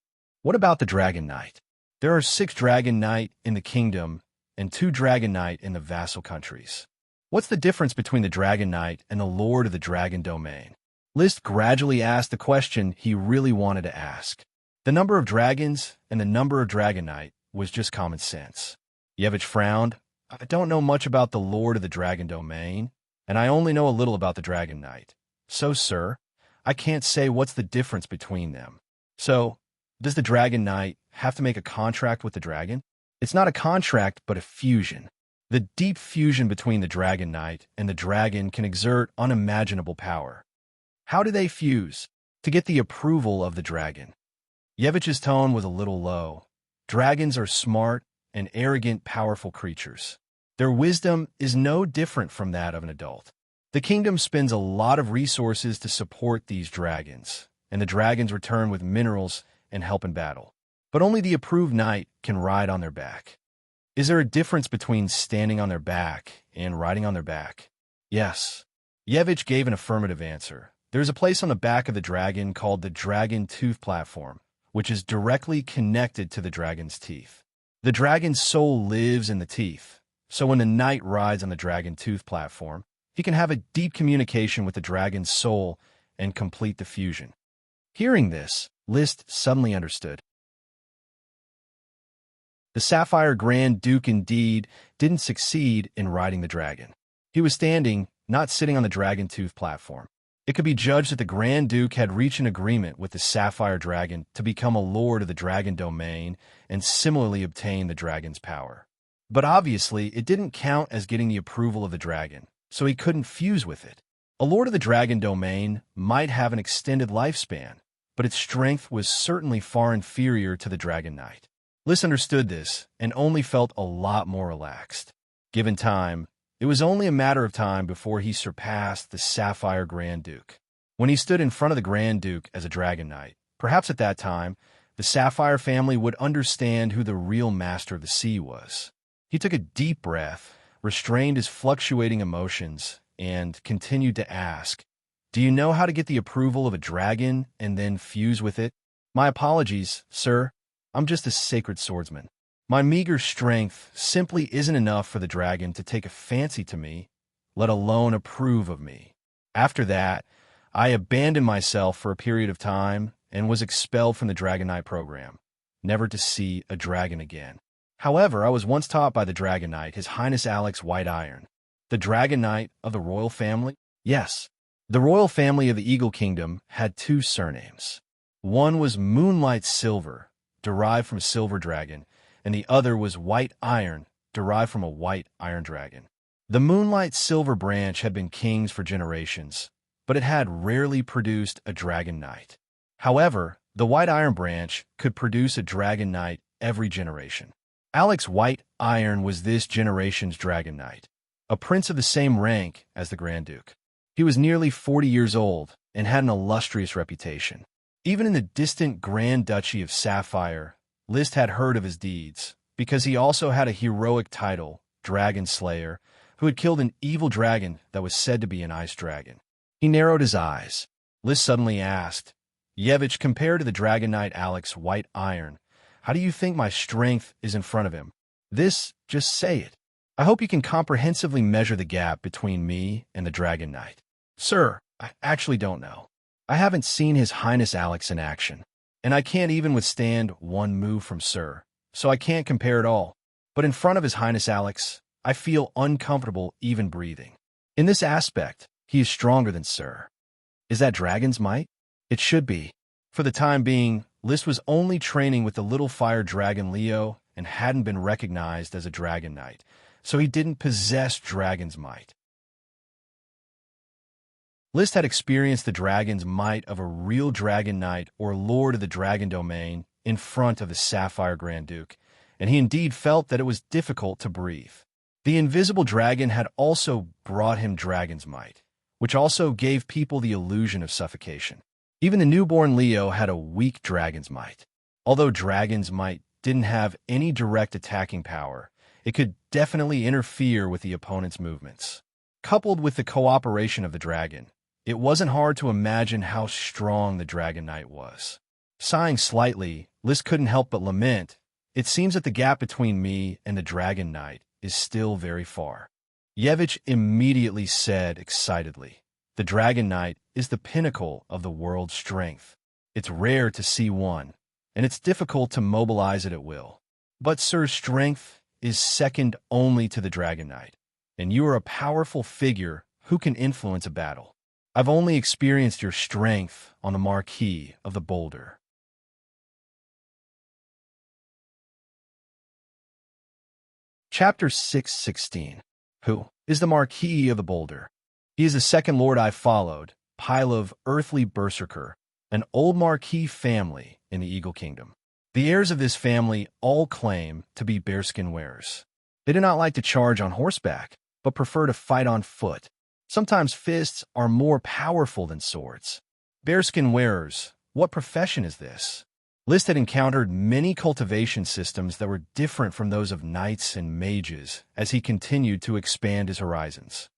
"What about the Dragon Knight?" "There are 6 Dragon Knight in the kingdom and 2 Dragon Knight in the vassal countries." "What's the difference between the Dragon Knight and the Lord of the Dragon Domain?" List gradually asked the question he really wanted to ask. The number of dragons and the number of Dragonite was just common sense. Yevich frowned. I don't know much about the Lord of the Dragon Domain, and I only know a little about the Dragon Knight. So, sir, I can't say what's the difference between them. So, does the Dragon Knight have to make a contract with the dragon? It's not a contract, but a fusion. The deep fusion between the Dragon Knight and the dragon can exert unimaginable power. How do they fuse? To get the approval of the dragon. Yevich's tone was a little low. Dragons are smart and arrogant, powerful creatures. Their wisdom is no different from that of an adult. The kingdom spends a lot of resources to support these dragons, and the dragons return with minerals and help in battle. But only the approved knight can ride on their back. Is there a difference between standing on their back and riding on their back? Yes. Yevich gave an affirmative answer. There is a place on the back of the dragon called the Dragon Tooth Platform, which is directly connected to the dragon's teeth. The dragon's soul lives in the teeth, so when the knight rides on the Dragon Tooth Platform, he can have a deep communication with the dragon's soul and complete the fusion. Hearing this, List suddenly understood. The Sapphire Grand Duke indeed didn't succeed in riding the dragon. He was standing, not sitting on the Dragon Tooth Platform. It could be judged that the Grand Duke had reached an agreement with the Sapphire Dragon to become a lord of the Dragon Domain and similarly obtain the dragon's power. But obviously, it didn't count as getting the approval of the dragon, so he couldn't fuse with it. A lord of the Dragon Domain might have an extended lifespan, but its strength was certainly far inferior to the Dragon Knight. Liz understood this and only felt a lot more relaxed. Given time, it was only a matter of time before he surpassed the Sapphire Grand Duke. When he stood in front of the Grand Duke as a Dragon Knight, perhaps at that time, the Sapphire family would understand who the real master of the sea was. He took a deep breath, restrained his fluctuating emotions, and continued to ask, "Do you know how to get the approval of a dragon and then fuse with it?" "My apologies, sir. I'm just a sacred swordsman. My meager strength simply isn't enough for the dragon to take a fancy to me, let alone approve of me. After that, I abandoned myself for a period of time and was expelled from the Dragon Knight program, never to see a dragon again. However, I was once taught by the Dragon Knight, His Highness Alex White Iron, the Dragon Knight of the royal family. Yes, the royal family of the Eagle Kingdom had two surnames. One was Moonlight Silver, derived from Silver Dragon, and the other was White Iron, derived from a White Iron Dragon. The Moonlight Silver branch had been kings for generations, but it had rarely produced a Dragon Knight. However, the White Iron branch could produce a Dragon Knight every generation. Alex White Iron was this generation's Dragon Knight, a prince of the same rank as the Grand Duke. He was nearly 40 years old and had an illustrious reputation. Even in the distant Grand Duchy of Sapphire, List had heard of his deeds, because he also had a heroic title, Dragon Slayer, who had killed an evil dragon that was said to be an ice dragon. He narrowed his eyes. List suddenly asked, "Yevich, compared to the Dragon Knight Alex White Iron, how do you think my strength is in front of him? Just say it. I hope you can comprehensively measure the gap between me and the Dragon Knight." "Sir, I actually don't know. I haven't seen His Highness Alex in action, and I can't even withstand one move from Sir, so I can't compare at all. But in front of His Highness Alex, I feel uncomfortable even breathing. In this aspect, he is stronger than Sir." "Is that dragon's might?" "It should be." For the time being, List was only training with the little fire dragon Leo and hadn't been recognized as a Dragon Knight, so he didn't possess dragon's might. List had experienced the dragon's might of a real Dragon Knight or Lord of the Dragon Domain in front of the Sapphire Grand Duke, and he indeed felt that it was difficult to breathe. The invisible dragon had also brought him dragon's might, which also gave people the illusion of suffocation. Even the newborn Leo had a weak dragon's might. Although dragon's might didn't have any direct attacking power, it could definitely interfere with the opponent's movements. Coupled with the cooperation of the dragon, it wasn't hard to imagine how strong the Dragon Knight was. Sighing slightly, List couldn't help but lament, "It seems that the gap between me and the Dragon Knight is still very far." Yevich immediately said excitedly, The Dragon Knight is the pinnacle of the world's strength. It's rare to see one, and it's difficult to mobilize it at will. But Sir's strength is second only to the Dragon Knight, and you are a powerful figure who can influence a battle. I've only experienced your strength on the Marquis of the Boulder. Chapter 6:16. Who is the Marquis of the Boulder? He is the second lord I followed, pile of earthly berserker, an old Marquis family in the Eagle Kingdom. The heirs of this family all claim to be bearskin wearers. They do not like to charge on horseback, but prefer to fight on foot. Sometimes fists are more powerful than swords. Bearskin wearers, what profession is this? List had encountered many cultivation systems that were different from those of knights and mages as he continued to expand his horizons.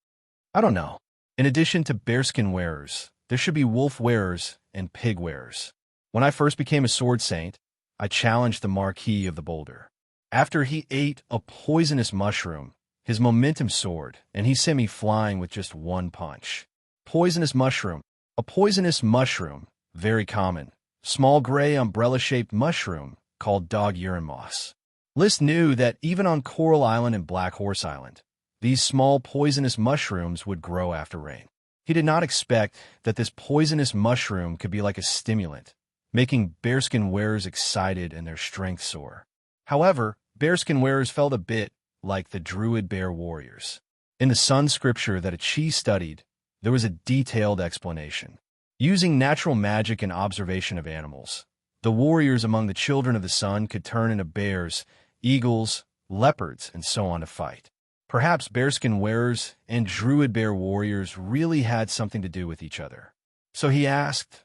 I don't know. In addition to bearskin wearers, there should be wolf wearers and pig wearers. When I first became a sword saint, I challenged the Marquis of the Boulder. After he ate a poisonous mushroom, his momentum soared, and he sent me flying with just one punch. Poisonous mushroom. A poisonous mushroom, very common. Small gray umbrella-shaped mushroom called dog urine moss. List knew that even on Coral Island and Black Horse Island, these small poisonous mushrooms would grow after rain. He did not expect that this poisonous mushroom could be like a stimulant, making bearskin wearers excited and their strength soar. However, bearskin wearers felt a bit like the druid bear warriors. In the sun scripture that Chi studied, there was a detailed explanation. Using natural magic and observation of animals, the warriors among the children of the sun could turn into bears, eagles, leopards, and so on to fight. Perhaps bearskin wearers and druid bear warriors really had something to do with each other. So he asked,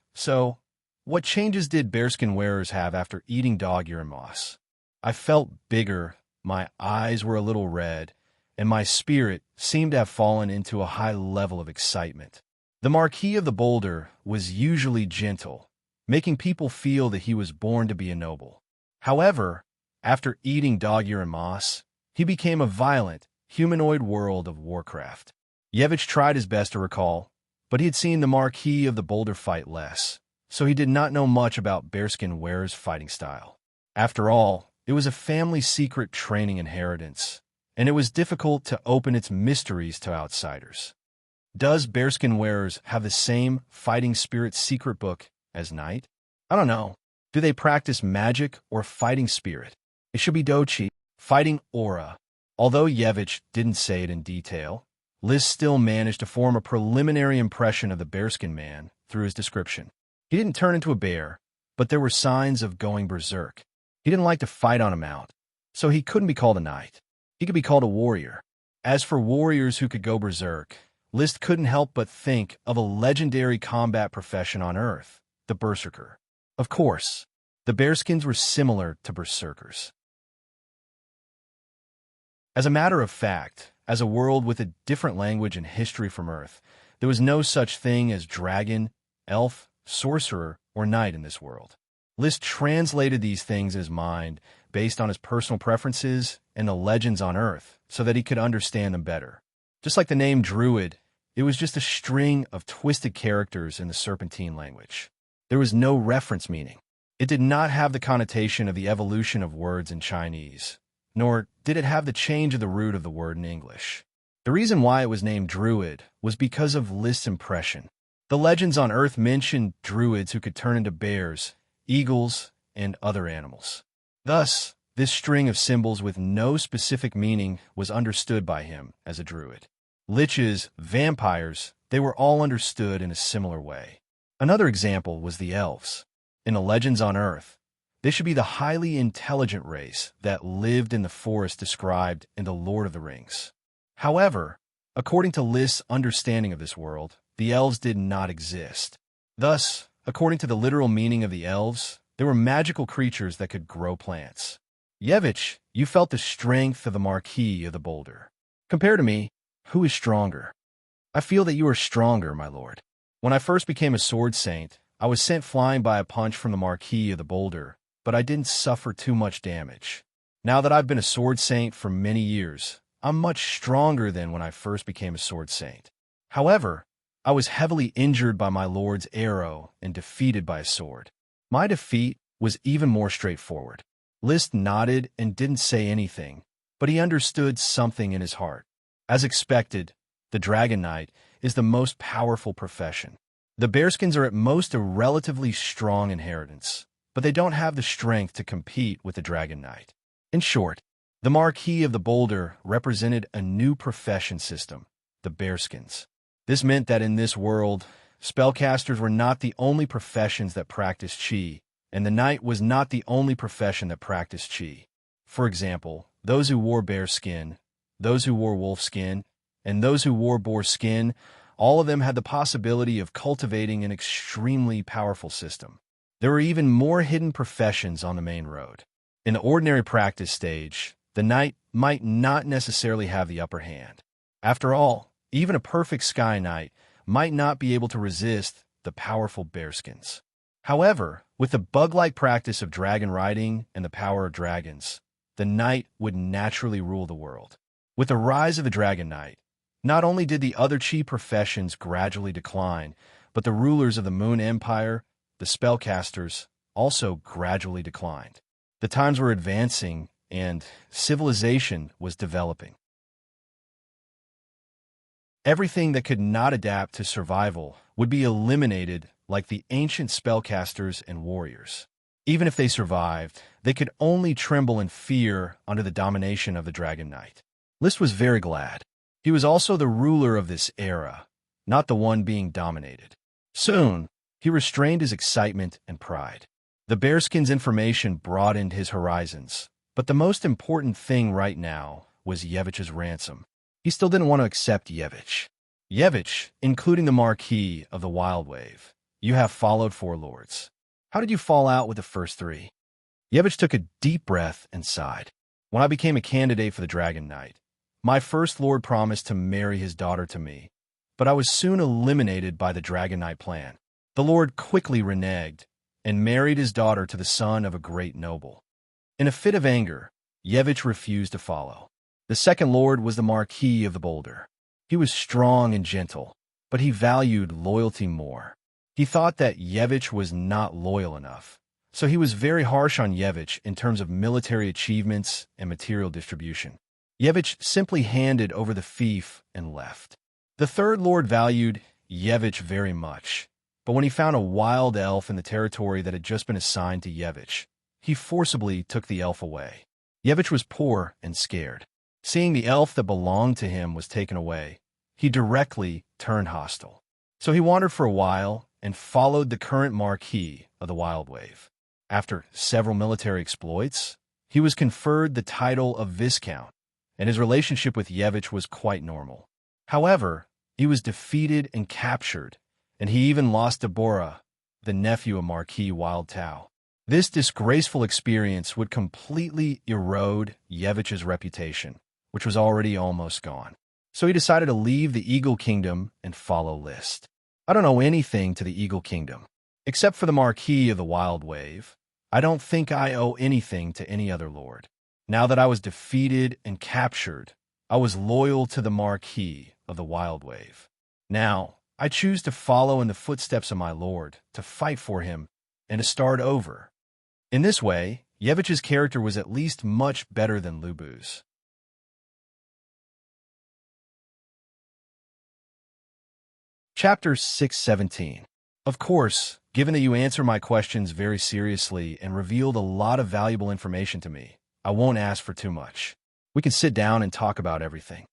what changes did bearskin wearers have after eating dog urine moss? I felt bigger, my eyes were a little red, and my spirit seemed to have fallen into a high level of excitement. The Marquis of the Boulder was usually gentle, making people feel that he was born to be a noble. However, after eating dog urine moss, he became a violent, humanoid world of Warcraft. Yevich tried his best to recall, but he had seen the Marquis of the Boulder fight less, so he did not know much about bearskin wearers' fighting style. After all, it was a family secret training inheritance, and it was difficult to open its mysteries to outsiders. Does bearskin wearers have the same fighting spirit secret book as Knight? I don't know. Do they practice magic or fighting spirit? It should be Dochi, fighting aura. Although Yevich didn't say it in detail, Liz still managed to form a preliminary impression of the bearskin man through his description. He didn't turn into a bear, but there were signs of going berserk. He didn't like to fight on a mount, so he couldn't be called a knight. He could be called a warrior. As for warriors who could go berserk, List couldn't help but think of a legendary combat profession on Earth, the berserker. Of course, the bearskins were similar to berserkers. As a matter of fact, as a world with a different language and history from Earth, there was no such thing as dragon, elf, sorcerer, or knight in this world. List translated these things in his mind based on his personal preferences and the legends on Earth so that he could understand them better. Just like the name Druid, it was just a string of twisted characters in the Serpentine language. There was no reference meaning. It did not have the connotation of the evolution of words in Chinese, nor did it have the change of the root of the word in English. The reason why it was named Druid was because of List's impression. The legends on Earth mentioned druids who could turn into bears, eagles, and other animals. Thus, this string of symbols with no specific meaning was understood by him as a druid. Liches, vampires, they were all understood in a similar way. Another example was the elves. In the legends on Earth, they should be the highly intelligent race that lived in the forest described in The Lord of the Rings. However, according to List's understanding of this world, the elves did not exist. Thus, according to the literal meaning of the elves, they were magical creatures that could grow plants. Yevich, you felt the strength of the Marquis of the Boulder. Compared to me, who is stronger? I feel that you are stronger, my lord. When I first became a sword saint, I was sent flying by a punch from the Marquis of the Boulder, but I didn't suffer too much damage. Now that I've been a sword saint for many years, I'm much stronger than when I first became a sword saint. However, I was heavily injured by my lord's arrow and defeated by a sword. My defeat was even more straightforward. List nodded and didn't say anything, but he understood something in his heart. As expected, the Dragon Knight is the most powerful profession. The Bearskins are at most a relatively strong inheritance, but they don't have the strength to compete with the Dragon Knight. In short, the Marquis of the Boulder represented a new profession system, the Bearskins. This meant that in this world, spellcasters were not the only professions that practiced Qi, and the Knight was not the only profession that practiced Qi. For example, those who wore bear skin, those who wore wolf skin, and those who wore boar skin, all of them had the possibility of cultivating an extremely powerful system. There were even more hidden professions on the main road. In the ordinary practice stage, the Knight might not necessarily have the upper hand. After all, even a perfect Sky Knight might not be able to resist the powerful Bearskins. However, with the bug-like practice of dragon riding and the power of dragons, the Knight would naturally rule the world. With the rise of the Dragon Knight, not only did the other Qi professions gradually decline, but the rulers of the Moon Empire, the spellcasters, also gradually declined. The times were advancing, and civilization was developing. Everything that could not adapt to survival would be eliminated, like the ancient spellcasters and warriors. Even if they survived, they could only tremble in fear under the domination of the Dragon Knight. List was very glad. He was also the ruler of this era, not the one being dominated. Soon, he restrained his excitement and pride. The Bearskins' information broadened his horizons, but the most important thing right now was Yevich's ransom. He still didn't want to accept Yevich. Yevich, including the Marquis of the Wild Wave, you have followed 4 lords. How did you fall out with the first 3? Yevich took a deep breath and sighed. When I became a candidate for the Dragon Knight, my first lord promised to marry his daughter to me, but I was soon eliminated by the Dragon Knight plan. The lord quickly reneged and married his daughter to the son of a great noble. In a fit of anger, Yevich refused to follow. The second lord was the Marquis of the Boulder. He was strong and gentle, but he valued loyalty more. He thought that Yevich was not loyal enough, so he was very harsh on Yevich in terms of military achievements and material distribution. Yevich simply handed over the fief and left. The third lord valued Yevich very much, but when he found a wild elf in the territory that had just been assigned to Yevich, he forcibly took the elf away. Yevich was poor and scared. Seeing the elf that belonged to him was taken away, he directly turned hostile. So he wandered for a while and followed the current Marquis of the Wild Wave. After several military exploits, he was conferred the title of Viscount, and his relationship with Yevich was quite normal. However, he was defeated and captured, and he even lost Deborah, the nephew of Marquis Wild Tao. This disgraceful experience would completely erode Yevich's reputation, which was already almost gone. So he decided to leave the Eagle Kingdom and follow List. I don't owe anything to the Eagle Kingdom. Except for the Marquis of the Wild Wave, I don't think I owe anything to any other lord. Now that I was defeated and captured, I was loyal to the Marquis of the Wild Wave. Now, I choose to follow in the footsteps of my lord, to fight for him, and to start over. In this way, Yevich's character was at least much better than Lubu's. Chapter 617. Of course, given that you answer my questions very seriously and revealed a lot of valuable information to me, I won't ask for too much. We can sit down and talk about everything.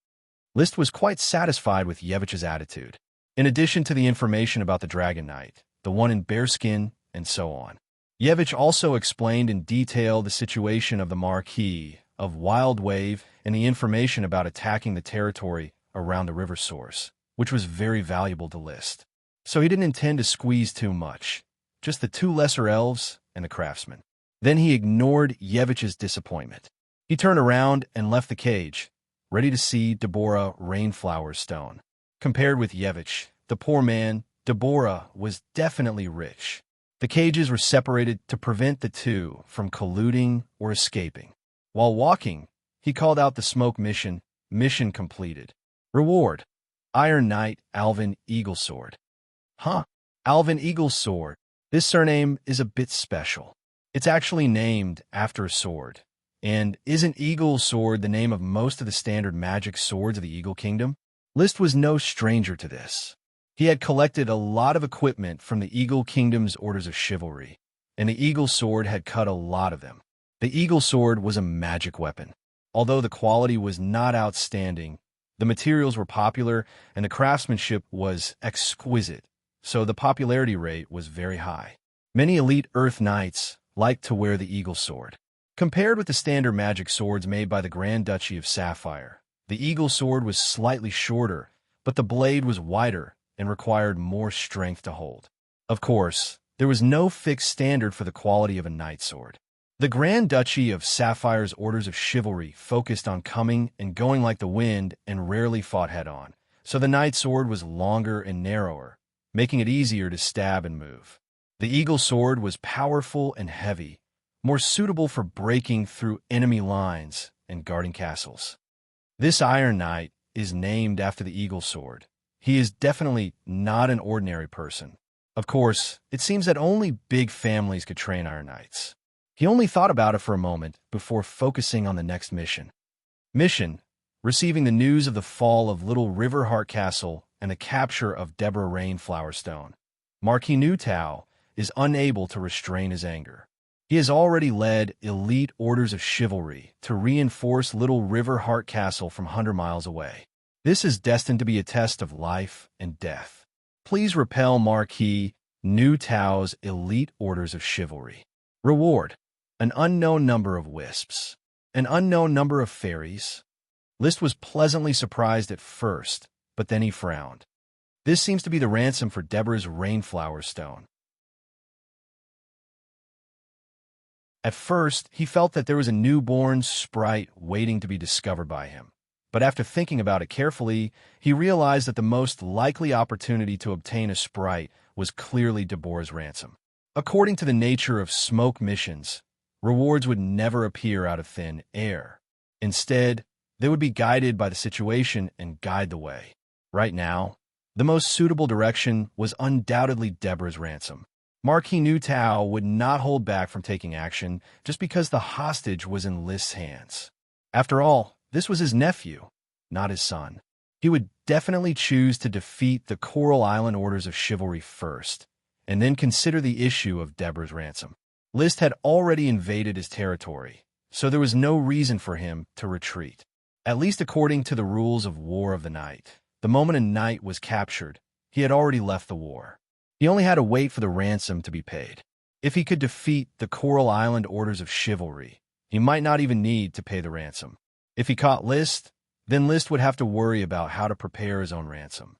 List was quite satisfied with Yevich's attitude. In addition to the information about the Dragon Knight, the one in bearskin, and so on. Yevich also explained in detail the situation of the Marquis of Wild Wave and the information about attacking the territory around the river source, which was very valuable to List. So he didn't intend to squeeze too much, just the 2 lesser elves and the craftsman. Then he ignored Yevich's disappointment. He turned around and left the cage, ready to see Deborah Rainflower's stone. Compared with Yevich, the poor man, Deborah was definitely rich. The cages were separated to prevent the two from colluding or escaping. While walking, he called out the smoke mission completed. Reward. Iron Knight Alvin Eaglesword. Huh. Alvin Eaglesword. This surname is a bit special. It's actually named after a sword. And isn't Eagle Sword the name of most of the standard magic swords of the Eagle Kingdom? List was no stranger to this. He had collected a lot of equipment from the Eagle Kingdom's Orders of Chivalry, and the Eagle Sword had cut a lot of them. The Eagle Sword was a magic weapon. Although the quality was not outstanding, the materials were popular and the craftsmanship was exquisite, so the popularity rate was very high. Many elite Earth Knights liked to wear the Eagle Sword. Compared with the standard magic swords made by the Grand Duchy of Sapphire, the Eagle Sword was slightly shorter, but the blade was wider and required more strength to hold. Of course, there was no fixed standard for the quality of a knight sword. The Grand Duchy of Sapphire's Orders of Chivalry focused on coming and going like the wind and rarely fought head-on, so the knight sword was longer and narrower, making it easier to stab and move. The Eagle Sword was powerful and heavy, more suitable for breaking through enemy lines and guarding castles. This Iron Knight is named after the Eagle Sword. He is definitely not an ordinary person. Of course, it seems that only big families could train Iron Knights. He only thought about it for a moment before focusing on the next mission. Mission: receiving the news of the fall of Little Riverheart Castle and the capture of Deborah Rainflower Stone. Marquis Newtow is unable to restrain his anger. He has already led elite Orders of Chivalry to reinforce Little Riverheart Castle from 100 miles away. This is destined to be a test of life and death. Please repel Marquis Newtow's elite Orders of Chivalry. Reward: an unknown number of wisps, an unknown number of fairies. List was pleasantly surprised at first, but then he frowned. This seems to be the ransom for Deborah's Rainflower Stone. At first, he felt that there was a newborn sprite waiting to be discovered by him. But after thinking about it carefully, he realized that the most likely opportunity to obtain a sprite was clearly Deborah's ransom. According to the nature of smoke missions, rewards would never appear out of thin air. Instead, they would be guided by the situation and guide the way. Right now, the most suitable direction was undoubtedly Deborah's ransom. Marquis Newtow would not hold back from taking action just because the hostage was in List's hands. After all, this was his nephew, not his son. He would definitely choose to defeat the Coral Island Orders of Chivalry first, and then consider the issue of Deborah's ransom. List had already invaded his territory, so there was no reason for him to retreat. At least according to the rules of War of the Night, the moment a knight was captured, he had already left the war. He only had to wait for the ransom to be paid. If he could defeat the Coral Island Orders of Chivalry, he might not even need to pay the ransom. If he caught List, then List would have to worry about how to prepare his own ransom.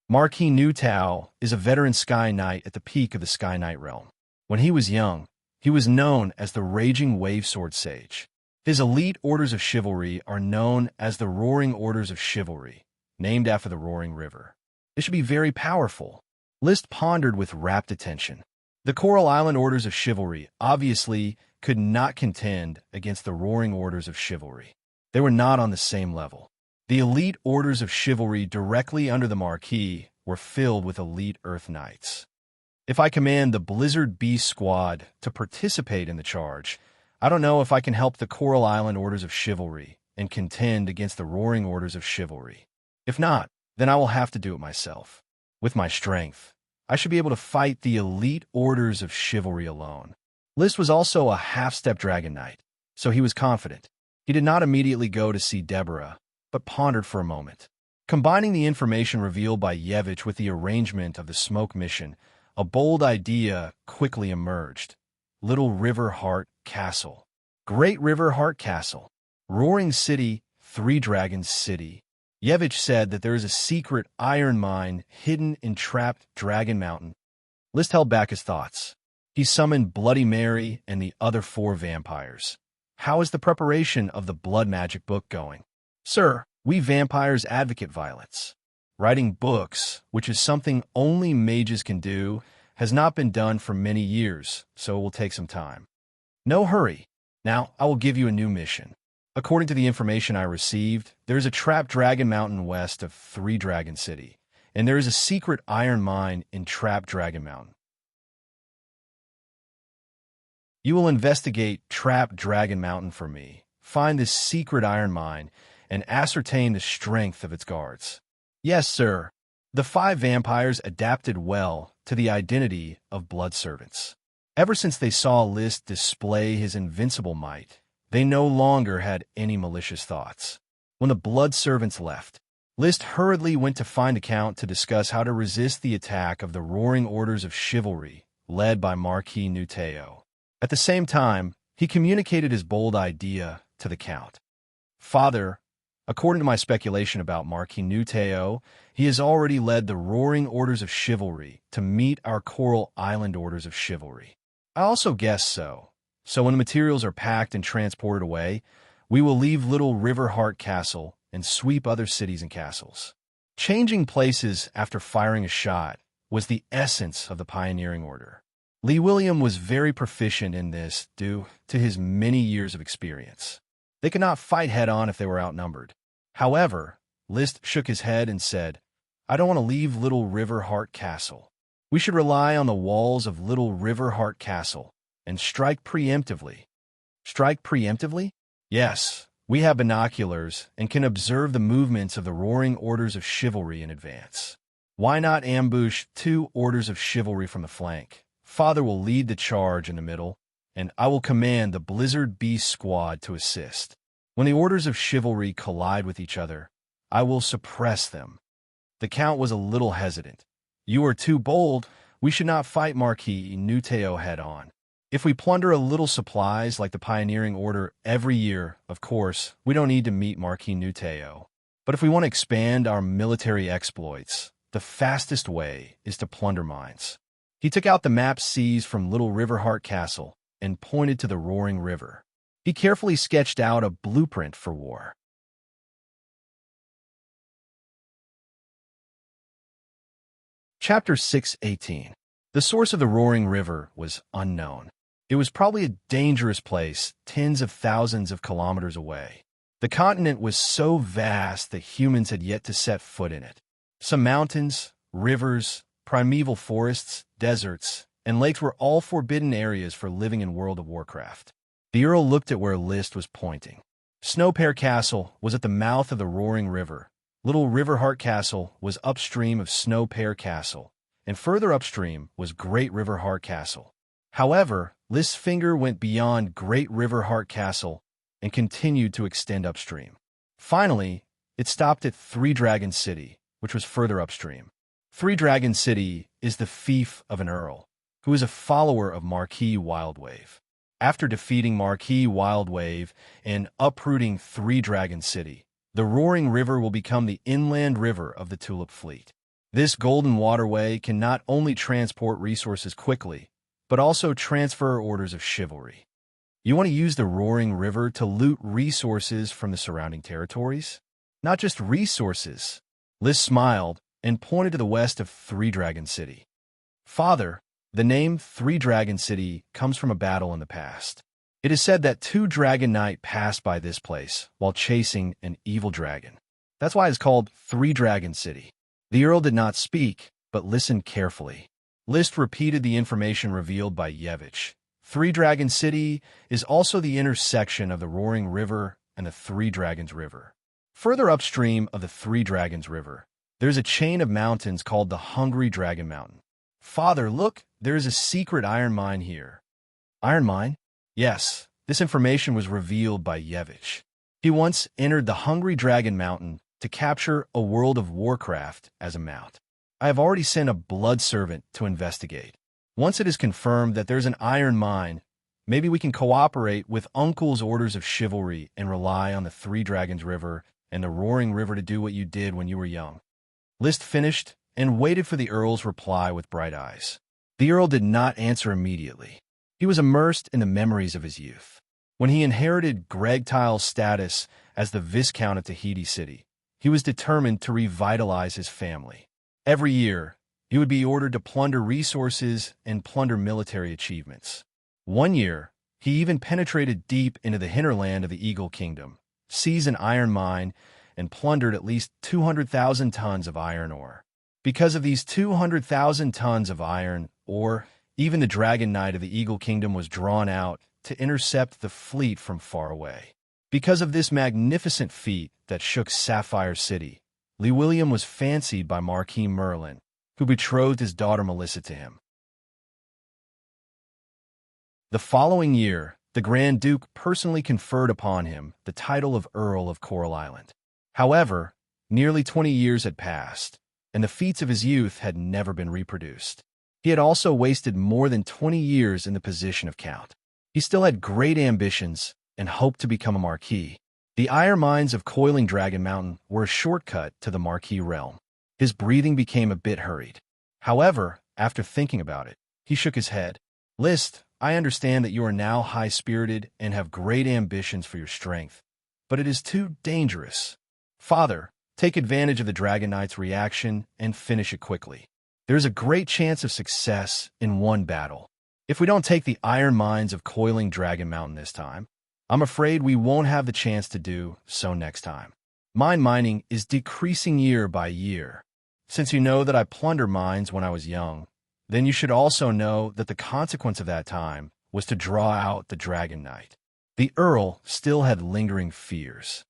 Marquis Newtow is a veteran Sky Knight at the peak of the Sky Knight realm. When he was young, he was known as the Raging Wavesword Sage. His elite Orders of Chivalry are known as the Roaring Orders of Chivalry, named after the Roaring River. They should be very powerful. List pondered with rapt attention. The Coral Island Orders of Chivalry obviously could not contend against the Roaring Orders of Chivalry. They were not on the same level. The elite Orders of Chivalry directly under the Marquis were filled with elite Earth Knights. If I command the Blizzard Beast Squad to participate in the charge, I don't know if I can help the Coral Island Orders of Chivalry and contend against the Roaring Orders of Chivalry. If not, then I will have to do it myself. With my strength, I should be able to fight the elite Orders of Chivalry alone. List was also a half-step Dragon Knight, so he was confident. He did not immediately go to see Deborah, but pondered for a moment. Combining the information revealed by Yevich with the arrangement of the smoke mission, a bold idea quickly emerged. Little Riverheart Castle. Great Riverheart Castle. Roaring City, Three Dragons City. Yevich said that there is a secret iron mine hidden in trapped Dragon Mountain. List held back his thoughts. He summoned Bloody Mary and the other 4 vampires. How is the preparation of the blood magic book going? Sir, we vampires advocate violence. Writing books, which is something only mages can do, has not been done for many years, so it will take some time. No hurry. Now, I will give you a new mission. According to the information I received, there is a trapped dragon mountain west of Three Dragon City, and there is a secret iron mine in Trapped Dragon Mountain. You will investigate Trapped Dragon Mountain for me, find this secret iron mine, and ascertain the strength of its guards. Yes, sir. The 5 vampires adapted well to the identity of blood servants. Ever since they saw List display his invincible might, they no longer had any malicious thoughts. When the blood servants left, List hurriedly went to find a count to discuss how to resist the attack of the Roaring Orders of Chivalry, led by Marquis Nuteo. At the same time, he communicated his bold idea to the count. Father, according to my speculation about Marquis Nuteo, he has already led the Roaring Orders of Chivalry to meet our Coral Island Orders of Chivalry. I also guess so. So when the materials are packed and transported away, we will leave Little River Heart Castle and sweep other cities and castles. Changing places after firing a shot was the essence of the pioneering order. Lee William was very proficient in this due to his many years of experience. They could not fight head-on if they were outnumbered. However, List shook his head and said, I don't want to leave Little River Heart Castle. We should rely on the walls of Little River Heart Castle and strike preemptively. Strike preemptively? Yes, we have binoculars and can observe the movements of the Roaring Orders of Chivalry in advance. Why not ambush 2 Orders of Chivalry from the flank? Father will lead the charge in the middle, and I will command the Blizzard Beast Squad to assist. When the Orders of Chivalry collide with each other, I will suppress them. The Count was a little hesitant. You are too bold. We should not fight Marquis Nuteo head-on. If we plunder a little supplies like the Pioneering Order every year, of course, we don't need to meet Marquis Nuteo. But if we want to expand our military exploits, the fastest way is to plunder mines. He took out the map seized from Little River Heart Castle and pointed to the Roaring River. He carefully sketched out a blueprint for war. Chapter 6:18. The source of the Roaring River was unknown. It was probably a dangerous place, tens of thousands of kilometers away. The continent was so vast that humans had yet to set foot in it. Some mountains, rivers, primeval forests, deserts, and lakes were all forbidden areas for living in World of Warcraft. The Earl looked at where List was pointing. Snowpear Castle was at the mouth of the Roaring River. Little Riverheart Castle was upstream of Snowpear Castle, and further upstream was Great Riverheart Castle. However, List's finger went beyond Great Riverheart Castle and continued to extend upstream. Finally, it stopped at Three Dragon City, which was further upstream. Three Dragon City is the fief of an earl, who is a follower of Marquis Wildwave. After defeating Marquis Wildwave and uprooting Three Dragon City, the Roaring River will become the inland river of the Tulip Fleet. This golden waterway can not only transport resources quickly, but also transfer orders of chivalry. You want to use the Roaring River to loot resources from the surrounding territories? Not just resources. List smiled and pointed to the west of Three Dragon City. Father, the name Three Dragon City comes from a battle in the past. It is said that 2 Dragon Knight passed by this place while chasing an evil dragon. That's why it's called Three Dragon City. The Earl did not speak, but listened carefully. List repeated the information revealed by Yevich. Three Dragon City is also the intersection of the Roaring River and the Three Dragons River. Further upstream of the Three Dragons River, there's a chain of mountains called the Hungry Dragon Mountain. Father, look, there is a secret iron mine here. Iron mine? Yes, this information was revealed by Yevich. He once entered the Hungry Dragon Mountain to capture a World of Warcraft as a mount. I have already sent a blood servant to investigate. Once it is confirmed that there's an iron mine, maybe we can cooperate with Uncle's Orders of Chivalry and rely on the Three Dragons River and the Roaring River to do what you did when you were young. List finished and waited for the Earl's reply with bright eyes. The Earl did not answer immediately. He was immersed in the memories of his youth. When he inherited Greg Tile's status as the Viscount of Tahiti City, he was determined to revitalize his family. Every year, he would be ordered to plunder resources and plunder military achievements. One year, he even penetrated deep into the hinterland of the Eagle Kingdom seized an iron mine, and plundered at least 200,000 tons of iron ore. Because of these 200,000 tons of iron ore, even the Dragon Knight of the Eagle Kingdom was drawn out to intercept the fleet from far away. Because of this magnificent feat that shook Sapphire City, Lee William was fancied by Marquis Merlin, who betrothed his daughter Melissa to him. The following year, the Grand Duke personally conferred upon him the title of Earl of Coral Island. However, nearly 20 years had passed, and the feats of his youth had never been reproduced. He had also wasted more than 20 years in the position of Count. He still had great ambitions and hoped to become a Marquis. The iron mines of Coiling Dragon Mountain were a shortcut to the Marquis realm. His breathing became a bit hurried. However, after thinking about it, he shook his head. List, I understand that you are now high-spirited and have great ambitions for your strength, but it is too dangerous. Father, take advantage of the Dragon Knight's reaction and finish it quickly. There is a great chance of success in one battle. If we don't take the iron mines of Coiling Dragon Mountain this time, I'm afraid we won't have the chance to do so next time. Mine mining is decreasing year by year. Since you know that I plundered mines when I was young, then you should also know that the consequence of that time was to draw out the Dragon Knight. The Earl still had lingering fears.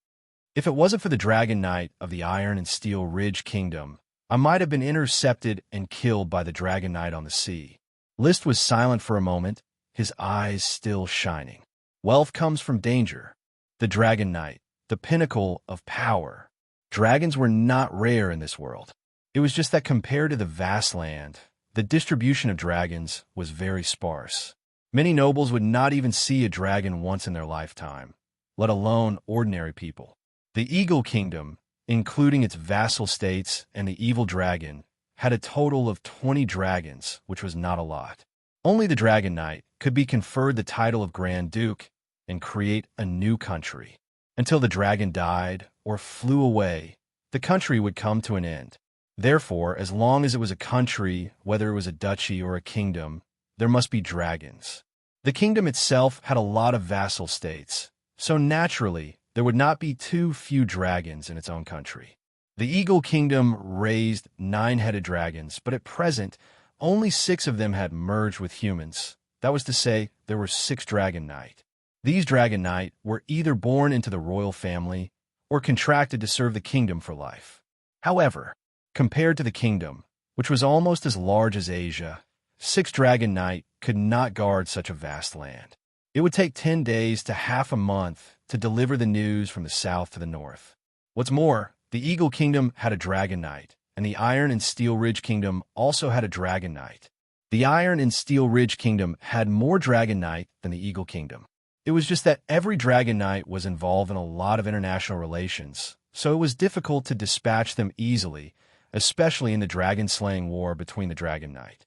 If it wasn't for the Dragon Knight of the Iron and Steel Ridge Kingdom, I might have been intercepted and killed by the Dragon Knight on the sea. List was silent for a moment, his eyes still shining. Wealth comes from danger. The Dragon Knight, the pinnacle of power. Dragons were not rare in this world. It was just that compared to the vast land, the distribution of dragons was very sparse. Many nobles would not even see a dragon once in their lifetime, let alone ordinary people. The Eagle Kingdom, including its vassal states and the evil dragon, had a total of 20 dragons, which was not a lot. Only the Dragon Knight could be conferred the title of Grand Duke and create a new country. Until the dragon died or flew away, the country would come to an end. Therefore, as long as it was a country, whether it was a duchy or a kingdom, there must be dragons. The kingdom itself had a lot of vassal states, so naturally, there would not be too few dragons in its own country. The Eagle Kingdom raised 9-headed dragons, but at present, only 6 of them had merged with humans. That was to say, there were 6 Dragon Knight. These Dragon Knight were either born into the royal family or contracted to serve the kingdom for life. However, compared to the kingdom, which was almost as large as Asia, 6 Dragon Knight could not guard such a vast land. It would take 10 days to half a month to deliver the news from the south to the north. What's more, the Eagle Kingdom had a Dragon Knight, and the Iron and Steel Ridge Kingdom also had a Dragon Knight. The Iron and Steel Ridge Kingdom had more Dragon Knight than the Eagle Kingdom. It was just that every Dragon Knight was involved in a lot of international relations, so it was difficult to dispatch them easily, especially in the dragon-slaying war between the Dragon Knight.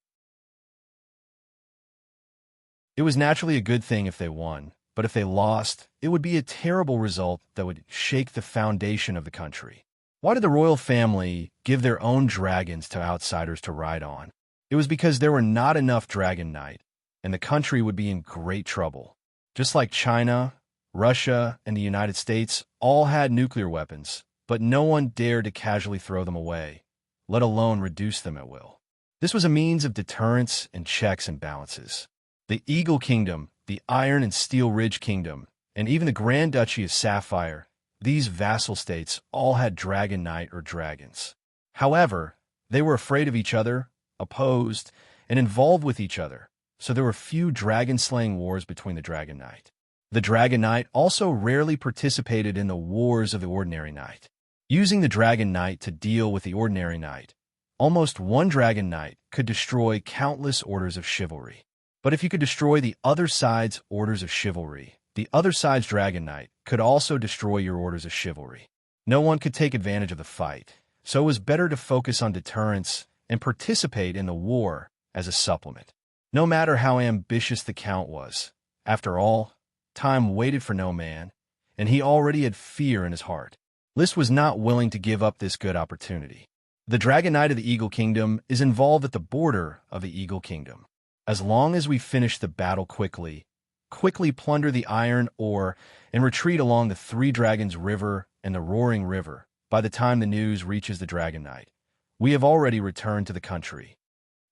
It was naturally a good thing if they won, but if they lost, it would be a terrible result that would shake the foundation of the country. Why did the royal family give their own dragons to outsiders to ride on? It was because there were not enough Dragon Knight, and the country would be in great trouble. Just like China, Russia, and the United States all had nuclear weapons, but no one dared to casually throw them away, let alone reduce them at will. This was a means of deterrence and checks and balances. The Eagle Kingdom, the Iron and Steel Ridge Kingdom, and even the Grand Duchy of Sapphire, these vassal states all had Dragon Knight or dragons. However, they were afraid of each other, opposed, and involved with each other, so there were few dragon-slaying wars between the Dragon Knight. The Dragon Knight also rarely participated in the wars of the Ordinary Knight. Using the Dragon Knight to deal with the Ordinary Knight, almost one Dragon Knight could destroy countless orders of chivalry. But if you could destroy the other side's orders of chivalry, the other side's Dragon Knight could also destroy your orders of chivalry. No one could take advantage of the fight, so it was better to focus on deterrence and participate in the war as a supplement. No matter how ambitious the Count was, after all, time waited for no man, and he already had fear in his heart. List was not willing to give up this good opportunity. The Dragon Knight of the Eagle Kingdom is involved at the border of the Eagle Kingdom. As long as we finish the battle quickly, quickly plunder the iron ore and retreat along the Three Dragons River and the Roaring River. By the time the news reaches the Dragon Knight, we have already returned to the country.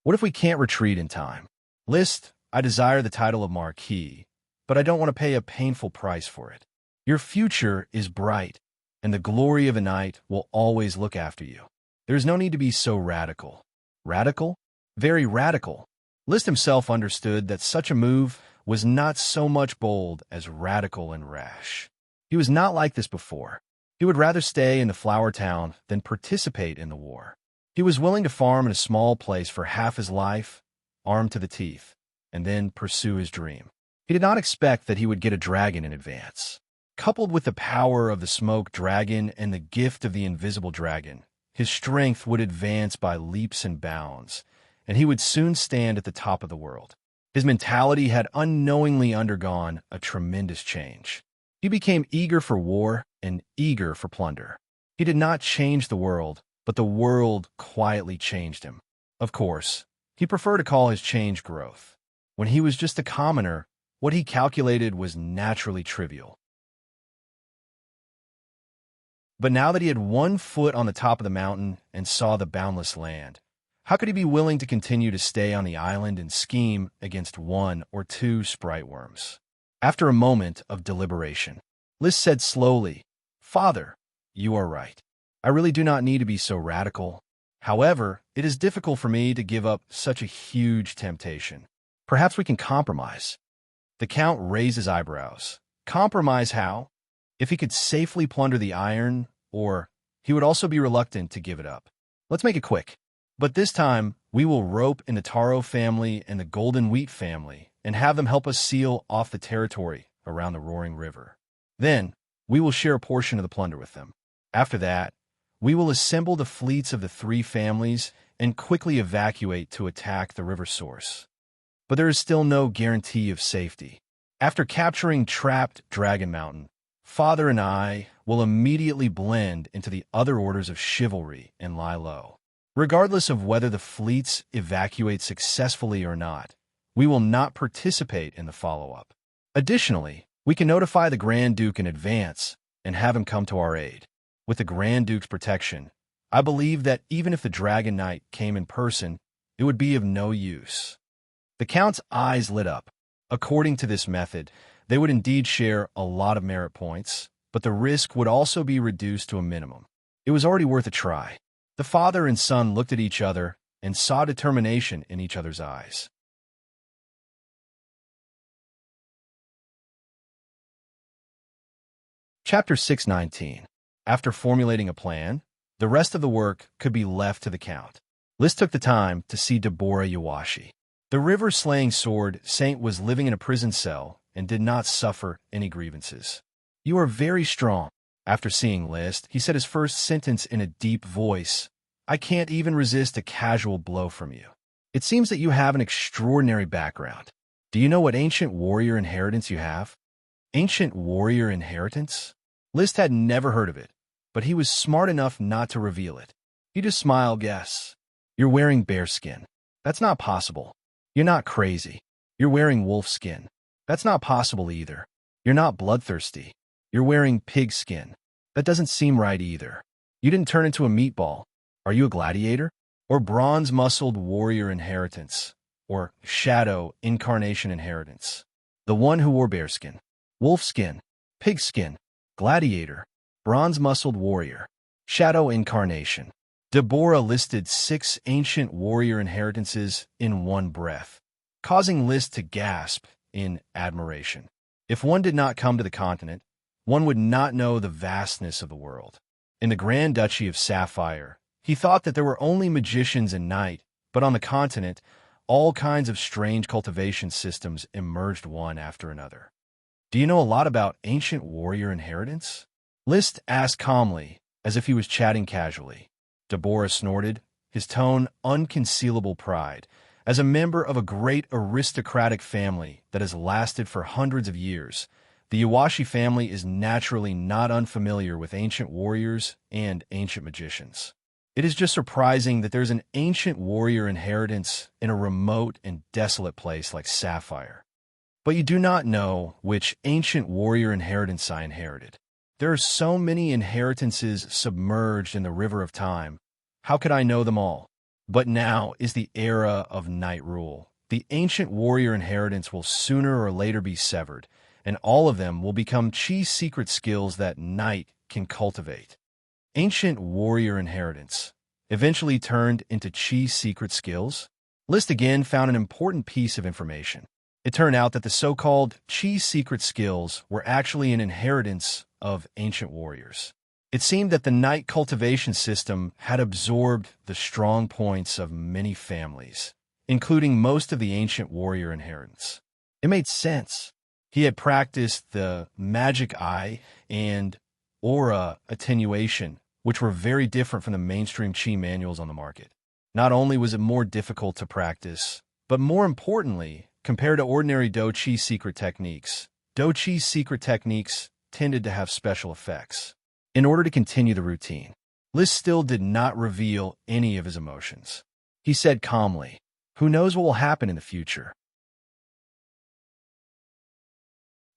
What if we can't retreat in time? List, I desire the title of Marquis, but I don't want to pay a painful price for it. Your future is bright, and the glory of a knight will always look after you. There's no need to be so radical. Radical? Very radical. List himself understood that such a move was not so much bold as radical and rash. He was not like this before. He would rather stay in the flower town than participate in the war. He was willing to farm in a small place for half his life, armed to the teeth, and then pursue his dream. He did not expect that he would get a dragon in advance. Coupled with the power of the smoke dragon and the gift of the invisible dragon, his strength would advance by leaps and bounds, and he would soon stand at the top of the world. His mentality had unknowingly undergone a tremendous change. He became eager for war and eager for plunder. He did not change the world, but the world quietly changed him. Of course, he preferred to call his change growth. When he was just a commoner, what he calculated was naturally trivial. But now that he had 1 foot on the top of the mountain and saw the boundless land, how could he be willing to continue to stay on the island and scheme against 1 or 2 sprite worms? After a moment of deliberation, List said slowly, "Father, you are right. I really do not need to be so radical. However, it is difficult for me to give up such a huge temptation. Perhaps we can compromise." The Count raised his eyebrows. Compromise how? If he could safely plunder the iron, or he would also be reluctant to give it up. Let's make it quick. But this time, we will rope in the Taro family and the Golden Wheat family and have them help us seal off the territory around the Roaring River. Then, we will share a portion of the plunder with them. After that, we will assemble the fleets of the 3 families and quickly evacuate to attack the river source. But there is still no guarantee of safety. After capturing trapped Dragon Mountain, Father and I will immediately blend into the other orders of chivalry and lie low. Regardless of whether the fleets evacuate successfully or not, we will not participate in the follow-up. Additionally, we can notify the Grand Duke in advance and have him come to our aid. With the Grand Duke's protection, I believe that even if the Dragon Knight came in person, it would be of no use. The Count's eyes lit up. According to this method, they would indeed share a lot of merit points, but the risk would also be reduced to a minimum. It was already worth a try. The father and son looked at each other and saw determination in each other's eyes. Chapter 619. After formulating a plan, the rest of the work could be left to the Count. List took the time to see Deborah Yawashi. The river-slaying sword saint was living in a prison cell and did not suffer any grievances. "You are very strong." After seeing List, he said his first sentence in a deep voice, "I can't even resist a casual blow from you. It seems that you have an extraordinary background. Do you know what ancient warrior inheritance you have?" Ancient warrior inheritance? List had never heard of it, but he was smart enough not to reveal it. He just smiled, "Yes. You're wearing bearskin. That's not possible. You're not crazy. You're wearing wolf skin. That's not possible either. You're not bloodthirsty. You're wearing pig skin. That doesn't seem right either. You didn't turn into a meatball. Are you a gladiator? Or bronze-muscled warrior inheritance? Or shadow incarnation inheritance? The one who wore bearskin, wolf skin, pig skin, gladiator, bronze-muscled warrior, shadow incarnation." Deborah listed 6 ancient warrior inheritances in one breath, causing List to gasp in admiration. If one did not come to the continent, one would not know the vastness of the world. In the Grand Duchy of Sapphire, he thought that there were only magicians and knight, but on the continent, all kinds of strange cultivation systems emerged one after another. "Do you know a lot about ancient warrior inheritance?" List asked calmly, as if he was chatting casually. Deborah snorted, his tone unconcealable pride. As a member of a great aristocratic family that has lasted for hundreds of years, the Yawashi family is naturally not unfamiliar with ancient warriors and ancient magicians. It is just surprising that there's an ancient warrior inheritance in a remote and desolate place like Sapphire. But you do not know which ancient warrior inheritance I inherited. There are so many inheritances submerged in the river of time. How could I know them all? But now is the era of night rule. The ancient warrior inheritance will sooner or later be severed, and all of them will become Chi's secret skills that night can cultivate. Ancient warrior inheritance eventually turned into Chi's secret skills. List again found an important piece of information. It turned out that the so-called Chi's secret skills were actually an inheritance of ancient warriors. It seemed that the night cultivation system had absorbed the strong points of many families, including most of the ancient warrior inheritance. It made sense. He had practiced the magic eye and aura attenuation, which were very different from the mainstream Chi manuals on the market. Not only was it more difficult to practice, but more importantly, compared to ordinary Do Chi secret techniques, Do Chi's secret techniques tended to have special effects. In order to continue the routine, Liz still did not reveal any of his emotions. He said calmly, "Who knows what will happen in the future?"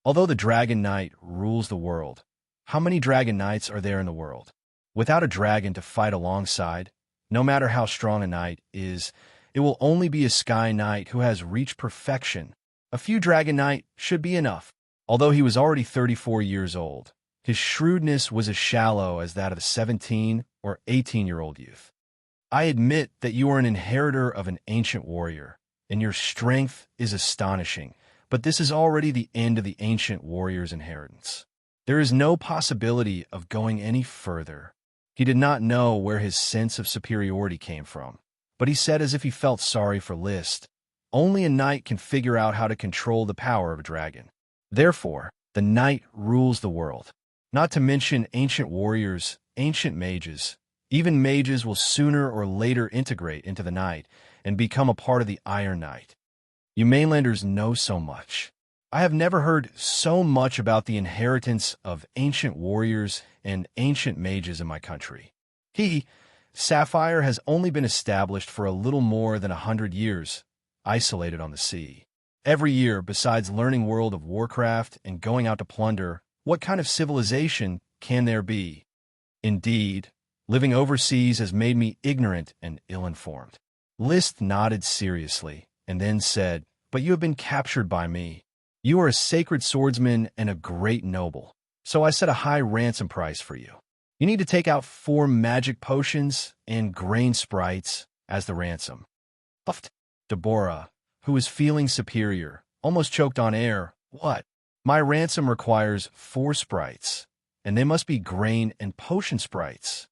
Although the Dragon Knight rules the world, how many Dragon Knights are there in the world? Without a dragon to fight alongside, no matter how strong a knight is, it will only be a Sky Knight who has reached perfection. A few Dragon Knight should be enough. Although he was already 34 years old, his shrewdness was as shallow as that of a 17 or 18-year-old youth. I admit that you are an inheritor of an ancient warrior, and your strength is astonishing, but this is already the end of the ancient warrior's inheritance. There is no possibility of going any further. He did not know where his sense of superiority came from, but he said as if he felt sorry for List. Only a knight can figure out how to control the power of a dragon. Therefore, the knight rules the world. Not to mention ancient warriors, ancient mages. Even mages will sooner or later integrate into the knight and become a part of the Iron Knight. You mainlanders know so much. I have never heard so much about the inheritance of ancient warriors and ancient mages in my country. Sapphire has only been established for a little more than 100 years, isolated on the sea. Every year, besides learning World of Warcraft and going out to plunder, what kind of civilization can there be? Indeed, living overseas has made me ignorant and ill-informed. List nodded seriously and then said, "But you have been captured by me. You are a sacred swordsman and a great noble, so I set a high ransom price for you. You need to take out 4 magic potions and grain sprites as the ransom." Puffed. Deborah, who was feeling superior, almost choked on air. "What? My ransom requires 4 sprites, and they must be grain and potion sprites."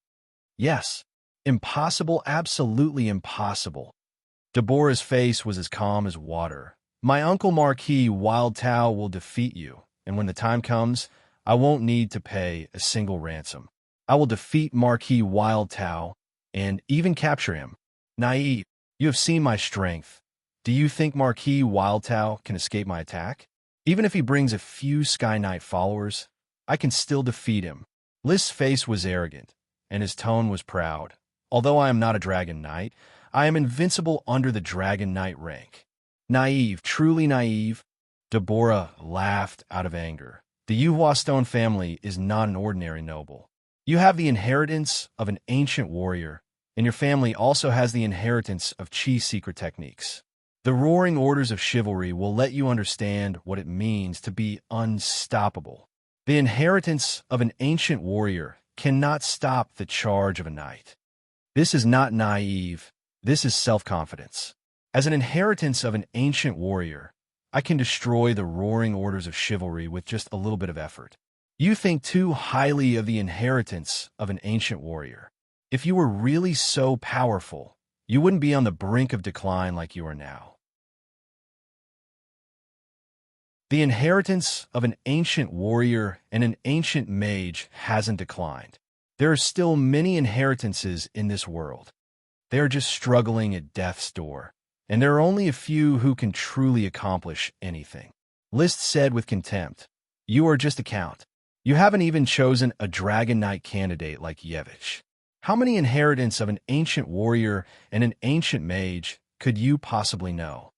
"Yes. Impossible, absolutely impossible." Deborah's face was as calm as water. "My uncle Marquis Wild Tao will defeat you, and when the time comes, I won't need to pay a single ransom. I will defeat Marquis Wild Tao and even capture him." "Naive, you have seen my strength. Do you think Marquis Wild Tao can escape my attack? Even if he brings a few Sky Knight followers, I can still defeat him." List's face was arrogant, and his tone was proud. "Although I am not a Dragon Knight, I am invincible under the Dragon Knight rank." "Naive, truly naive." Deborah laughed out of anger. "The Yuhua Stone family is not an ordinary noble. You have the inheritance of an ancient warrior, and your family also has the inheritance of Chi's secret techniques. The roaring orders of chivalry will let you understand what it means to be unstoppable. The inheritance of an ancient warrior cannot stop the charge of a knight. This is not naive. This is self-confidence. As an inheritance of an ancient warrior, I can destroy the roaring orders of chivalry with just a little bit of effort. You think too highly of the inheritance of an ancient warrior. If you were really so powerful, you wouldn't be on the brink of decline like you are now. The inheritance of an ancient warrior and an ancient mage hasn't declined. There are still many inheritances in this world. They are just struggling at death's door, and there are only a few who can truly accomplish anything." List said with contempt, "You are just a count. You haven't even chosen a Dragon Knight candidate like Yevich. How many inheritance of an ancient warrior and an ancient mage could you possibly know?"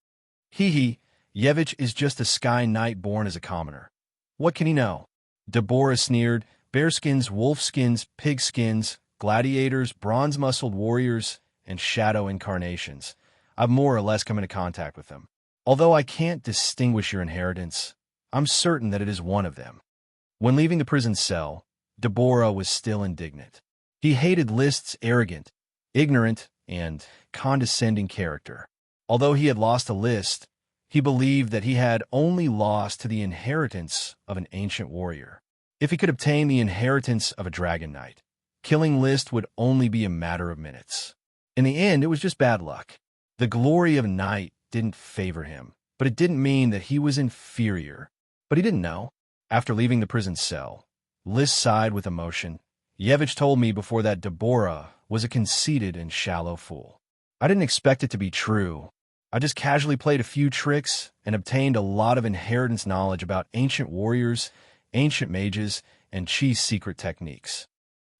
Yevich is just a sky knight born as a commoner. What can he know? Deborah sneered. Bearskins, wolfskins, pigskins, gladiators, bronze-muscled warriors, and shadow incarnations. I've more or less come into contact with them. Although I can't distinguish your inheritance, I'm certain that it is one of them. When leaving the prison cell, Deborah was still indignant. He hated List's arrogant, ignorant, and condescending character. Although he had lost to List, he believed that he had only lost to the inheritance of an ancient warrior. If he could obtain the inheritance of a dragon knight, killing List would only be a matter of minutes. In the end, it was just bad luck. The glory of knight didn't favor him, but it didn't mean that he was inferior. But he didn't know. After leaving the prison cell, List sighed with emotion. Yevich told me before that Deborah was a conceited and shallow fool. I didn't expect it to be true. I just casually played a few tricks and obtained a lot of inheritance knowledge about ancient warriors, ancient mages, and Qi's secret techniques.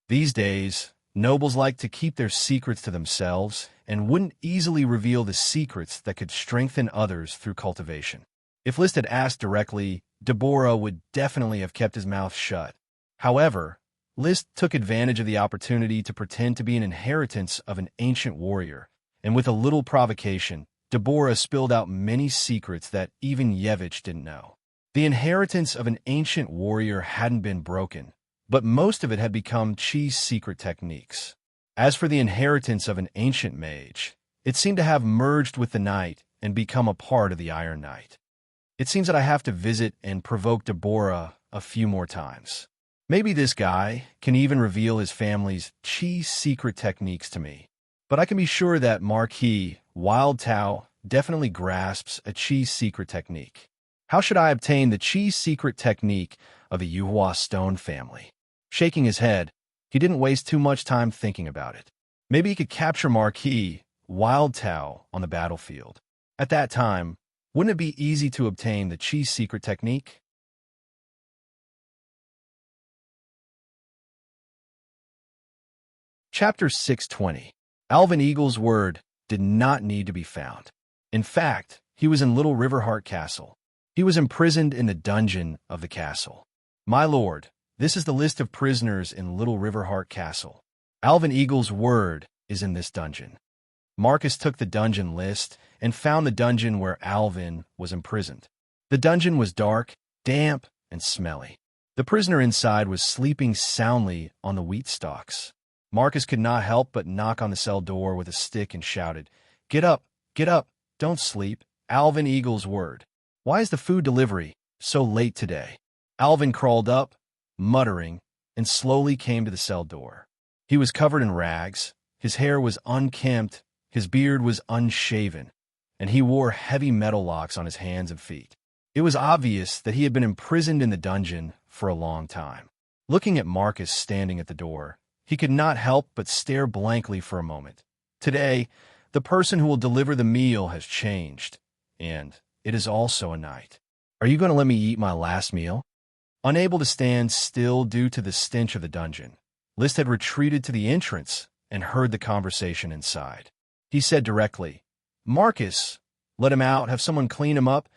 These days, nobles like to keep their secrets to themselves and wouldn't easily reveal the secrets that could strengthen others through cultivation. If List had asked directly, Deborah would definitely have kept his mouth shut. However, List took advantage of the opportunity to pretend to be an inheritance of an ancient warrior, and with a little provocation, Deborah spilled out many secrets that even Yevich didn't know. The inheritance of an ancient warrior hadn't been broken, but most of it had become Qi's secret techniques. As for the inheritance of an ancient mage, it seemed to have merged with the knight and become a part of the Iron Knight. It seems that I have to visit and provoke Deborah a few more times. Maybe this guy can even reveal his family's Qi's secret techniques to me. But I can be sure that Marquis Wild Tao definitely grasps a Qi's secret technique. How should I obtain the Qi's secret technique of the Yuhua stone family? Shaking his head, he didn't waste too much time thinking about it. Maybe he could capture Marquis Wild Tao on the battlefield. At that time, wouldn't it be easy to obtain the Qi's secret technique? Chapter 620. Alvin Eagle's word did not need to be found. In fact, he was in Little Riverheart Castle. He was imprisoned in the dungeon of the castle. My lord, this is the list of prisoners in Little Riverheart Castle. Alvin Eagle's word is in this dungeon. Marcus took the dungeon list and found the dungeon where Alvin was imprisoned. The dungeon was dark, damp, and smelly. The prisoner inside was sleeping soundly on the wheat stalks. Marcus could not help but knock on the cell door with a stick and shouted, get up, don't sleep, Alvin Eagle's word. Why is the food delivery so late today? Alvin crawled up, muttering, and slowly came to the cell door. He was covered in rags, his hair was unkempt, his beard was unshaven, and he wore heavy metal locks on his hands and feet. It was obvious that he had been imprisoned in the dungeon for a long time. Looking at Marcus standing at the door, he could not help but stare blankly for a moment. Today, the person who will deliver the meal has changed, and it is also a night. Are you going to let me eat my last meal? Unable to stand still due to the stench of the dungeon, List had retreated to the entrance and heard the conversation inside. He said directly, Marcus, let him out, have someone clean him up,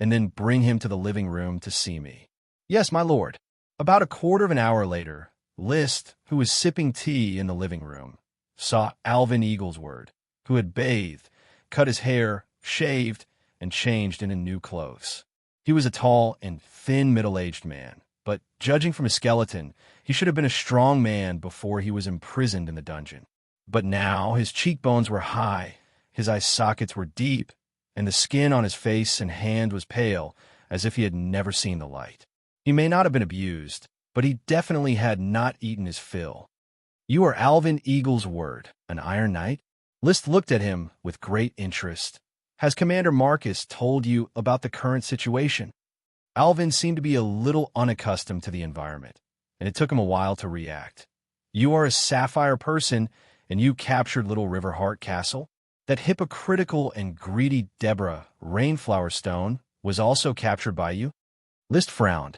and then bring him to the living room to see me. Yes, my lord. About a quarter of an hour later, List, who was sipping tea in the living room, saw Alvin Eaglesword, who had bathed, cut his hair, shaved, and changed into new clothes. He was a tall and thin middle-aged man, but judging from his skeleton, he should have been a strong man before he was imprisoned in the dungeon. But now his cheekbones were high, his eye sockets were deep, and the skin on his face and hand was pale, as if he had never seen the light. He may not have been abused, but he definitely had not eaten his fill. You are Alvin Eaglesword, an Iron Knight? List looked at him with great interest. Has Commander Marcus told you about the current situation? Alvin seemed to be a little unaccustomed to the environment, and it took him a while to react. You are a sapphire person, and you captured Little Riverheart Castle? That hypocritical and greedy Deborah, Rainflower Stone, was also captured by you? List frowned.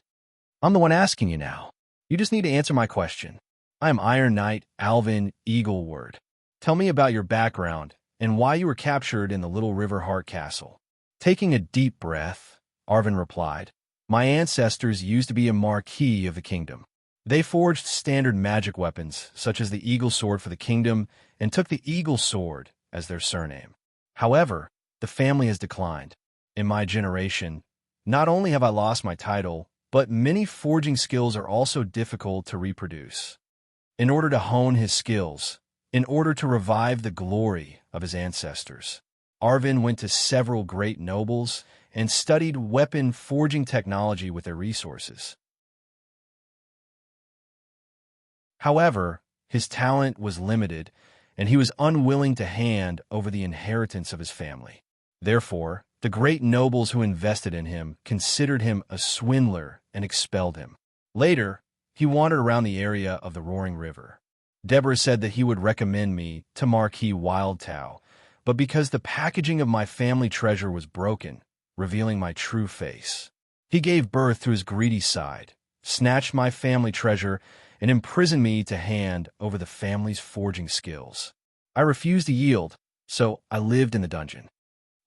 I'm the one asking you now. You just need to answer my question. I am Iron Knight Alvin Eagleword. Tell me about your background and why you were captured in the Little Riverheart Castle. Taking a deep breath, Arvin replied, "My ancestors used to be a marquis of the kingdom. They forged standard magic weapons, such as the eagle sword for the kingdom, and took the eagle sword as their surname. However, the family has declined. In my generation, not only have I lost my title, but many forging skills are also difficult to reproduce. In order to hone his skills, in order to revive the glory of his ancestors, Arvin went to several great nobles and studied weapon forging technology with their resources. However, his talent was limited, and he was unwilling to hand over the inheritance of his family. Therefore, the great nobles who invested in him considered him a swindler and expelled him. Later, he wandered around the area of the roaring river. Deborah said that he would recommend me to Marquis Wildtow, but because the packaging of my family treasure was broken, revealing my true face, he gave birth to his greedy side, snatched my family treasure, and imprisoned me to hand over the family's forging skills. I refused to yield, so I lived in the dungeon."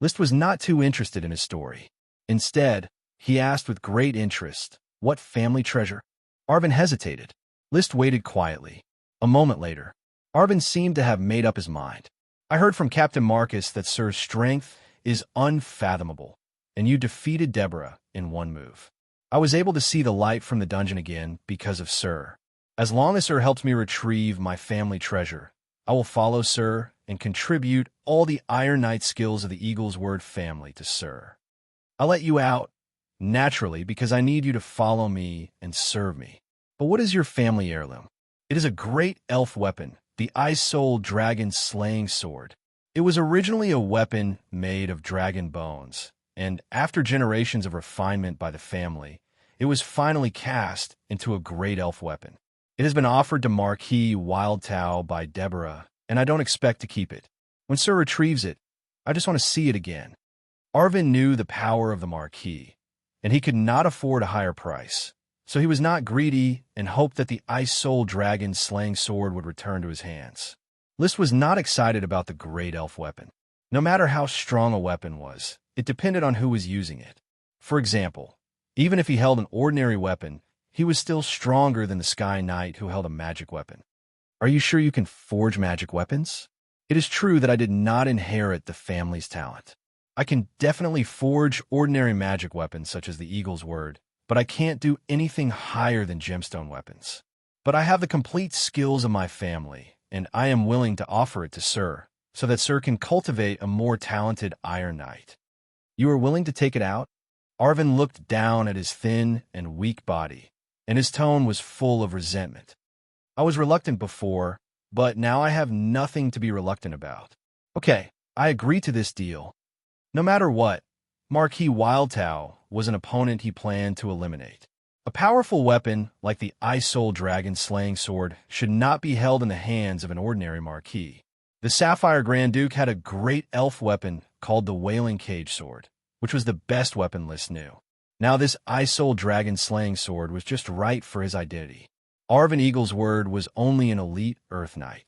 List was not too interested in his story. Instead, he asked with great interest, "What family treasure?" Arvin hesitated. List waited quietly. A moment later, Arvin seemed to have made up his mind. "I heard from Captain Marcus that Sir's strength is unfathomable, and you defeated Deborah in one move. I was able to see the light from the dungeon again because of Sir. As long as Sir helps me retrieve my family treasure, I will follow Sir and contribute all the Iron Knight skills of the Eagle's Word family to Sir. I'll let you out, naturally, because I need you to follow me and serve me. But what is your family heirloom?" "It is a great elf weapon, the Ice Soul Dragon Slaying Sword. It was originally a weapon made of dragon bones, and after generations of refinement by the family, it was finally cast into a great elf weapon. It has been offered to Marquis Wildtow by Deborah, and I don't expect to keep it. When Sir retrieves it, I just want to see it again." Arvin knew the power of the Marquis, and he could not afford a higher price, so he was not greedy and hoped that the Ice Soul Dragon Slaying Sword would return to his hands. List was not excited about the great elf weapon. No matter how strong a weapon was, it depended on who was using it. For example, even if he held an ordinary weapon, he was still stronger than the Sky Knight who held a magic weapon. "Are you sure you can forge magic weapons?" "It is true that I did not inherit the family's talent. I can definitely forge ordinary magic weapons such as the Eagle's Word, but I can't do anything higher than gemstone weapons. But I have the complete skills of my family, and I am willing to offer it to Sir, so that Sir can cultivate a more talented Iron Knight. You are willing to take it out?" Arvin looked down at his thin and weak body, and his tone was full of resentment. "I was reluctant before, but now I have nothing to be reluctant about. Okay, I agree to this deal." No matter what, Marquis Wildtow was an opponent he planned to eliminate. A powerful weapon like the Ice Soul Dragon Slaying Sword should not be held in the hands of an ordinary Marquis. The Sapphire Grand Duke had a great elf weapon called the Wailing Cage Sword, which was the best weapon List knew. Now this Ice Soul Dragon Slaying Sword was just right for his identity. Arvin Eagle's Word was only an elite Earth Knight.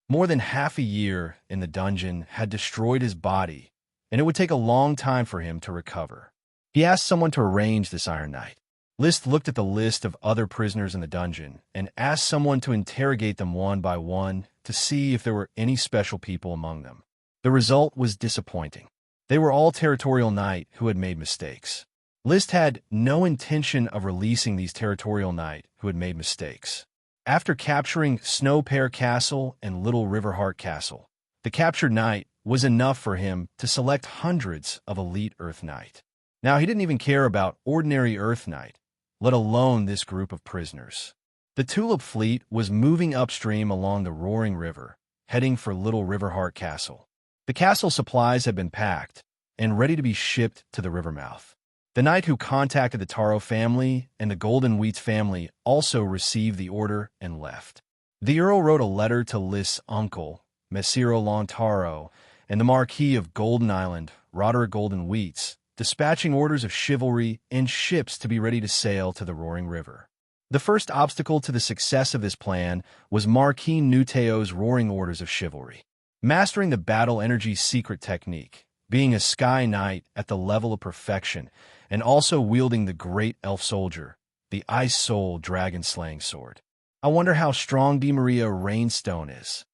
More than half a year in the dungeon had destroyed his body, and it would take a long time for him to recover. He asked someone to arrange this Iron Knight. List looked at the list of other prisoners in the dungeon and asked someone to interrogate them one by one to see if there were any special people among them. The result was disappointing. They were all Territorial Knight who had made mistakes. List had no intention of releasing these Territorial Knight who had made mistakes. After capturing Snow Pear Castle and Little Riverheart Castle, the captured knight was enough for him to select hundreds of elite Earth Knight. Now he didn't even care about ordinary Earth Knight, let alone this group of prisoners. The Tulip Fleet was moving upstream along the roaring river, heading for Little Riverheart Castle. The castle supplies had been packed and ready to be shipped to the river mouth. The knight who contacted the Taro family and the Golden Wheats family also received the order and left. The Earl wrote a letter to List's uncle, Messiro Lontaro, and the Marquis of Golden Island, Roderick Golden Wheats, dispatching orders of chivalry and ships to be ready to sail to the roaring river. The first obstacle to the success of this plan was Marquis Nuteo's roaring orders of chivalry. Mastering the battle energy's secret technique, being a sky knight at the level of perfection, and also wielding the great elf soldier, the Ice Soul dragon-slaying sword. I wonder how strong Di Maria Rainstone is.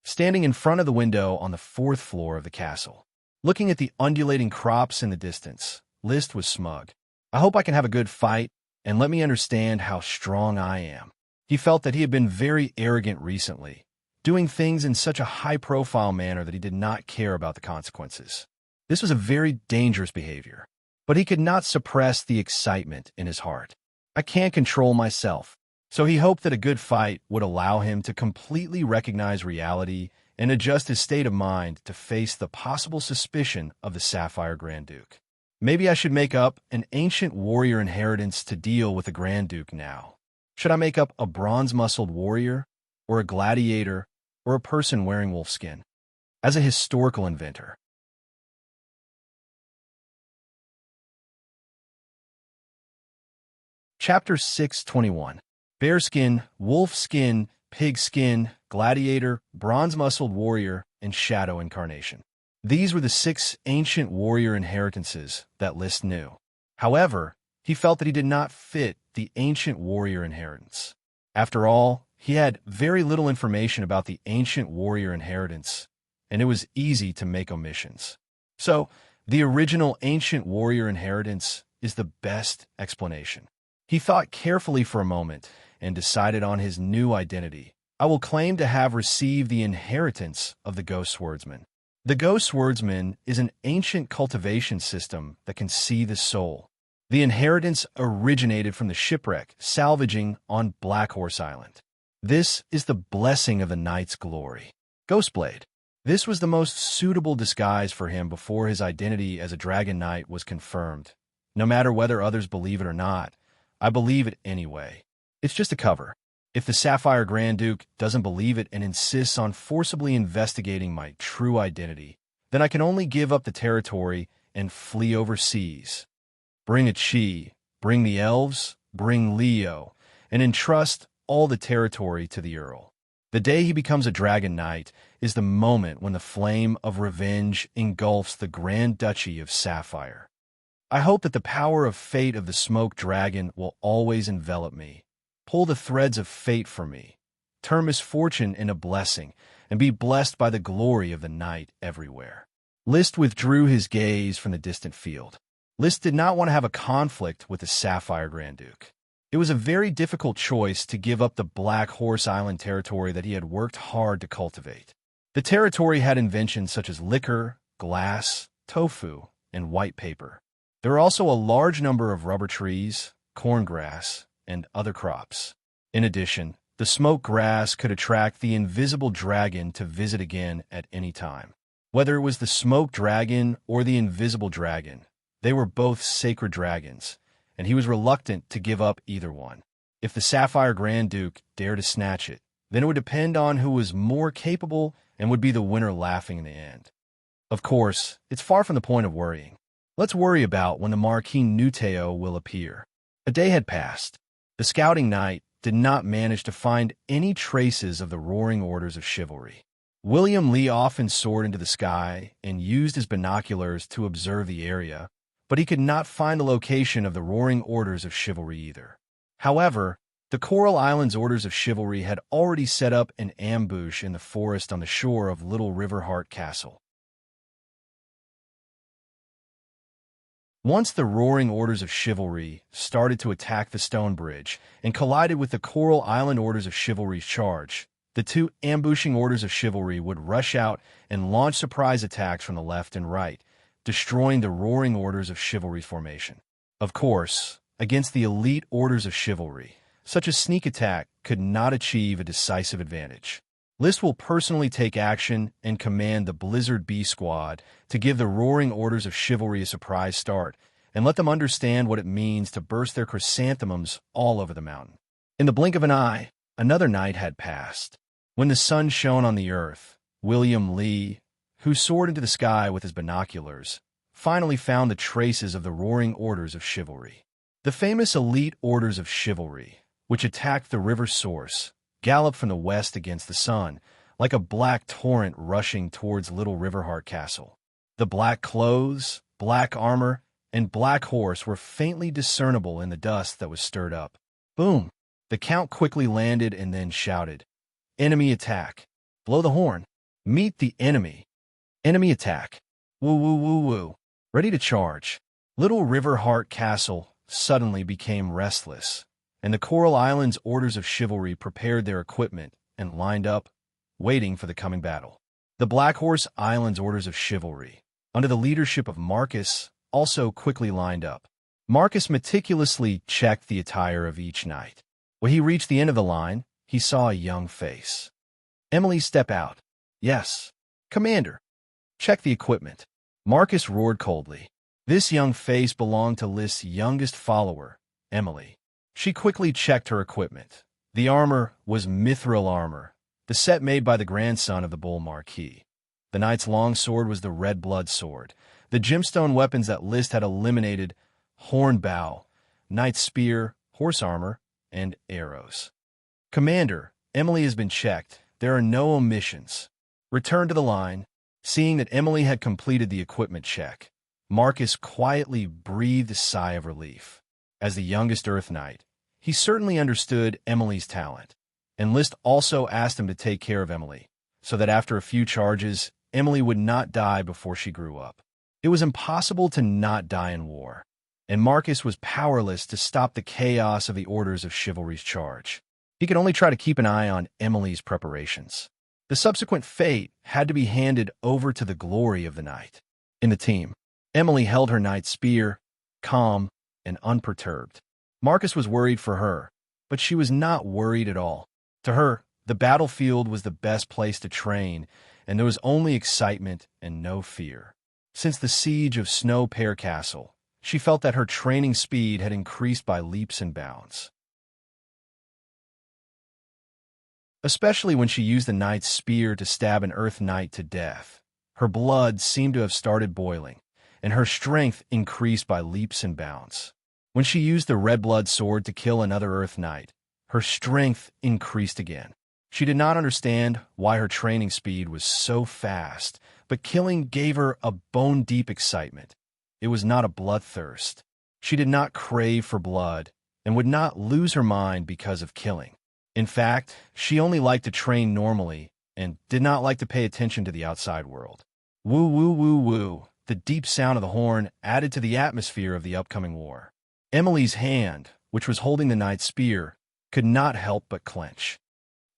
Standing in front of the window on the 4th floor of the castle, looking at the undulating crops in the distance, List was smug. I hope I can have a good fight, and let me understand how strong I am. He felt that he had been very arrogant recently, doing things in such a high-profile manner that he did not care about the consequences. This was a very dangerous behavior, but he could not suppress the excitement in his heart. I can't control myself, so he hoped that a good fight would allow him to completely recognize reality and adjust his state of mind to face the possible suspicion of the Sapphire Grand Duke. Maybe I should make up an ancient warrior inheritance to deal with the Grand Duke now. Should I make up a bronze-muscled warrior, or a gladiator, or a person wearing wolfskin? As a historical inventor. Chapter 621. Bearskin, wolfskin, pigskin, gladiator, bronze-muscled warrior, and shadow incarnation. These were the 6 ancient warrior inheritances that List knew. However, he felt that he did not fit the ancient warrior inheritance. After all, he had very little information about the ancient warrior inheritance, and it was easy to make omissions. So, the original ancient warrior inheritance is the best explanation. He thought carefully for a moment and decided on his new identity. I will claim to have received the inheritance of the Ghost Swordsman. The Ghost Swordsman is an ancient cultivation system that can see the soul. The inheritance originated from the shipwreck salvaging on Black Horse Island. This is the blessing of the knight's glory. Ghostblade. This was the most suitable disguise for him before his identity as a dragon knight was confirmed. No matter whether others believe it or not, I believe it anyway. It's just a cover. If the Sapphire Grand Duke doesn't believe it and insists on forcibly investigating my true identity, then I can only give up the territory and flee overseas. Bring a Chi, bring the elves, bring Leo, and entrust all the territory to the Earl. The day he becomes a dragon knight is the moment when the flame of revenge engulfs the Grand Duchy of Sapphire. I hope that the power of fate of the smoke dragon will always envelop me, pull the threads of fate for me, turn misfortune into blessing, and be blessed by the glory of the night everywhere. List withdrew his gaze from the distant field. List did not want to have a conflict with the Sapphire Grand Duke. It was a very difficult choice to give up the Black Horse Island territory that he had worked hard to cultivate. The territory had inventions such as liquor, glass, tofu, and white paper. There were also a large number of rubber trees, corn grass, and other crops. In addition, the smoke grass could attract the invisible dragon to visit again at any time. Whether it was the smoke dragon or the invisible dragon, they were both sacred dragons, and he was reluctant to give up either one. If the Sapphire Grand Duke dared to snatch it, then it would depend on who was more capable and would be the winner laughing in the end. Of course, it's far from the point of worrying. Let's worry about when the Marquis Nuteo will appear. A day had passed. The scouting knight did not manage to find any traces of the roaring orders of chivalry. William Lee often soared into the sky and used his binoculars to observe the area, but he could not find the location of the roaring orders of chivalry either. However, the Coral Islands Orders of Chivalry had already set up an ambush in the forest on the shore of Little Riverheart Castle. Once the Roaring Orders of Chivalry started to attack the stone bridge and collided with the Coral Island Orders of Chivalry's charge, the 2 ambushing Orders of Chivalry would rush out and launch surprise attacks from the left and right, destroying the Roaring Orders of Chivalry's formation. Of course, against the elite Orders of Chivalry, such a sneak attack could not achieve a decisive advantage. List will personally take action and command the Blizzard B Squad to give the Roaring Orders of Chivalry a surprise start and let them understand what it means to burst their chrysanthemums all over the mountain. In the blink of an eye, another night had passed. When the sun shone on the earth, William Lee, who soared into the sky with his binoculars, finally found the traces of the Roaring Orders of Chivalry. The famous elite Orders of Chivalry, which attacked the river source, galloped from the west against the sun, like a black torrent rushing towards Little Riverheart Castle. The black clothes, black armor, and black horse were faintly discernible in the dust that was stirred up. Boom! The Count quickly landed and then shouted, "Enemy attack! Blow the horn! Meet the enemy! Enemy attack! Woo woo woo woo! Ready to charge!" Little Riverheart Castle suddenly became restless, and the Coral Islands' orders of chivalry prepared their equipment and lined up, waiting for the coming battle. The Black Horse Islands' orders of chivalry, under the leadership of Marcus, also quickly lined up. Marcus meticulously checked the attire of each knight. When he reached the end of the line, he saw a young face. "Emily, step out." "Yes, Commander." "Check the equipment." Marcus roared coldly. This young face belonged to List's youngest follower, Emily. She quickly checked her equipment. The armor was mithril armor, the set made by the grandson of the Bull Marquis. The knight's long sword was the red blood sword. The gemstone weapons that List had eliminated: horn bow, knight's spear, horse armor, and arrows. "Commander, Emily has been checked. There are no omissions." Return to the line. Seeing that Emily had completed the equipment check, Marcus quietly breathed a sigh of relief. As the youngest Earth Knight, he certainly understood Emily's talent, and List also asked him to take care of Emily, so that after a few charges, Emily would not die before she grew up. It was impossible to not die in war, and Marcus was powerless to stop the chaos of the orders of chivalry's charge. He could only try to keep an eye on Emily's preparations. The subsequent fate had to be handed over to the glory of the night. In the team, Emily held her knight's spear, calm and unperturbed. Marcus was worried for her, but she was not worried at all. To her, the battlefield was the best place to train, and there was only excitement and no fear. Since the siege of Snow Pear Castle, she felt that her training speed had increased by leaps and bounds. Especially when she used the knight's spear to stab an Earth Knight to death. Her blood seemed to have started boiling, and her strength increased by leaps and bounds. When she used the red blood sword to kill another Earth Knight, her strength increased again. She did not understand why her training speed was so fast, but killing gave her a bone-deep excitement. It was not a bloodthirst. She did not crave for blood and would not lose her mind because of killing. In fact, she only liked to train normally and did not like to pay attention to the outside world. Woo woo woo woo, the deep sound of the horn added to the atmosphere of the upcoming war. Emily's hand, which was holding the knight's spear, could not help but clench.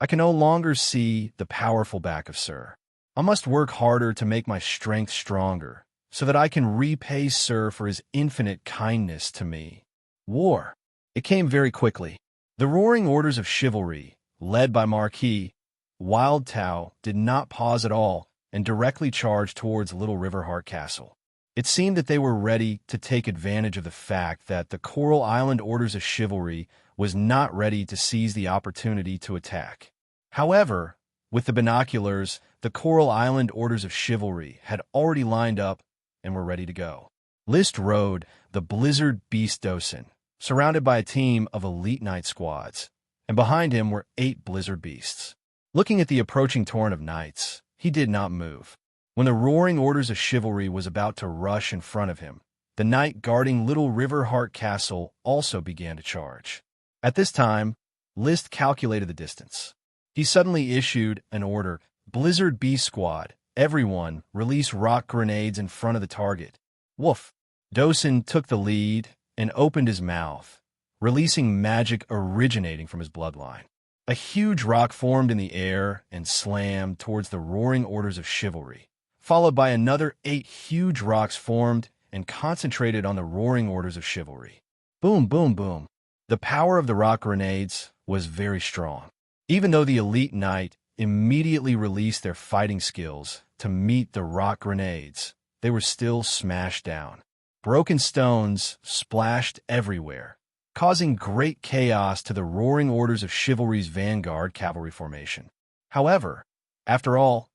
"I can no longer see the powerful back of Sir. I must work harder to make my strength stronger, so that I can repay Sir for his infinite kindness to me." War. It came very quickly. The roaring orders of chivalry, led by Marquis Wild Tao, did not pause at all and directly charged towards Little Riverheart Castle. It seemed that they were ready to take advantage of the fact that the Coral Island orders of chivalry was not ready to seize the opportunity to attack. However, with the binoculars, the Coral Island orders of chivalry had already lined up and were ready to go. List rode the Blizzard Beast Dosen, surrounded by a team of elite knight squads, and behind him were 8 Blizzard Beasts. Looking at the approaching torrent of knights, he did not move. When the roaring orders of chivalry was about to rush in front of him, the knight guarding Little Riverheart Castle also began to charge. At this time, List calculated the distance. He suddenly issued an order: "Blizzard Beast Squad, everyone, release rock grenades in front of the target." Woof! Dosen took the lead and opened his mouth, releasing magic originating from his bloodline. A huge rock formed in the air and slammed towards the roaring orders of chivalry, followed by another 8 huge rocks formed and concentrated on the roaring orders of chivalry. Boom, boom, boom. The power of the rock grenades was very strong. Even though the elite knight immediately released their fighting skills to meet the rock grenades, they were still smashed down. Broken stones splashed everywhere, causing great chaos to the roaring orders of chivalry's vanguard cavalry formation. However, after all,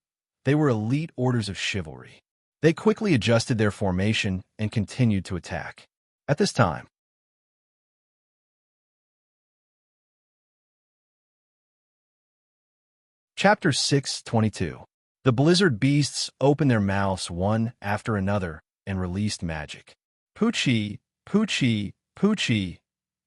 they were elite orders of chivalry. They quickly adjusted their formation and continued to attack. At this time, Chapter 6:22. The blizzard beasts opened their mouths one after another and released magic. Poochie, Poochie, Poochie.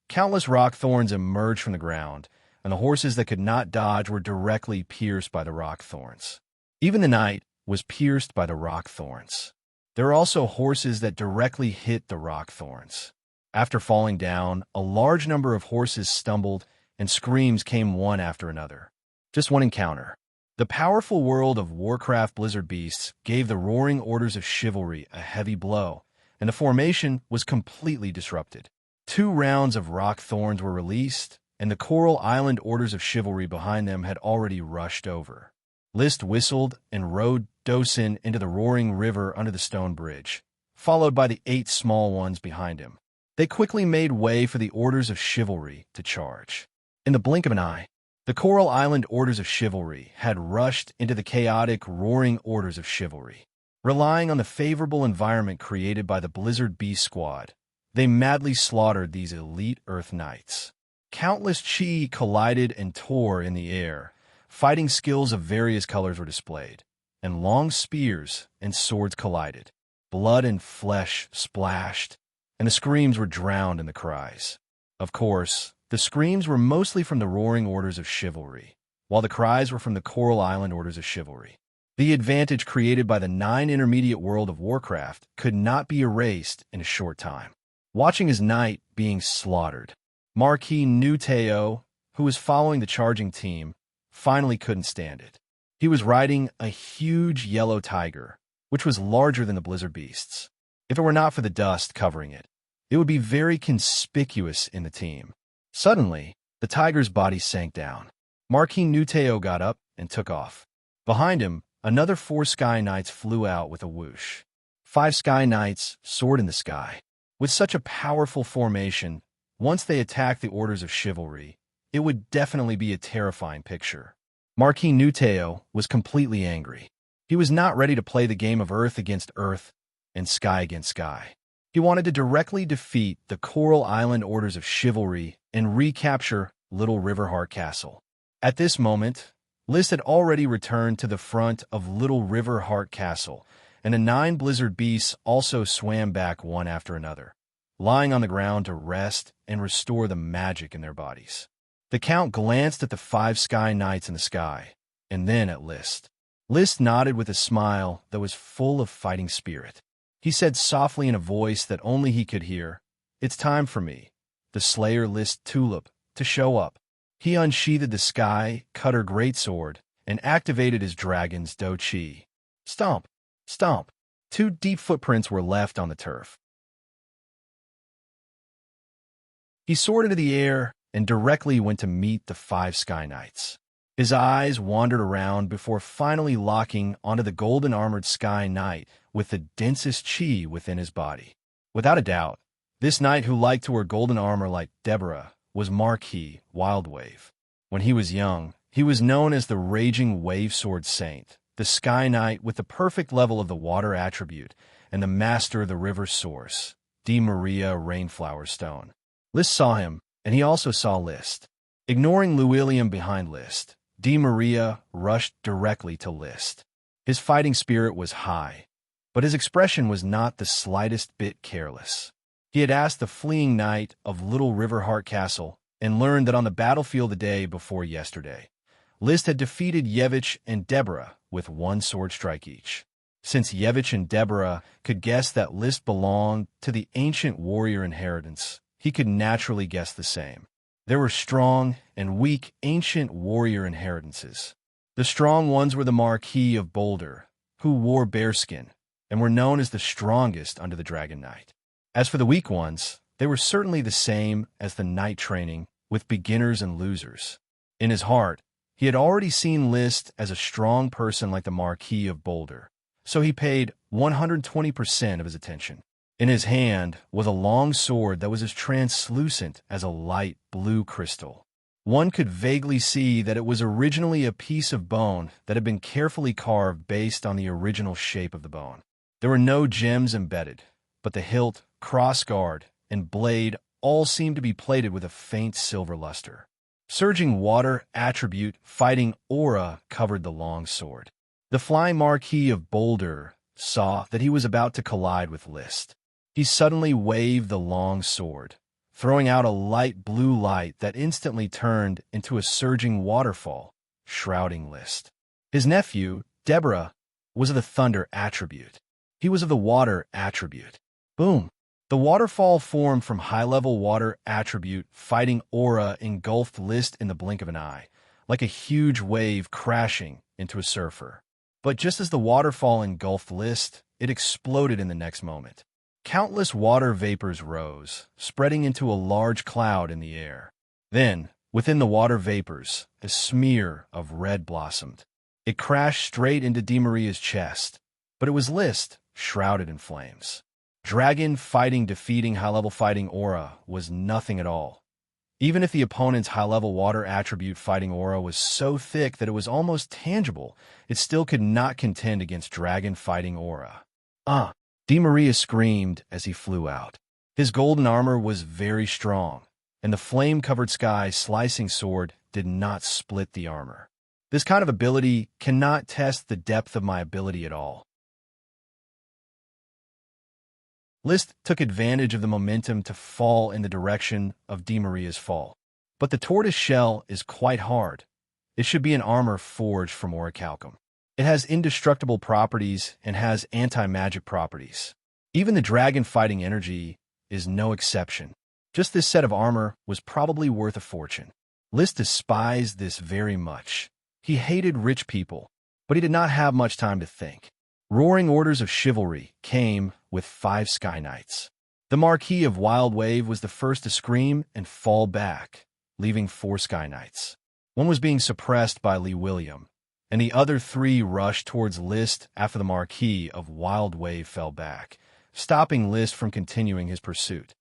Countless rock thorns emerged from the ground, and the horses that could not dodge were directly pierced by the rock thorns. Even the night was pierced by the rock thorns. There are also horses that directly hit the rock thorns. After falling down, a large number of horses stumbled, and screams came one after another. Just one encounter. The powerful world of Warcraft Blizzard Beasts gave the Roaring Orders of Chivalry a heavy blow, and the formation was completely disrupted. 2 rounds of rock thorns were released, and the Coral Island Orders of Chivalry behind them had already rushed over. List whistled and rode Dosin into the roaring river under the stone bridge, followed by the 8 small ones behind him. They quickly made way for the Orders of Chivalry to charge. In the blink of an eye, the Coral Island Orders of Chivalry had rushed into the chaotic Roaring Orders of Chivalry. Relying on the favorable environment created by the Blizzard Beast Squad, they madly slaughtered these elite Earth Knights. Countless chi collided and tore in the air. Fighting skills of various colors were displayed, and long spears and swords collided. Blood and flesh splashed, and the screams were drowned in the cries. Of course, the screams were mostly from the Roaring Orders of Chivalry, while the cries were from the Coral Island Orders of Chivalry. The advantage created by the 9 intermediate world of Warcraft could not be erased in a short time. Watching his knight being slaughtered, Marquis Nuteo, who was following the charging team, finally couldn't stand it. He was riding a huge yellow tiger, which was larger than the blizzard beasts. If it were not for the dust covering it, it would be very conspicuous in the team. Suddenly, the tiger's body sank down. Marquis Nuteo got up and took off. Behind him, another 4 Sky Knights flew out with a whoosh. 5 Sky Knights soared in the sky. With such a powerful formation, once they attacked the Orders of Chivalry, it would definitely be a terrifying picture. Marquis Nuteo was completely angry. He was not ready to play the game of Earth against Earth and Sky against Sky. He wanted to directly defeat the Coral Island Orders of Chivalry and recapture Little Riverheart Castle. At this moment, List had already returned to the front of Little Riverheart Castle, and the 9 blizzard beasts also swam back one after another, lying on the ground to rest and restore the magic in their bodies. The Count glanced at the 5 Sky Knights in the sky, and then at List. List nodded with a smile that was full of fighting spirit. He said softly in a voice that only he could hear, "It's time for me, the Slayer List Tulip, to show up." He unsheathed the Sky Cutter greatsword and activated his dragon's Do Chi. Stomp! Stomp! 2 deep footprints were left on the turf. He soared into the air and directly went to meet the 5 Sky Knights. His eyes wandered around before finally locking onto the golden-armored Sky Knight with the densest chi within his body. Without a doubt, this knight who liked to wear golden armor like Deborah was Marquis Wildwave. When he was young, he was known as the Raging Wave Sword Saint, the Sky Knight with the perfect level of the water attribute, and the master of the river source, Di Maria Rainflower Stone. List saw him, and he also saw List. Ignoring Llewellyn behind List, Di Maria rushed directly to List. His fighting spirit was high, but his expression was not the slightest bit careless. He had asked the fleeing knight of Little Riverheart Castle and learned that on the battlefield the day before yesterday, List had defeated Yevich and Deborah with 1 sword strike each. Since Yevich and Deborah could guess that List belonged to the ancient warrior inheritance, he could naturally guess the same. There were strong and weak ancient warrior inheritances. The strong ones were the Marquis of Boulder, who wore bearskin, and were known as the strongest under the Dragon Knight. As for the weak ones, they were certainly the same as the knight training, with beginners and losers. In his heart, he had already seen List as a strong person like the Marquis of Boulder, so he paid 120% of his attention. In his hand was a long sword that was as translucent as a light blue crystal. One could vaguely see that it was originally a piece of bone that had been carefully carved based on the original shape of the bone. There were no gems embedded, but the hilt, crossguard, and blade all seemed to be plated with a faint silver luster. Surging water attribute fighting aura covered the long sword. The flying Marquis of Boulder saw that he was about to collide with List. He suddenly waved the long sword, throwing out a light blue light that instantly turned into a surging waterfall, shrouding List. His nephew, Deborah, was of the thunder attribute. He was of the water attribute. Boom! The waterfall formed from high-level water attribute fighting aura engulfed List in the blink of an eye, like a huge wave crashing into a surfer. But just as the waterfall engulfed List, it exploded in the next moment. Countless water vapors rose, spreading into a large cloud in the air. Then, within the water vapors, a smear of red blossomed. It crashed straight into DeMaria's chest, but it was List, shrouded in flames. Dragon fighting defeating high-level fighting aura was nothing at all. Even if the opponent's high-level water attribute fighting aura was so thick that it was almost tangible, it still could not contend against dragon fighting aura. DeMaria screamed as he flew out. His golden armor was very strong, and the flame-covered sky slicing sword did not split the armor. This kind of ability cannot test the depth of my ability at all. List took advantage of the momentum to fall in the direction of DeMaria's fall. But the tortoise shell is quite hard. It should be an armor forged from orichalcum. It has indestructible properties and has anti-magic properties. Even the dragon fighting energy is no exception. Just this set of armor was probably worth a fortune. List despised this very much. He hated rich people, but he did not have much time to think. Roaring orders of chivalry came with 5 Sky Knights. The Marquis of Wild Wave was the first to scream and fall back, leaving 4 Sky Knights. One was being suppressed by Lee William, and the other 3 rushed towards List after the Marquis of Wild Wave fell back, stopping List from continuing his pursuit.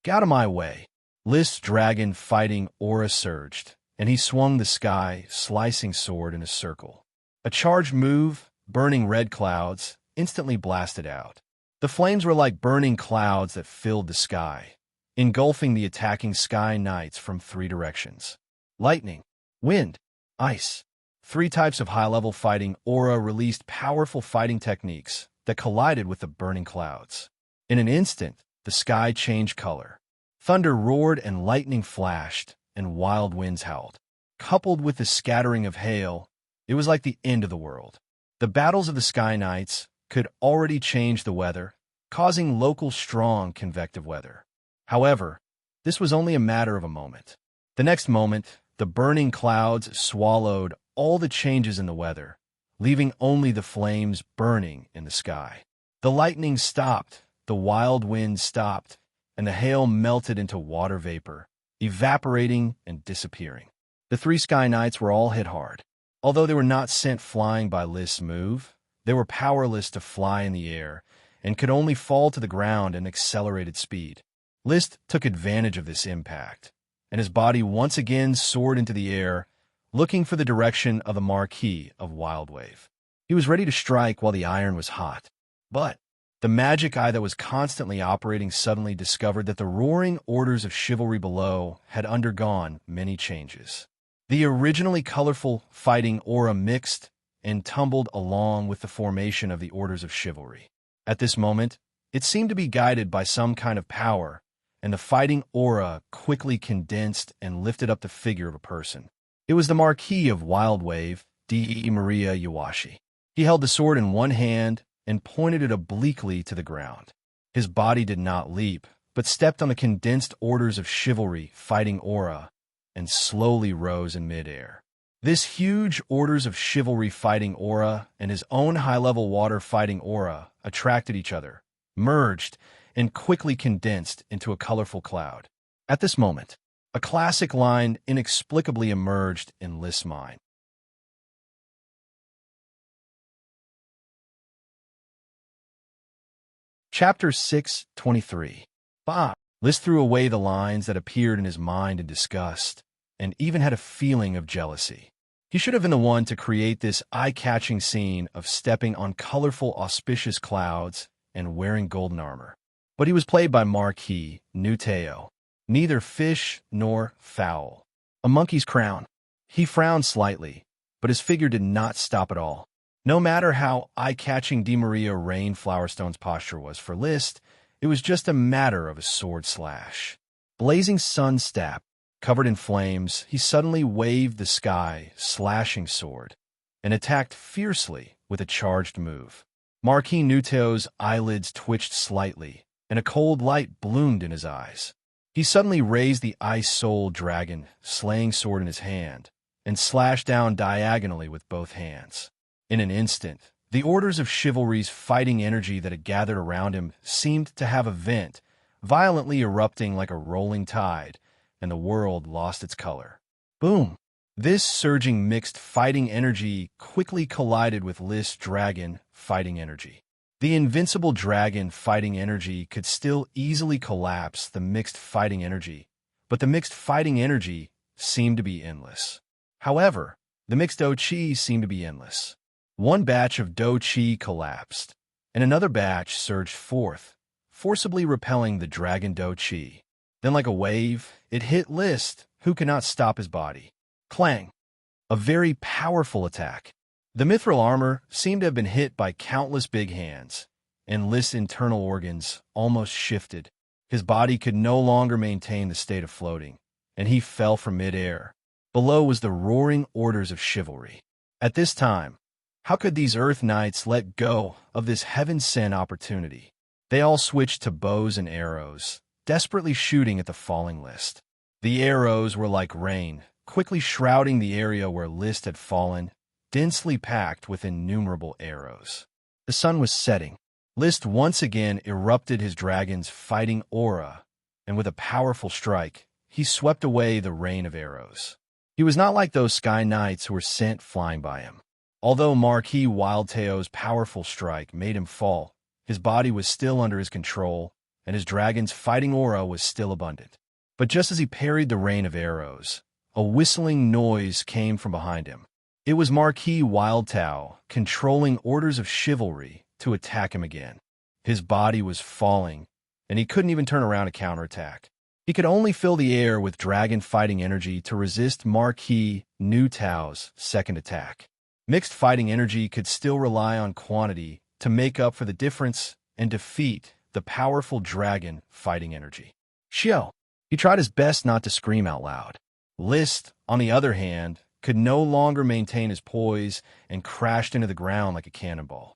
"Get out of my way!" List's dragon fighting aura surged, and he swung the sky, slicing sword in a circle. A charged move, burning red clouds, instantly blasted out. The flames were like burning clouds that filled the sky, engulfing the attacking Sky Knights from 3 directions. Lightning, wind, ice. 3 types of high-level fighting aura released powerful fighting techniques that collided with the burning clouds. In an instant, the sky changed color. Thunder roared and lightning flashed, and wild winds howled. Coupled with the scattering of hail, it was like the end of the world. The battles of the Sky Knights could already change the weather, causing local strong convective weather. However, this was only a matter of a moment. The next moment, the burning clouds swallowed all the changes in the weather, leaving only the flames burning in the sky. The lightning stopped, the wild wind stopped, and the hail melted into water vapor, evaporating and disappearing. The 3 Sky Knights were all hit hard. Although they were not sent flying by List's move, they were powerless to fly in the air and could only fall to the ground at accelerated speed. List took advantage of this impact, and his body once again soared into the air, looking for the direction of the Marquis of Wild Wave. He was ready to strike while the iron was hot. But the magic eye that was constantly operating suddenly discovered that the roaring orders of chivalry below had undergone many changes. The originally colorful fighting aura mixed and tumbled along with the formation of the orders of chivalry. At this moment, it seemed to be guided by some kind of power, and the fighting aura quickly condensed and lifted up the figure of a person. It was the Marquis of Wild Wave, DeMaria Yuashi. He held the sword in one hand and pointed it obliquely to the ground. His body did not leap, but stepped on the condensed orders of chivalry fighting aura, and slowly rose in midair. This huge orders of chivalry fighting aura and his own high-level water fighting aura attracted each other, merged, and quickly condensed into a colorful cloud. At this moment, a classic line inexplicably emerged in List's mind. Chapter 6:23. Bah! List threw away the lines that appeared in his mind in disgust, and even had a feeling of jealousy. He should have been the one to create this eye-catching scene of stepping on colorful, auspicious clouds and wearing golden armor. But he was played by Marquis Nuteo, neither fish nor fowl. A monkey's crown. He frowned slightly, but his figure did not stop at all. No matter how eye-catching Di Maria Rain Flowerstone's posture was for List, it was just a matter of a sword slash. Blazing sun stabbed, covered in flames, he suddenly waved the sky, slashing sword, and attacked fiercely with a charged move. Marquis Nuteo's eyelids twitched slightly, and a cold light bloomed in his eyes. He suddenly raised the Ice Soul Dragon, slaying sword in his hand, and slashed down diagonally with both hands. In an instant, the Orders of Chivalry's fighting energy that had gathered around him seemed to have a vent, violently erupting like a rolling tide, and the world lost its color. Boom! This surging mixed fighting energy quickly collided with List's dragon fighting energy. The invincible dragon fighting energy could still easily collapse the mixed fighting energy, but the mixed fighting energy seemed to be endless. However, the mixed Do-Chi seemed to be endless. One batch of Do-Chi collapsed, and another batch surged forth, forcibly repelling the dragon Do-Chi. Then, like a wave, it hit List, who could not stop his body. Clang! A very powerful attack. The mithril armor seemed to have been hit by countless big hands, and List's internal organs almost shifted. His body could no longer maintain the state of floating, and he fell from midair. Below was the roaring Orders of Chivalry. At this time, how could these Earth Knights let go of this heaven-sent opportunity? They all switched to bows and arrows, desperately shooting at the falling List. The arrows were like rain, quickly shrouding the area where List had fallen, densely packed with innumerable arrows. The sun was setting. List once again erupted his dragon's fighting aura, and with a powerful strike, he swept away the rain of arrows. He was not like those sky knights who were sent flying by him. Although Marquis Wildtail's powerful strike made him fall, his body was still under his control, and his dragon's fighting aura was still abundant. But just as he parried the rain of arrows, a whistling noise came from behind him. It was Marquis Wildtao controlling Orders of Chivalry to attack him again. His body was falling, and he couldn't even turn around to counterattack. He could only fill the air with dragon fighting energy to resist Marquis Nuteo's second attack. Mixed fighting energy could still rely on quantity to make up for the difference and defeat the powerful dragon fighting energy. Xiao! He tried his best not to scream out loud. List, on the other hand, could no longer maintain his poise and crashed into the ground like a cannonball.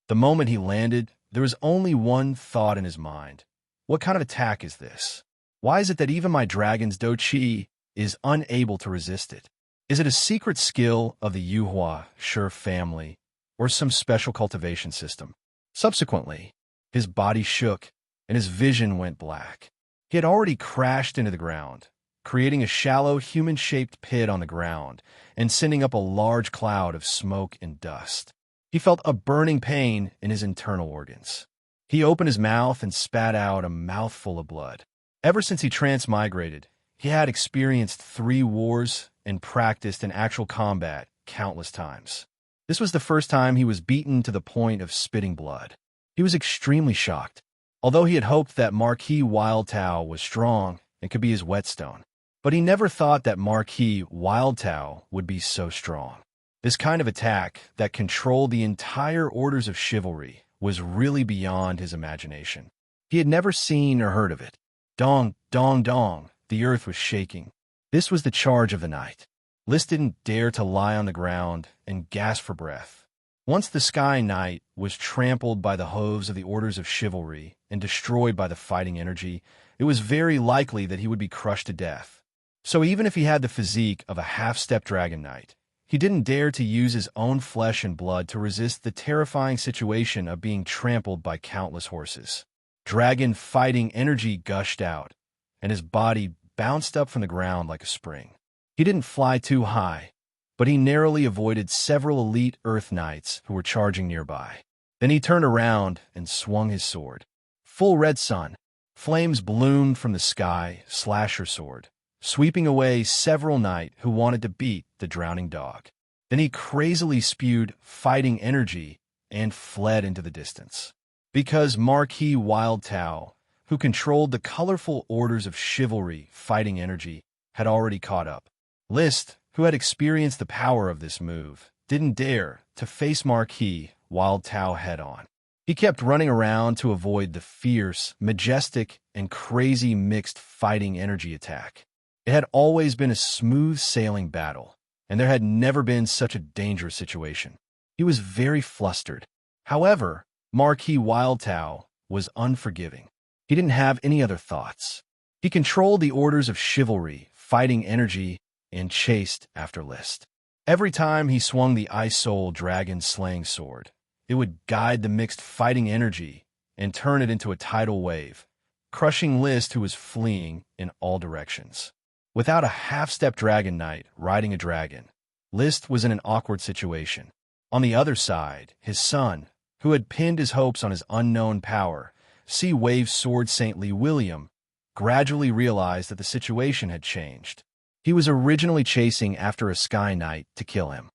The moment he landed, there was only one thought in his mind. What kind of attack is this? Why is it that even my dragon's Do-Chi is unable to resist it? Is it a secret skill of the Yuhua Shi family, or some special cultivation system? Subsequently, his body shook, and his vision went black. He had already crashed into the ground, creating a shallow human-shaped pit on the ground and sending up a large cloud of smoke and dust. He felt a burning pain in his internal organs. He opened his mouth and spat out a mouthful of blood. Ever since he transmigrated, he had experienced 3 wars and practiced in actual combat countless times. This was the first time he was beaten to the point of spitting blood. He was extremely shocked, although he had hoped that Marquis Wildtao was strong and could be his whetstone. But he never thought that Marquis Wildtao would be so strong. This kind of attack that controlled the entire Orders of Chivalry was really beyond his imagination. He had never seen or heard of it. Dong, dong, dong, the earth was shaking. This was the charge of the night. List didn't dare to lie on the ground and gasp for breath. Once the Sky Knight was trampled by the hooves of the Orders of Chivalry and destroyed by the fighting energy, it was very likely that he would be crushed to death. So even if he had the physique of a half-step Dragon Knight, he didn't dare to use his own flesh and blood to resist the terrifying situation of being trampled by countless horses. Dragon fighting energy gushed out, and his body bounced up from the ground like a spring. He didn't fly too high, but he narrowly avoided several elite Earth Knights who were charging nearby. Then he turned around and swung his sword. Full red sun. Flames bloomed from the sky, slasher sword, sweeping away several knights who wanted to beat the drowning dog. Then he crazily spewed fighting energy and fled into the distance. Because Marquis Wildtao, who controlled the colorful orders of chivalry fighting energy, had already caught up. List, who had experienced the power of this move, didn't dare to face Marquis Wild Tao head-on. He kept running around to avoid the fierce, majestic, and crazy mixed fighting energy attack. It had always been a smooth-sailing battle, and there had never been such a dangerous situation. He was very flustered. However, Marquis Wild Tao was unforgiving. He didn't have any other thoughts. He controlled the orders of chivalry, fighting energy, and chased after List. Every time he swung the Ice Soul Dragon Slaying Sword, it would guide the mixed fighting energy and turn it into a tidal wave, crushing List, who was fleeing in all directions. Without a half-step dragon knight riding a dragon, List was in an awkward situation. On the other side, his son, who had pinned his hopes on his unknown power, Sea Wave Sword Saint Li William, gradually realized that the situation had changed. He was originally chasing after a Sky Knight to kill him.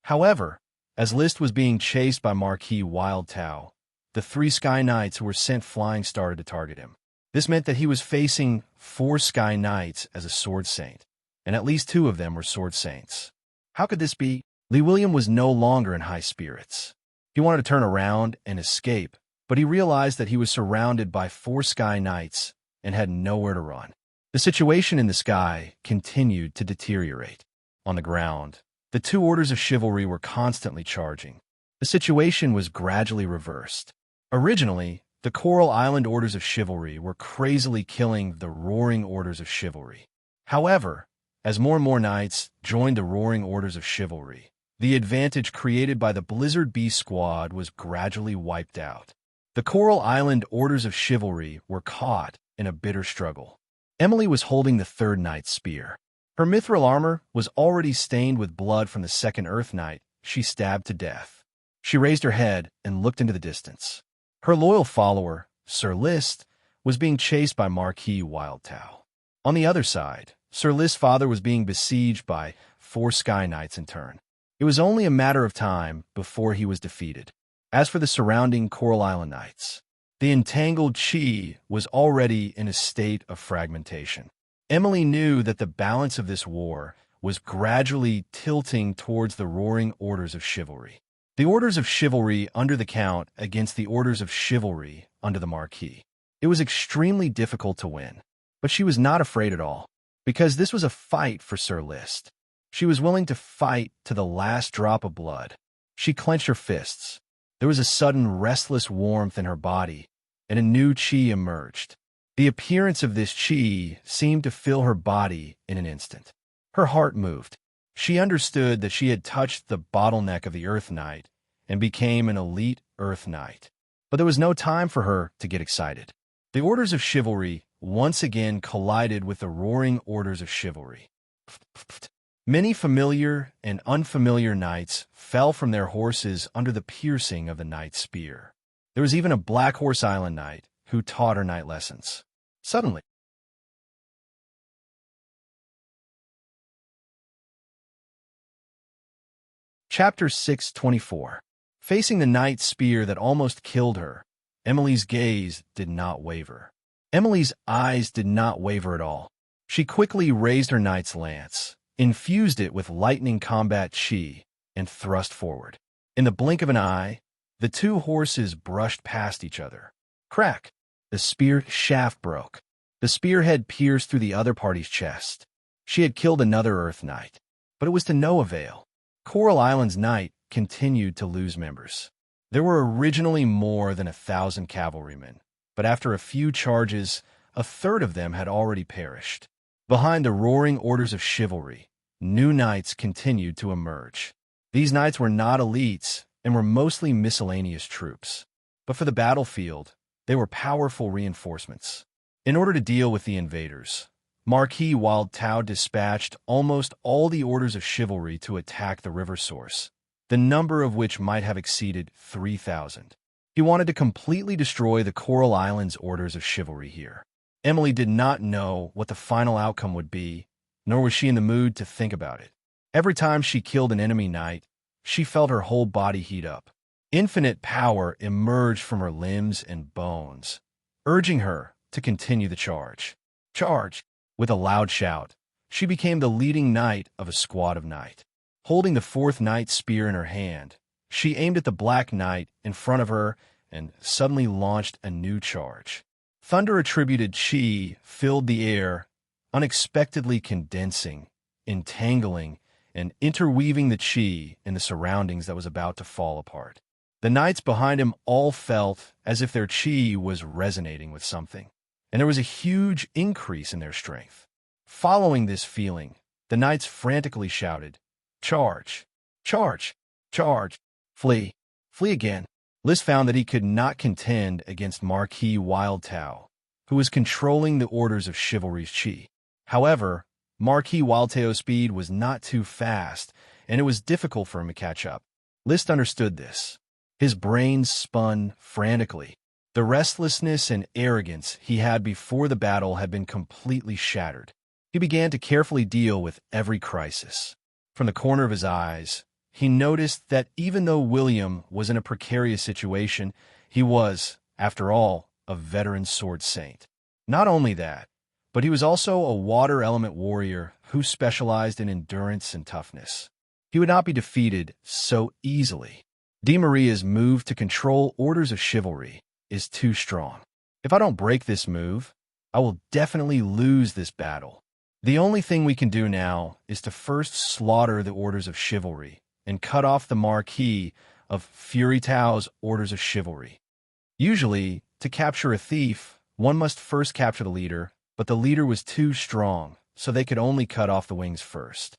However, as List was being chased by Marquis Wild Tao, the 3 Sky Knights who were sent flying started to target him. This meant that he was facing 4 Sky Knights as a Sword Saint, and at least 2 of them were Sword Saints. How could this be? Li William was no longer in high spirits. He wanted to turn around and escape, but he realized that he was surrounded by 4 Sky Knights and had nowhere to run. The situation in the sky continued to deteriorate. On the ground, the 2 orders of chivalry were constantly charging. The situation was gradually reversed. Originally, the Coral Island orders of chivalry were crazily killing the Roaring orders of chivalry. However, as more and more knights joined the Roaring orders of chivalry, the advantage created by the Blizzard Beast squad was gradually wiped out. The Coral Island orders of chivalry were caught in a bitter struggle. Emily was holding the 3rd Knight's spear. Her mithril armor was already stained with blood from the 2nd Earth Knight she stabbed to death. She raised her head and looked into the distance. Her loyal follower, Sir List, was being chased by Marquis Wild Tao. On the other side, Sir List's father was being besieged by 4 Sky Knights in turn. It was only a matter of time before he was defeated. As for the surrounding Coral Island Knights, the entangled chi was already in a state of fragmentation. Emily knew that the balance of this war was gradually tilting towards the Roaring orders of chivalry. The orders of chivalry under the Count against the orders of chivalry under the Marquis. It was extremely difficult to win, but she was not afraid at all, because this was a fight for Sir List. She was willing to fight to the last drop of blood. She clenched her fists. There was a sudden restless warmth in her body, and a new chi emerged. The appearance of this chi seemed to fill her body in an instant. Her heart moved. She understood that she had touched the bottleneck of the Earth Knight and became an elite Earth Knight. But there was no time for her to get excited. The orders of chivalry once again collided with the Roaring orders of chivalry. Many familiar and unfamiliar knights fell from their horses under the piercing of the knight's spear. There was even a Black Horse Island knight who taught her knight lessons. Suddenly, Chapter 624. Facing the knight's spear that almost killed her, Emily's gaze did not waver. Emily's eyes did not waver at all. She quickly raised her knight's lance, infused it with lightning combat chi, and thrust forward. In the blink of an eye, the 2 horses brushed past each other. Crack! The spear shaft broke. The spearhead pierced through the other party's chest. She had killed another Earth Knight, but it was to no avail. Coral Island's knight continued to lose members. There were originally more than 1,000 cavalrymen, but after a few charges, a third of them had already perished. Behind the Roaring orders of chivalry, new knights continued to emerge. These knights were not elites and were mostly miscellaneous troops. But for the battlefield, they were powerful reinforcements. In order to deal with the invaders, Marquis Wild Tao dispatched almost all the orders of chivalry to attack the river source, the number of which might have exceeded 3,000. He wanted to completely destroy the Coral Islands orders of chivalry here. Emily did not know what the final outcome would be, nor was she in the mood to think about it. Every time she killed an enemy knight, she felt her whole body heat up. Infinite power emerged from her limbs and bones, urging her to continue the charge. Charge! With a loud shout, she became the leading knight of a squad of knight. Holding the fourth knight's spear in her hand, she aimed at the black knight in front of her and suddenly launched a new charge. Thunder-attributed chi filled the air, unexpectedly condensing, entangling, and interweaving the chi in the surroundings that was about to fall apart. The knights behind him all felt as if their chi was resonating with something, and there was a huge increase in their strength. Following this feeling, the knights frantically shouted, "Charge! Charge! Charge! Flee! Flee again!" List found that he could not contend against Marquis Wild Tao, who was controlling the orders of chivalry's chi. However, Marquis Wild Tao's speed was not too fast, and it was difficult for him to catch up. List understood this. His brain spun frantically. The restlessness and arrogance he had before the battle had been completely shattered. He began to carefully deal with every crisis. From the corner of his eyes, he noticed that even though William was in a precarious situation, he was, after all, a veteran sword saint. Not only that, but he was also a water element warrior who specialized in endurance and toughness. He would not be defeated so easily. Di Maria's move to control orders of chivalry is too strong. If I don't break this move, I will definitely lose this battle. The only thing we can do now is to first slaughter the orders of chivalry and cut off the Marquis of Fury Tao's orders of chivalry. Usually, to capture a thief, one must first capture the leader, but the leader was too strong, so they could only cut off the wings first.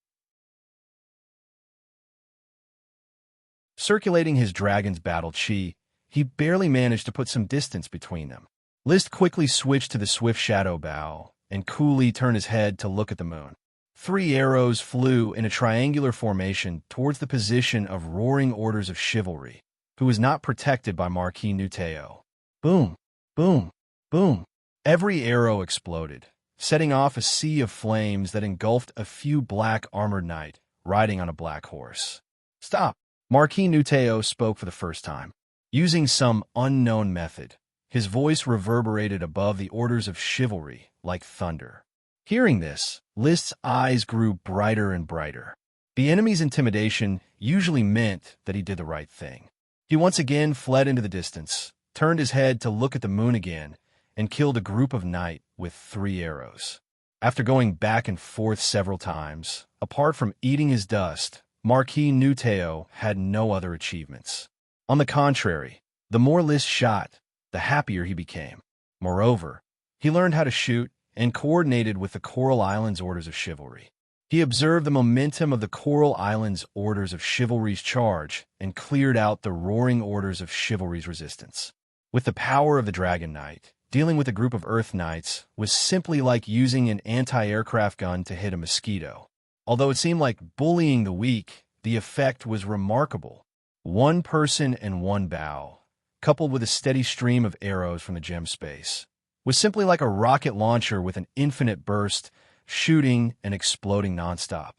Circulating his dragon's battle chi, he barely managed to put some distance between them. List quickly switched to the swift shadow bow and coolly turned his head to look at the moon. 3 arrows flew in a triangular formation towards the position of roaring orders of chivalry, who was not protected by Marquis Nuteo. Boom, boom, boom. Every arrow exploded, setting off a sea of flames that engulfed a few black armored knights riding on a black horse. Stop! Marquis Nuteo spoke for the first time. Using some unknown method, his voice reverberated above the orders of chivalry like thunder. Hearing this, List's eyes grew brighter and brighter. The enemy's intimidation usually meant that he did the right thing. He once again fled into the distance, turned his head to look at the moon again, and killed a group of knights with 3 arrows. After going back and forth several times, apart from eating his dust, Marquis Nuteo had no other achievements. On the contrary, the more List shot, the happier he became. Moreover, he learned how to shoot and coordinated with the Coral Islands' orders of chivalry. He observed the momentum of the Coral Islands' orders of chivalry's charge and cleared out the roaring orders of chivalry's resistance. With the power of the Dragon Knight, dealing with a group of Earth Knights was simply like using an anti-aircraft gun to hit a mosquito. Although it seemed like bullying the weak, the effect was remarkable. 1 person and 1 bow, coupled with a steady stream of arrows from the gem space, was simply like a rocket launcher with an infinite burst, shooting and exploding nonstop.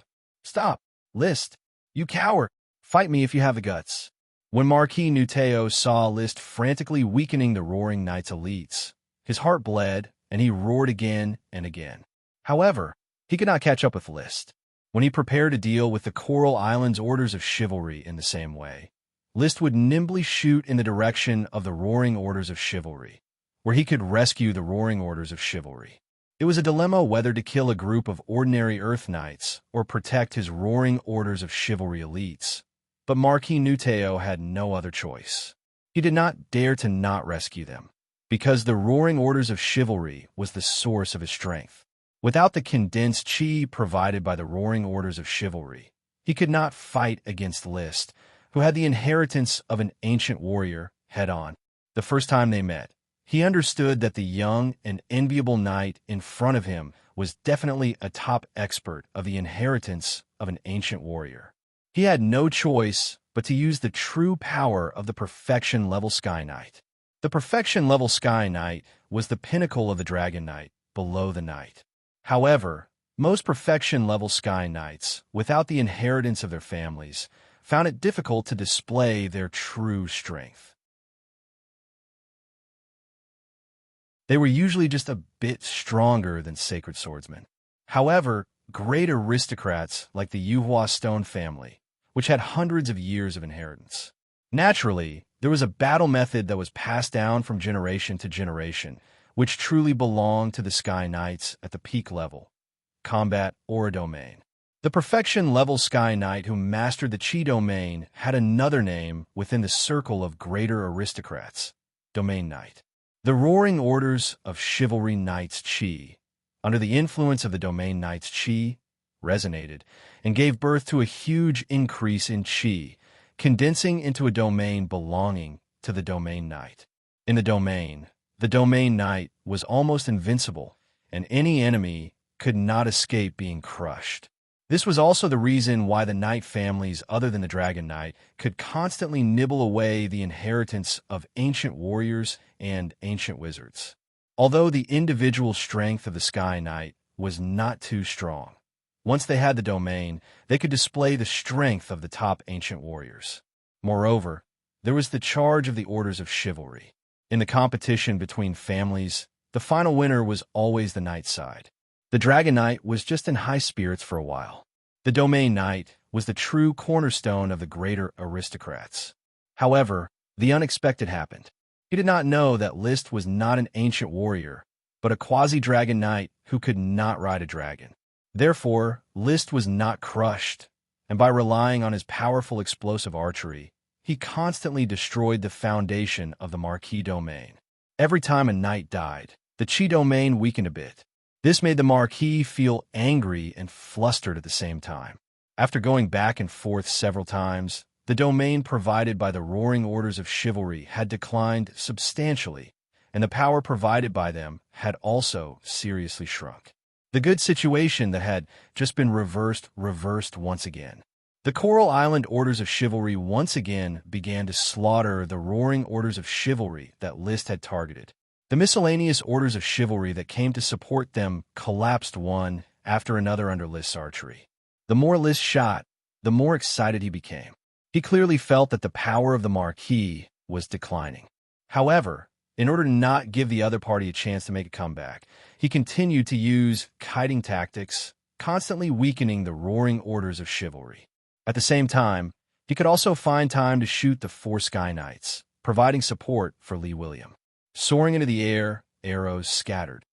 Stop! List! You coward! Fight me if you have the guts. When Marquis Nuteo saw List frantically weakening the Roaring Knight's elites, his heart bled, and he roared again and again. However, he could not catch up with List. When he prepared to deal with the Coral Islands' orders of chivalry in the same way, List would nimbly shoot in the direction of the Roaring Orders of Chivalry, where he could rescue the Roaring Orders of Chivalry. It was a dilemma whether to kill a group of ordinary Earth Knights or protect his Roaring Orders of Chivalry elites, but Marquis Nuteo had no other choice. He did not dare to not rescue them, because the Roaring Orders of Chivalry was the source of his strength. Without the condensed chi provided by the Roaring Orders of Chivalry, he could not fight against List, who had the inheritance of an ancient warrior, head-on. The first time they met, he understood that the young and enviable knight in front of him was definitely a top expert of the inheritance of an ancient warrior. He had no choice but to use the true power of the Perfection-level Sky Knight. The Perfection-level Sky Knight was the pinnacle of the Dragon Knight, below the Knight. However, most Perfection-level Sky Knights, without the inheritance of their families, found it difficult to display their true strength. They were usually just a bit stronger than sacred swordsmen. However, great aristocrats like the Yuhua stone family, which had hundreds of years of inheritance. Naturally, there was a battle method that was passed down from generation to generation, which truly belonged to the Sky Knights at the peak level, combat or domain. The perfection-level Sky Knight who mastered the Qi domain had another name within the circle of greater aristocrats, Domain Knight. The Roaring Orders of Chivalry Knights Qi, under the influence of the Domain Knights Qi, resonated and gave birth to a huge increase in Qi, condensing into a domain belonging to the Domain Knight. In the Domain Knight was almost invincible, and any enemy could not escape being crushed. This was also the reason why the knight families other than the Dragon Knight could constantly nibble away the inheritance of ancient warriors and ancient wizards. Although the individual strength of the Sky Knight was not too strong, once they had the domain, they could display the strength of the top ancient warriors. Moreover, there was the charge of the Orders of Chivalry. In the competition between families, the final winner was always the knight side. The Dragon Knight was just in high spirits for a while. The Domain Knight was the true cornerstone of the greater aristocrats. However, the unexpected happened. He did not know that List was not an ancient warrior, but a quasi-dragon knight who could not ride a dragon. Therefore, List was not crushed, and by relying on his powerful explosive archery, he constantly destroyed the foundation of the Marquis domain. Every time a knight died, the Qi domain weakened a bit. This made the Marquis feel angry and flustered at the same time. After going back and forth several times, the domain provided by the Roaring Orders of Chivalry had declined substantially, and the power provided by them had also seriously shrunk. The good situation that had just been reversed once again. The Coral Island Orders of Chivalry once again began to slaughter the Roaring Orders of Chivalry that List had targeted. The miscellaneous Orders of Chivalry that came to support them collapsed one after another under List's archery. The more List shot, the more excited he became. He clearly felt that the power of the Marquis was declining. However, in order to not give the other party a chance to make a comeback, he continued to use kiting tactics, constantly weakening the Roaring Orders of Chivalry. At the same time, he could also find time to shoot the 4 Sky Knights, providing support for Li William. Soaring into the air, arrows scattered.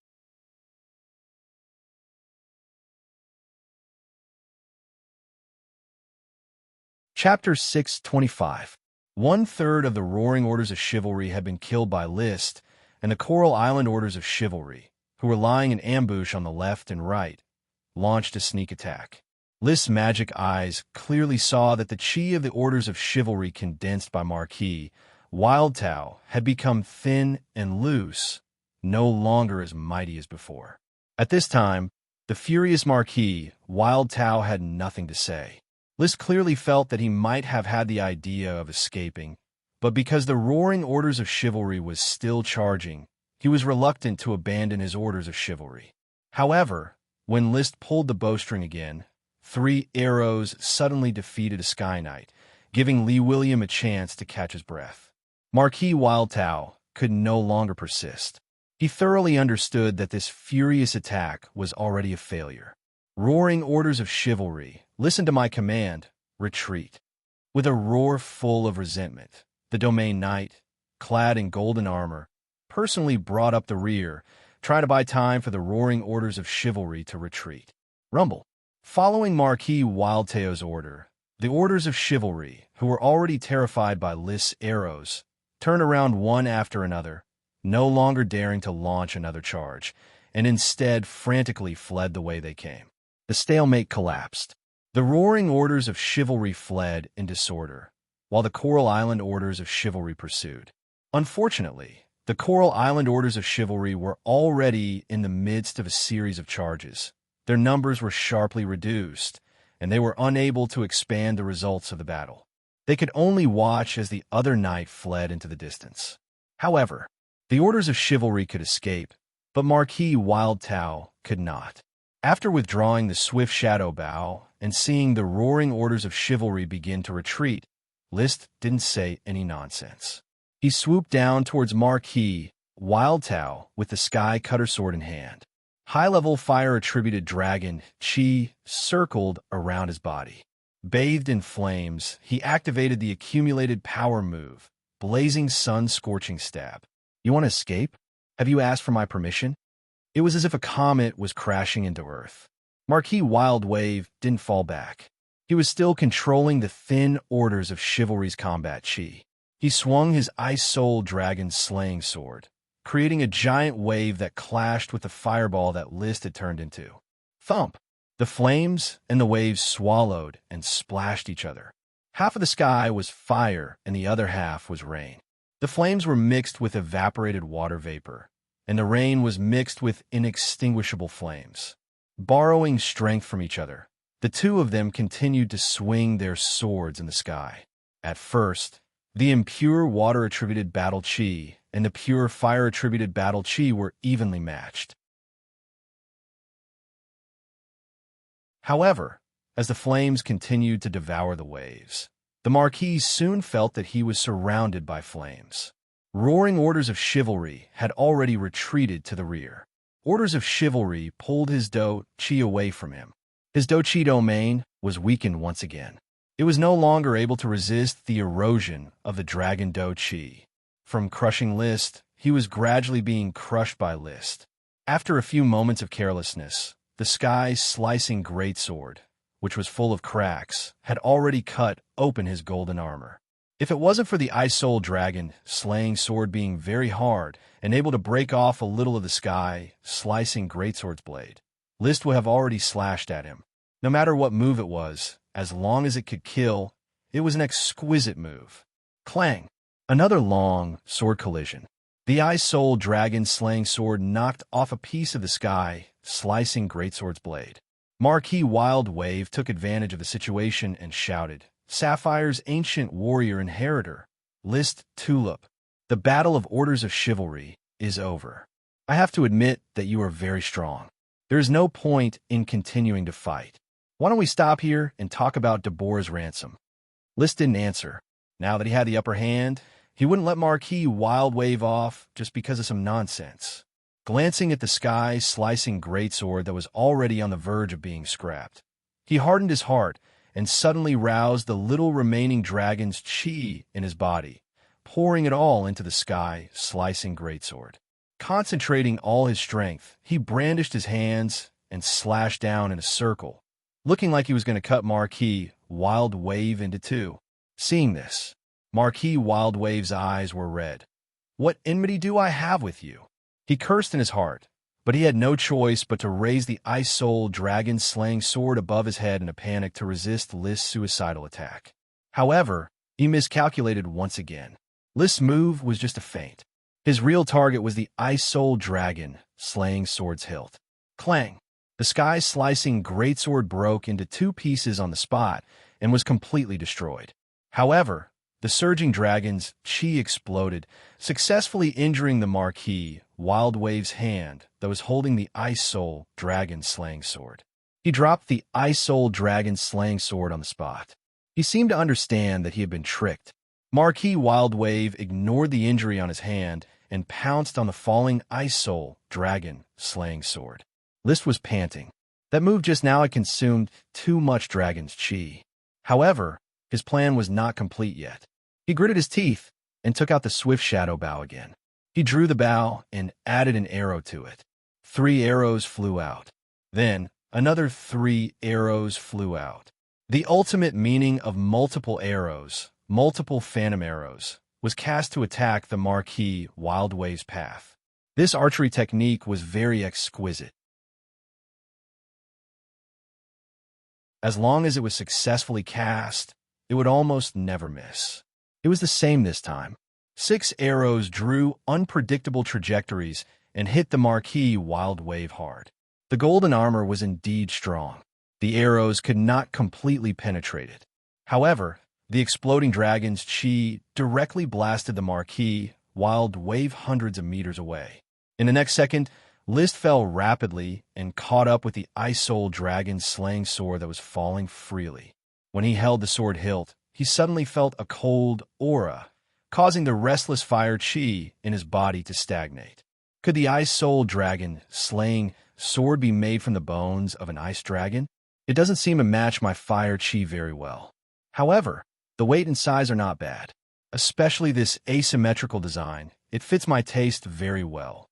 Chapter 625. 1/3 of the Roaring Orders of Chivalry had been killed by List, and the Coral Island Orders of Chivalry, who were lying in ambush on the left and right, launched a sneak attack. List's magic eyes clearly saw that the Qi of the Orders of Chivalry condensed by Marquis, Wild Tao, had become thin and loose, no longer as mighty as before. At this time, the furious Marquis, Wild Tao, had nothing to say. List clearly felt that he might have had the idea of escaping, but because the Roaring Orders of Chivalry was still charging, he was reluctant to abandon his Orders of Chivalry. However, when List pulled the bowstring again, 3 arrows suddenly defeated a Sky Knight, giving Li William a chance to catch his breath. Marquis Wild Tao could no longer persist. He thoroughly understood that this furious attack was already a failure. Roaring Orders of Chivalry, listen to my command, retreat. With a roar full of resentment, the Domain Knight, clad in golden armor, personally brought up the rear, trying to buy time for the Roaring Orders of Chivalry to retreat. Rumble. Following Marquis Wild Tao's order, the Orders of Chivalry, who were already terrified by List's arrows, turned around one after another, no longer daring to launch another charge, and instead frantically fled the way they came. The stalemate collapsed. The Roaring Orders of Chivalry fled in disorder, while the Coral Island Orders of Chivalry pursued. Unfortunately, the Coral Island Orders of Chivalry were already in the midst of a series of charges. Their numbers were sharply reduced, and they were unable to expand the results of the battle. They could only watch as the other knight fled into the distance. However, the Orders of Chivalry could escape, but Marquis Wild Tao could not. After withdrawing the swift shadow bow and seeing the roaring orders of chivalry begin to retreat, List didn't say any nonsense. He swooped down towards Marquis Wildtao with the Sky Cutter sword in hand. High-level fire-attributed dragon Qi circled around his body. Bathed in flames, he activated the accumulated power move, Blazing Sun Scorching Stab. You want to escape? Have you asked for my permission? It was as if a comet was crashing into Earth. Marquis Wild Wave didn't fall back. He was still controlling the thin orders of chivalry's combat chi. He swung his Ice Soul Dragon slaying sword, creating a giant wave that clashed with the fireball that List had turned into. Thump! The flames and the waves swallowed and splashed each other. Half of the sky was fire and the other half was rain. The flames were mixed with evaporated water vapor, and the rain was mixed with inextinguishable flames. Borrowing strength from each other, the two of them continued to swing their swords in the sky. At first, the impure water-attributed battle chi and the pure fire-attributed battle chi were evenly matched. However, as the flames continued to devour the waves, the Marquis soon felt that he was surrounded by flames. Roaring orders of chivalry had already retreated to the rear. Orders of chivalry pulled his Do Chi away from him. His Do Chi domain was weakened once again. It was no longer able to resist the erosion of the Dragon Do Chi. From crushing List, he was gradually being crushed by List. After a few moments of carelessness, the sky-slicing greatsword, which was full of cracks, had already cut open his golden armor. If it wasn't for the Ice Soul Dragon slaying sword being very hard and able to break off a little of the sky-slicing greatsword's blade, List would have already slashed at him. No matter what move it was, as long as it could kill, it was an exquisite move. Clang! Another long sword collision. The Ice Soul Dragon slaying sword knocked off a piece of the sky-slicing greatsword's blade. Marquis Wild Wave took advantage of the situation and shouted, "Sapphire's ancient warrior inheritor, List Tulip, the battle of orders of chivalry is over. I have to admit that you are very strong. There is no point in continuing to fight. Why don't we stop here and talk about Deborah's ransom?" List didn't answer. Now that he had the upper hand, he wouldn't let Marquis Wild Wave off just because of some nonsense. Glancing at the sky-slicing greatsword that was already on the verge of being scrapped, he hardened his heart and suddenly roused the little remaining dragon's chi in his body, pouring it all into the sky-slicing greatsword. Concentrating all his strength, he brandished his hands and slashed down in a circle, looking like he was going to cut Marquis Wild Wave into two. Seeing this, Marquis Wild Wave's eyes were red. "What enmity do I have with you?" He cursed in his heart, but he had no choice but to raise the Ice Soul Dragon slaying sword above his head in a panic to resist List's suicidal attack. However, he miscalculated once again. List's move was just a feint. His real target was the Ice Soul Dragon slaying sword's hilt. Clang! The sky-slicing greatsword broke into two pieces on the spot and was completely destroyed. However, the surging dragon's chi exploded, successfully injuring the Marquis Wild Wave's hand that was holding the Ice Soul Dragon slaying sword. He dropped the Ice Soul Dragon slaying sword on the spot. He seemed to understand that he had been tricked. Marquis Wild Wave ignored the injury on his hand and pounced on the falling Ice Soul Dragon slaying sword. List was panting. That move just now had consumed too much dragon's chi. However, his plan was not complete yet. He gritted his teeth and took out the swift shadow bow again. He drew the bow and added an arrow to it. 3 arrows flew out. Then, another 3 arrows flew out. The ultimate meaning of multiple arrows, multiple phantom arrows, was cast to attack the Marquis Wild Wave's path. This archery technique was very exquisite. As long as it was successfully cast, it would almost never miss. It was the same this time. 6 arrows drew unpredictable trajectories and hit the Marquis Wild Wave hard. The golden armor was indeed strong. The arrows could not completely penetrate it. However, the exploding dragon's chi directly blasted the Marquis Wild Wave hundreds of meters away. In the next second, List fell rapidly and caught up with the Ice Soul Dragon's slaying sword that was falling freely. When he held the sword hilt, he suddenly felt a cold aura, causing the restless fire chi in his body to stagnate. Could the Ice Soul Dragon slaying sword be made from the bones of an ice dragon? It doesn't seem to match my fire chi very well. However, the weight and size are not bad. Especially this asymmetrical design, it fits my taste very well.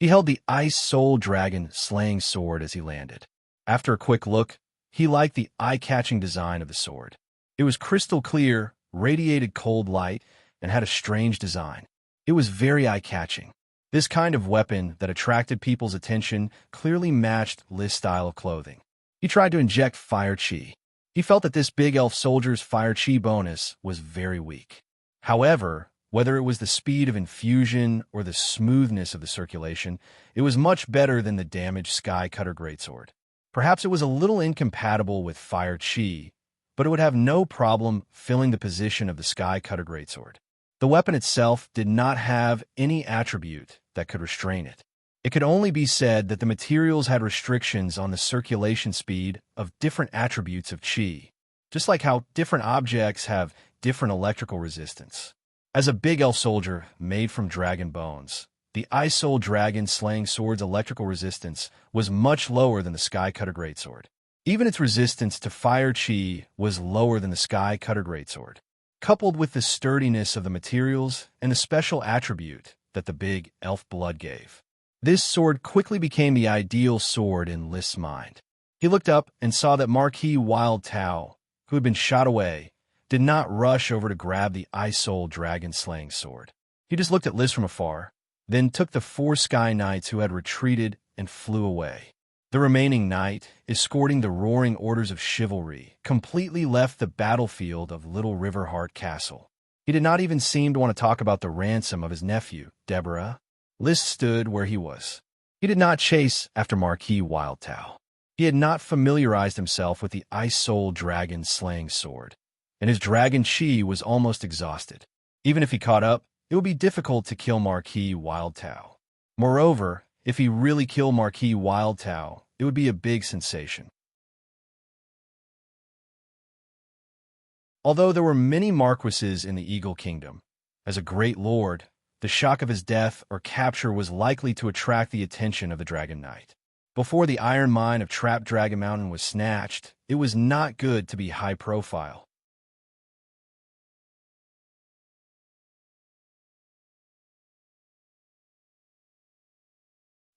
He held the Ice Soul Dragon slaying sword as he landed. After a quick look, he liked the eye-catching design of the sword. It was crystal clear, radiated cold light, and had a strange design. It was very eye-catching. This kind of weapon that attracted people's attention clearly matched List's style of clothing. He tried to inject fire chi. He felt that this big elf soldier's fire chi bonus was very weak. However, whether it was the speed of infusion or the smoothness of the circulation, it was much better than the damaged Sky Cutter Greatsword. Perhaps it was a little incompatible with fire chi, but it would have no problem filling the position of the Sky Cutter Greatsword. The weapon itself did not have any attribute that could restrain it. It could only be said that the materials had restrictions on the circulation speed of different attributes of chi, just like how different objects have different electrical resistance. As a big elf soldier made from dragon bones, the Ice Soul Dragon slaying sword's electrical resistance was much lower than the Sky Cutter Greatsword. Even its resistance to fire chi was lower than the Sky Cutter Greatsword. Coupled with the sturdiness of the materials and the special attribute that the big elf blood gave, this sword quickly became the ideal sword in List's mind. He looked up and saw that Marquis Wild Tao, who had been shot away, did not rush over to grab the Ice Soul Dragon slaying sword. He just looked at List from afar, then took the 4 Sky Knights who had retreated and flew away. The remaining knight, escorting the roaring orders of chivalry, completely left the battlefield of Little Riverheart Castle. He did not even seem to want to talk about the ransom of his nephew, Deborah. List stood where he was. He did not chase after Marquis Wild Tao. He had not familiarized himself with the Ice Soul Dragon slaying sword, and his dragon chi was almost exhausted. Even if he caught up, it would be difficult to kill Marquis Wild Tao. Moreover, if he really killed Marquis Wild Tao, it would be a big sensation. Although there were many marquises in the Eagle Kingdom, as a great lord, the shock of his death or capture was likely to attract the attention of the Dragon Knight. Before the iron mine of Trap Dragon Mountain was snatched, it was not good to be high profile.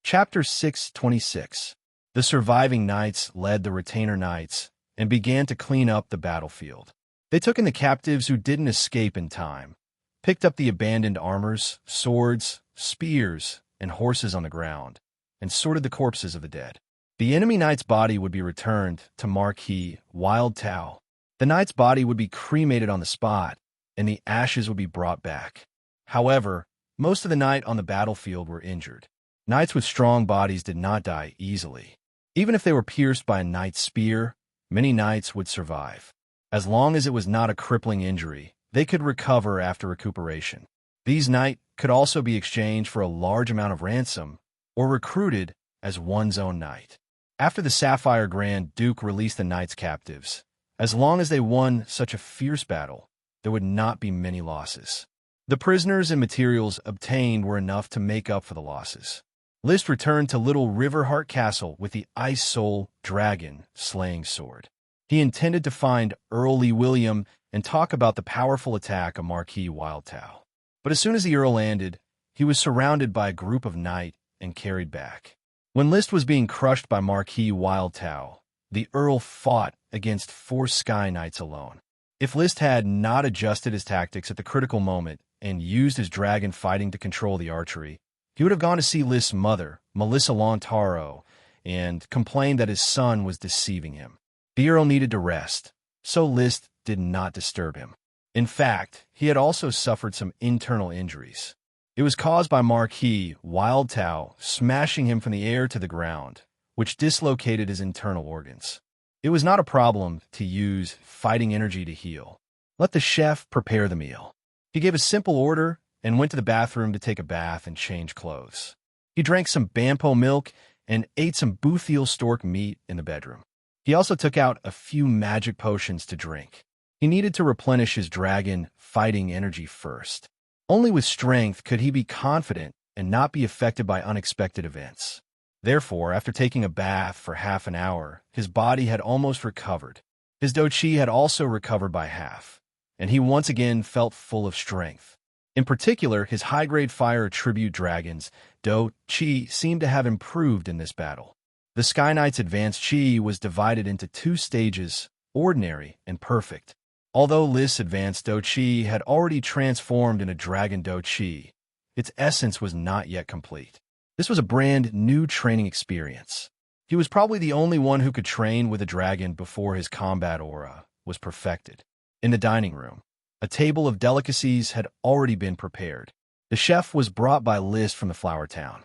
Chapter 626. The surviving knights led the retainer knights and began to clean up the battlefield. They took in the captives who didn't escape in time, picked up the abandoned armors, swords, spears, and horses on the ground, and sorted the corpses of the dead. The enemy knight's body would be returned to Marquis Wild Tao. The knight's body would be cremated on the spot, and the ashes would be brought back. However, most of the knights on the battlefield were injured. Knights with strong bodies did not die easily. Even if they were pierced by a knight's spear, many knights would survive. As long as it was not a crippling injury, they could recover after recuperation. These knights could also be exchanged for a large amount of ransom or recruited as one's own knight. After the Sapphire Grand Duke released the knights' captives, as long as they won such a fierce battle, there would not be many losses. The prisoners and materials obtained were enough to make up for the losses. List returned to Little Riverheart Castle with the Ice Soul Dragon slaying sword. He intended to find Earl Lee William and talk about the powerful attack of Marquis Wild Tao. But as soon as the Earl landed, he was surrounded by a group of knights and carried back. When List was being crushed by Marquis Wild Tao, the Earl fought against 4 Sky Knights alone. If List had not adjusted his tactics at the critical moment and used his dragon fighting to control the archery, he would have gone to see List's mother, Melissa Lontaro, and complained that his son was deceiving him. The Earl needed to rest, so List did not disturb him. In fact, he had also suffered some internal injuries. It was caused by Marquis Wild Tao smashing him from the air to the ground, which dislocated his internal organs. It was not a problem to use fighting energy to heal. Let the chef prepare the meal. He gave a simple order and went to the bathroom to take a bath and change clothes. He drank some Banpo milk and ate some Boothiel stork meat in the bedroom. He also took out a few magic potions to drink. He needed to replenish his dragon fighting energy first. Only with strength could he be confident and not be affected by unexpected events. Therefore, after taking a bath for half an hour, his body had almost recovered. His Do-Chi had also recovered by half, and he once again felt full of strength. In particular, his high-grade fire attribute dragons, Do-Chi, seemed to have improved in this battle. The Sky Knight's advanced Chi was divided into two stages, ordinary and perfect. Although List's advanced Do-Chi had already transformed into Dragon Do-Chi, its essence was not yet complete. This was a brand new training experience. He was probably the only one who could train with a dragon before his combat aura was perfected. In the dining room, a table of delicacies had already been prepared. The chef was brought by List from the Flower Town.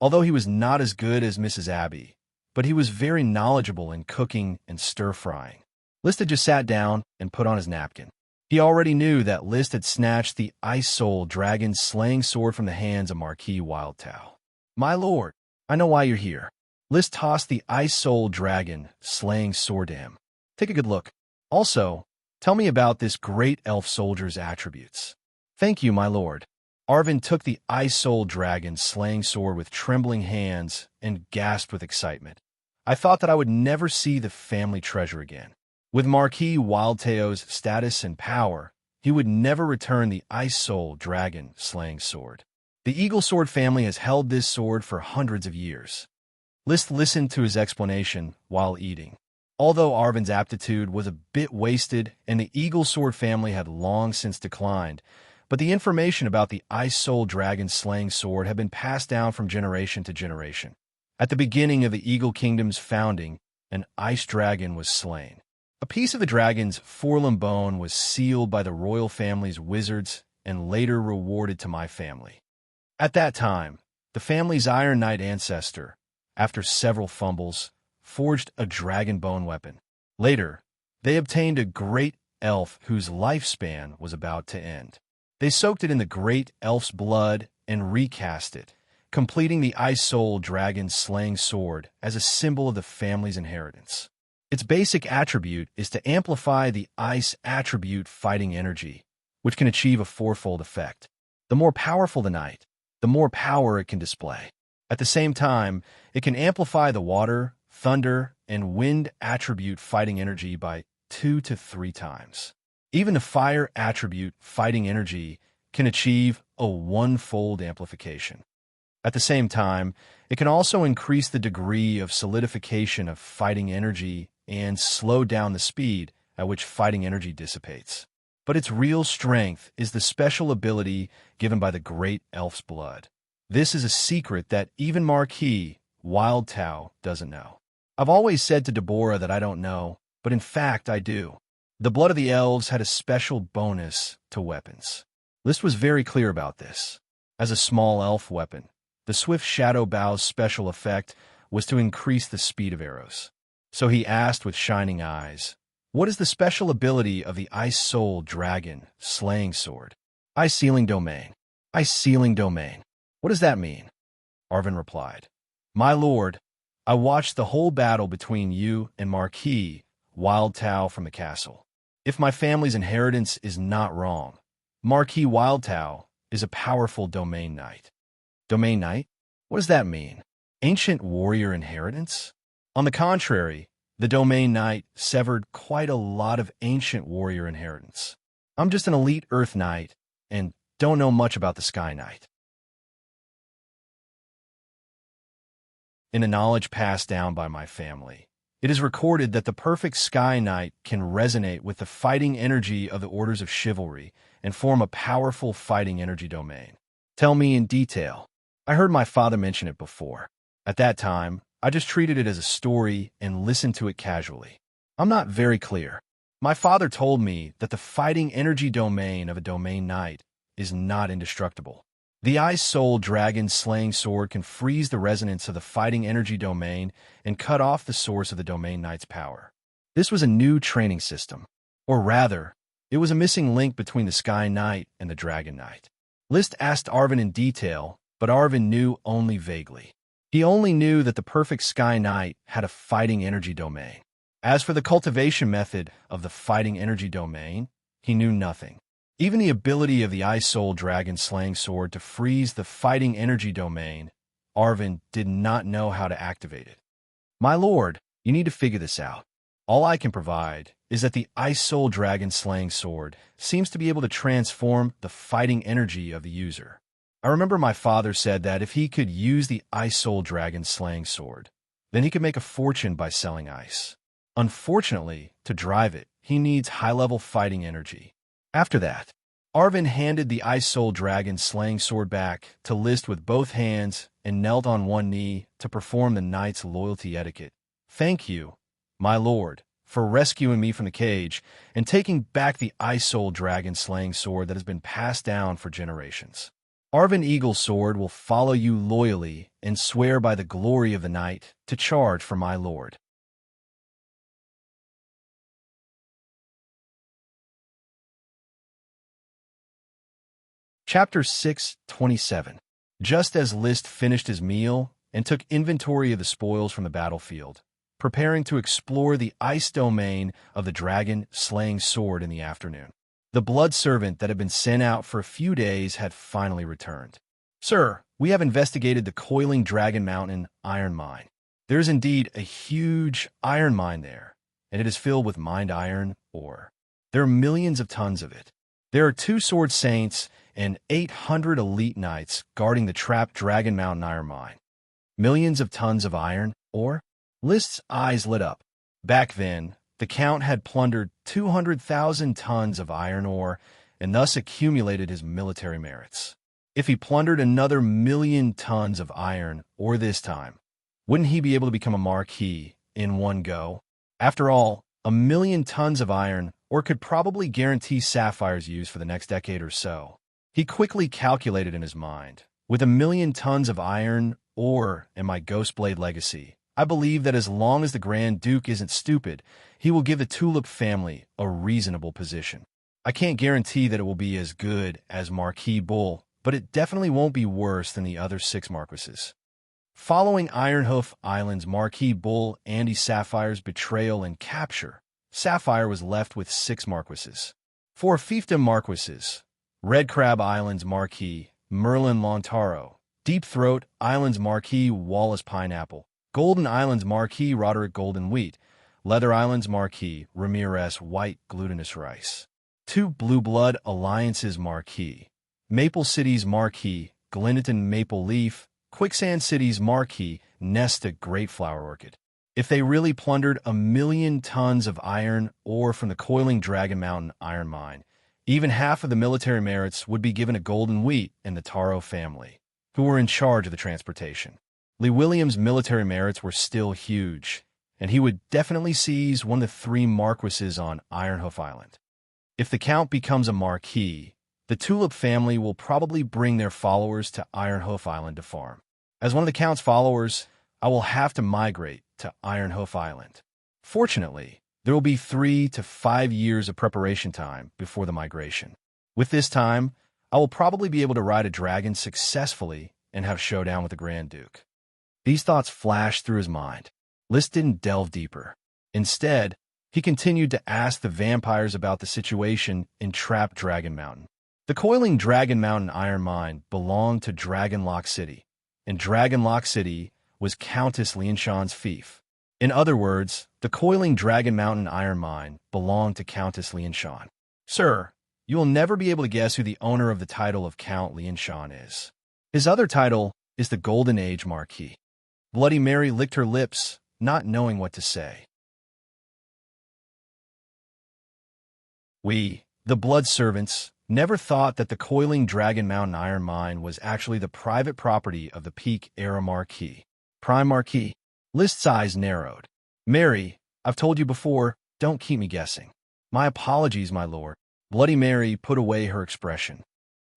Although he was not as good as Mrs. Abby, but he was very knowledgeable in cooking and stir-frying. List had just sat down and put on his napkin. He already knew that List had snatched the Ice Soul Dragon's slaying sword from the hands of Marquis Wildtao. "My lord, I know why you're here." List tossed the Ice Soul Dragon slaying sword to him. "Take a good look. Also, tell me about this great elf soldier's attributes." "Thank you, my lord." Arvin took the Ice Soul Dragon's slaying sword with trembling hands and gasped with excitement. "I thought that I would never see the family treasure again. With Marquis Wildtao's status and power, he would never return the Ice Soul Dragon slaying sword. The Eagle Sword family has held this sword for hundreds of years." List listened to his explanation while eating. Although Arvin's aptitude was a bit wasted and the Eagle Sword family had long since declined, but the information about the Ice Soul Dragon slaying sword had been passed down from generation to generation. At the beginning of the Eagle Kingdom's founding, an ice dragon was slain. A piece of the dragon's forelimb bone was sealed by the royal family's wizards and later rewarded to my family. At that time, the family's Iron Knight ancestor, after several fumbles, forged a dragon bone weapon. Later, they obtained a great elf whose lifespan was about to end. They soaked it in the great elf's blood and recast it, completing the Ice Soul Dragon's slaying sword as a symbol of the family's inheritance. Its basic attribute is to amplify the ice attribute fighting energy, which can achieve a fourfold effect. The more powerful the knight, the more power it can display. At the same time, it can amplify the water, thunder, and wind attribute fighting energy by 2 to 3 times. Even the fire attribute fighting energy can achieve a 1-fold amplification. At the same time, it can also increase the degree of solidification of fighting energy and slow down the speed at which fighting energy dissipates. But its real strength is the special ability given by the great elf's blood. This is a secret that even Marquis Wildtao doesn't know. I've always said to Deborah that I don't know, but in fact I do. The blood of the elves had a special bonus to weapons. List was very clear about this. As a small elf weapon, the Swift Shadow Bow's special effect was to increase the speed of arrows. So he asked with shining eyes, "What is the special ability of the Ice Soul Dragon slaying sword?" "Ice Sealing Domain." "Ice Sealing Domain. What does that mean?" Arvin replied, "My lord, I watched the whole battle between you and Marquis Wildtao from the castle. If my family's inheritance is not wrong, Marquis Wildtao is a powerful domain knight." "Domain knight? What does that mean? Ancient warrior inheritance?" On the contrary, the domain knight severed quite a lot of ancient warrior inheritance. I'm just an elite earth knight and don't know much about the Sky Knight. In the knowledge passed down by my family, it is recorded that the perfect Sky Knight can resonate with the fighting energy of the Orders of Chivalry and form a powerful fighting energy domain. Tell me in detail. I heard my father mention it before. At that time, I just treated it as a story and listened to it casually. I'm not very clear. My father told me that the fighting energy domain of a domain knight is not indestructible. The Ice Soul Dragon slaying sword can freeze the resonance of the fighting energy domain and cut off the source of the domain knight's power. This was a new training system. Or rather, it was a missing link between the Sky Knight and the Dragon Knight. List asked Arvin in detail, but Arvin knew only vaguely. He only knew that the perfect Sky Knight had a fighting energy domain. As for the cultivation method of the fighting energy domain, he knew nothing. Even the ability of the Ice Soul Dragon Slaying Sword to freeze the fighting energy domain, Arvin did not know how to activate it. My lord, you need to figure this out. All I can provide is that the Ice Soul Dragon Slaying Sword seems to be able to transform the fighting energy of the user. I remember my father said that if he could use the Ice Soul Dragon Slaying Sword, then he could make a fortune by selling ice. Unfortunately, to drive it, he needs high-level fighting energy. After that, Arvin handed the Ice Soul Dragon Slaying Sword back to List with both hands and knelt on one knee to perform the knight's loyalty etiquette. Thank you, my lord, for rescuing me from the cage and taking back the Ice Soul Dragon Slaying Sword that has been passed down for generations. Arvin Eagle's sword will follow you loyally and swear by the glory of the night to charge for my lord. Chapter 6:27. Just as List finished his meal and took inventory of the spoils from the battlefield, preparing to explore the ice domain of the dragon-slaying sword in the afternoon, the blood servant that had been sent out for a few days had finally returned. Sir, we have investigated the coiling Dragon Mountain iron mine. There is indeed a huge iron mine there, and it is filled with mined iron ore. There are millions of tons of it. There are 2 sword saints and 800 elite knights guarding the trapped Dragon Mountain iron mine. Millions of tons of iron ore? List's eyes lit up. Back then, the Count had plundered 200,000 tons of iron ore and thus accumulated his military merits. If he plundered another 1,000,000 tons of iron ore this time, wouldn't he be able to become a marquis in one go? After all, 1,000,000 tons of iron ore could probably guarantee Sapphire's use for the next decade or so. He quickly calculated in his mind, with 1,000,000 tons of iron ore and my Ghostblade legacy, I believe that as long as the Grand Duke isn't stupid, he will give the Tulip family a reasonable position. I can't guarantee that it will be as good as Marquis Bull, but it definitely won't be worse than the other 6 marquises. Following Ironhoof Island's Marquis Bull Andy Sapphire's betrayal and capture, Sapphire was left with 6 marquises. 4 fiefdom marquises: Red Crab Island's Marquis Merlin Lontaro, Deep Throat Island's Marquis Wallace Pineapple, Golden Island's Marquis Roderick Golden Wheat, Leather Island's Marquis Ramirez White Glutinous Rice, 2 Blue Blood Alliance's Marquis Maple City's Marquis Glendenton Maple Leaf, Quicksand City's Marquis Nesta Great Flower Orchid. If they really plundered 1,000,000 tons of iron ore from the coiling Dragon Mountain iron mine, even half of the military merits would be given to Golden Wheat and the Taro family, who were in charge of the transportation. Lee Williams' military merits were still huge, and he would definitely seize one of the 3 marquises on Ironhoof Island. If the Count becomes a marquis, the Tulip family will probably bring their followers to Ironhoof Island to farm. As one of the Count's followers, I will have to migrate to Ironhoof Island. Fortunately, there will be 3 to 5 years of preparation time before the migration. With this time, I will probably be able to ride a dragon successfully and have showdown with the Grand Duke. These thoughts flashed through his mind. List didn't delve deeper. Instead, he continued to ask the vampires about the situation in trapped Dragon Mountain. The coiling Dragon Mountain iron mine belonged to Dragon Lock City, and Dragon Lock City was Countess Xianxia's fief. In other words, the coiling Dragon Mountain iron mine belonged to Countess Xianxia. Sir, you will never be able to guess who the owner of the title of Count Xianxia is. His other title is the Golden Age Marquis. Bloody Mary licked her lips, not knowing what to say. We, the blood servants, never thought that the coiling Dragon Mountain iron mine was actually the private property of the Peak Era Marquis. Prime Marquis. List's eyes narrowed. Mary, I've told you before, don't keep me guessing. My apologies, my lord. Bloody Mary put away her expression.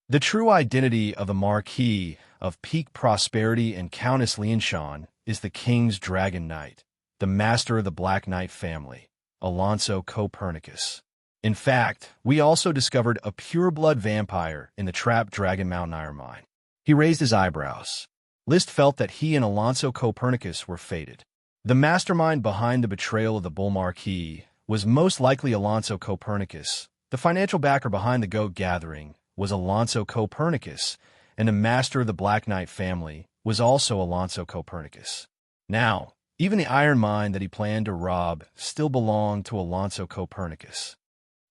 The true identity of the Marquis of Peak Prosperity and Countess Xianxia is the King's Dragon Knight, the master of the Black Knight family, Alonso Copernicus. In fact, we also discovered a pure-blood vampire in the trapped Dragon Mountain iron mine. He raised his eyebrows. Liszt felt that he and Alonso Copernicus were fated. The mastermind behind the betrayal of the Bull Marquis was most likely Alonso Copernicus. The financial backer behind the Goat Gathering was Alonso Copernicus, and the master of the Black Knight family was also Alonso Copernicus. Now, even the iron mine that he planned to rob still belonged to Alonso Copernicus.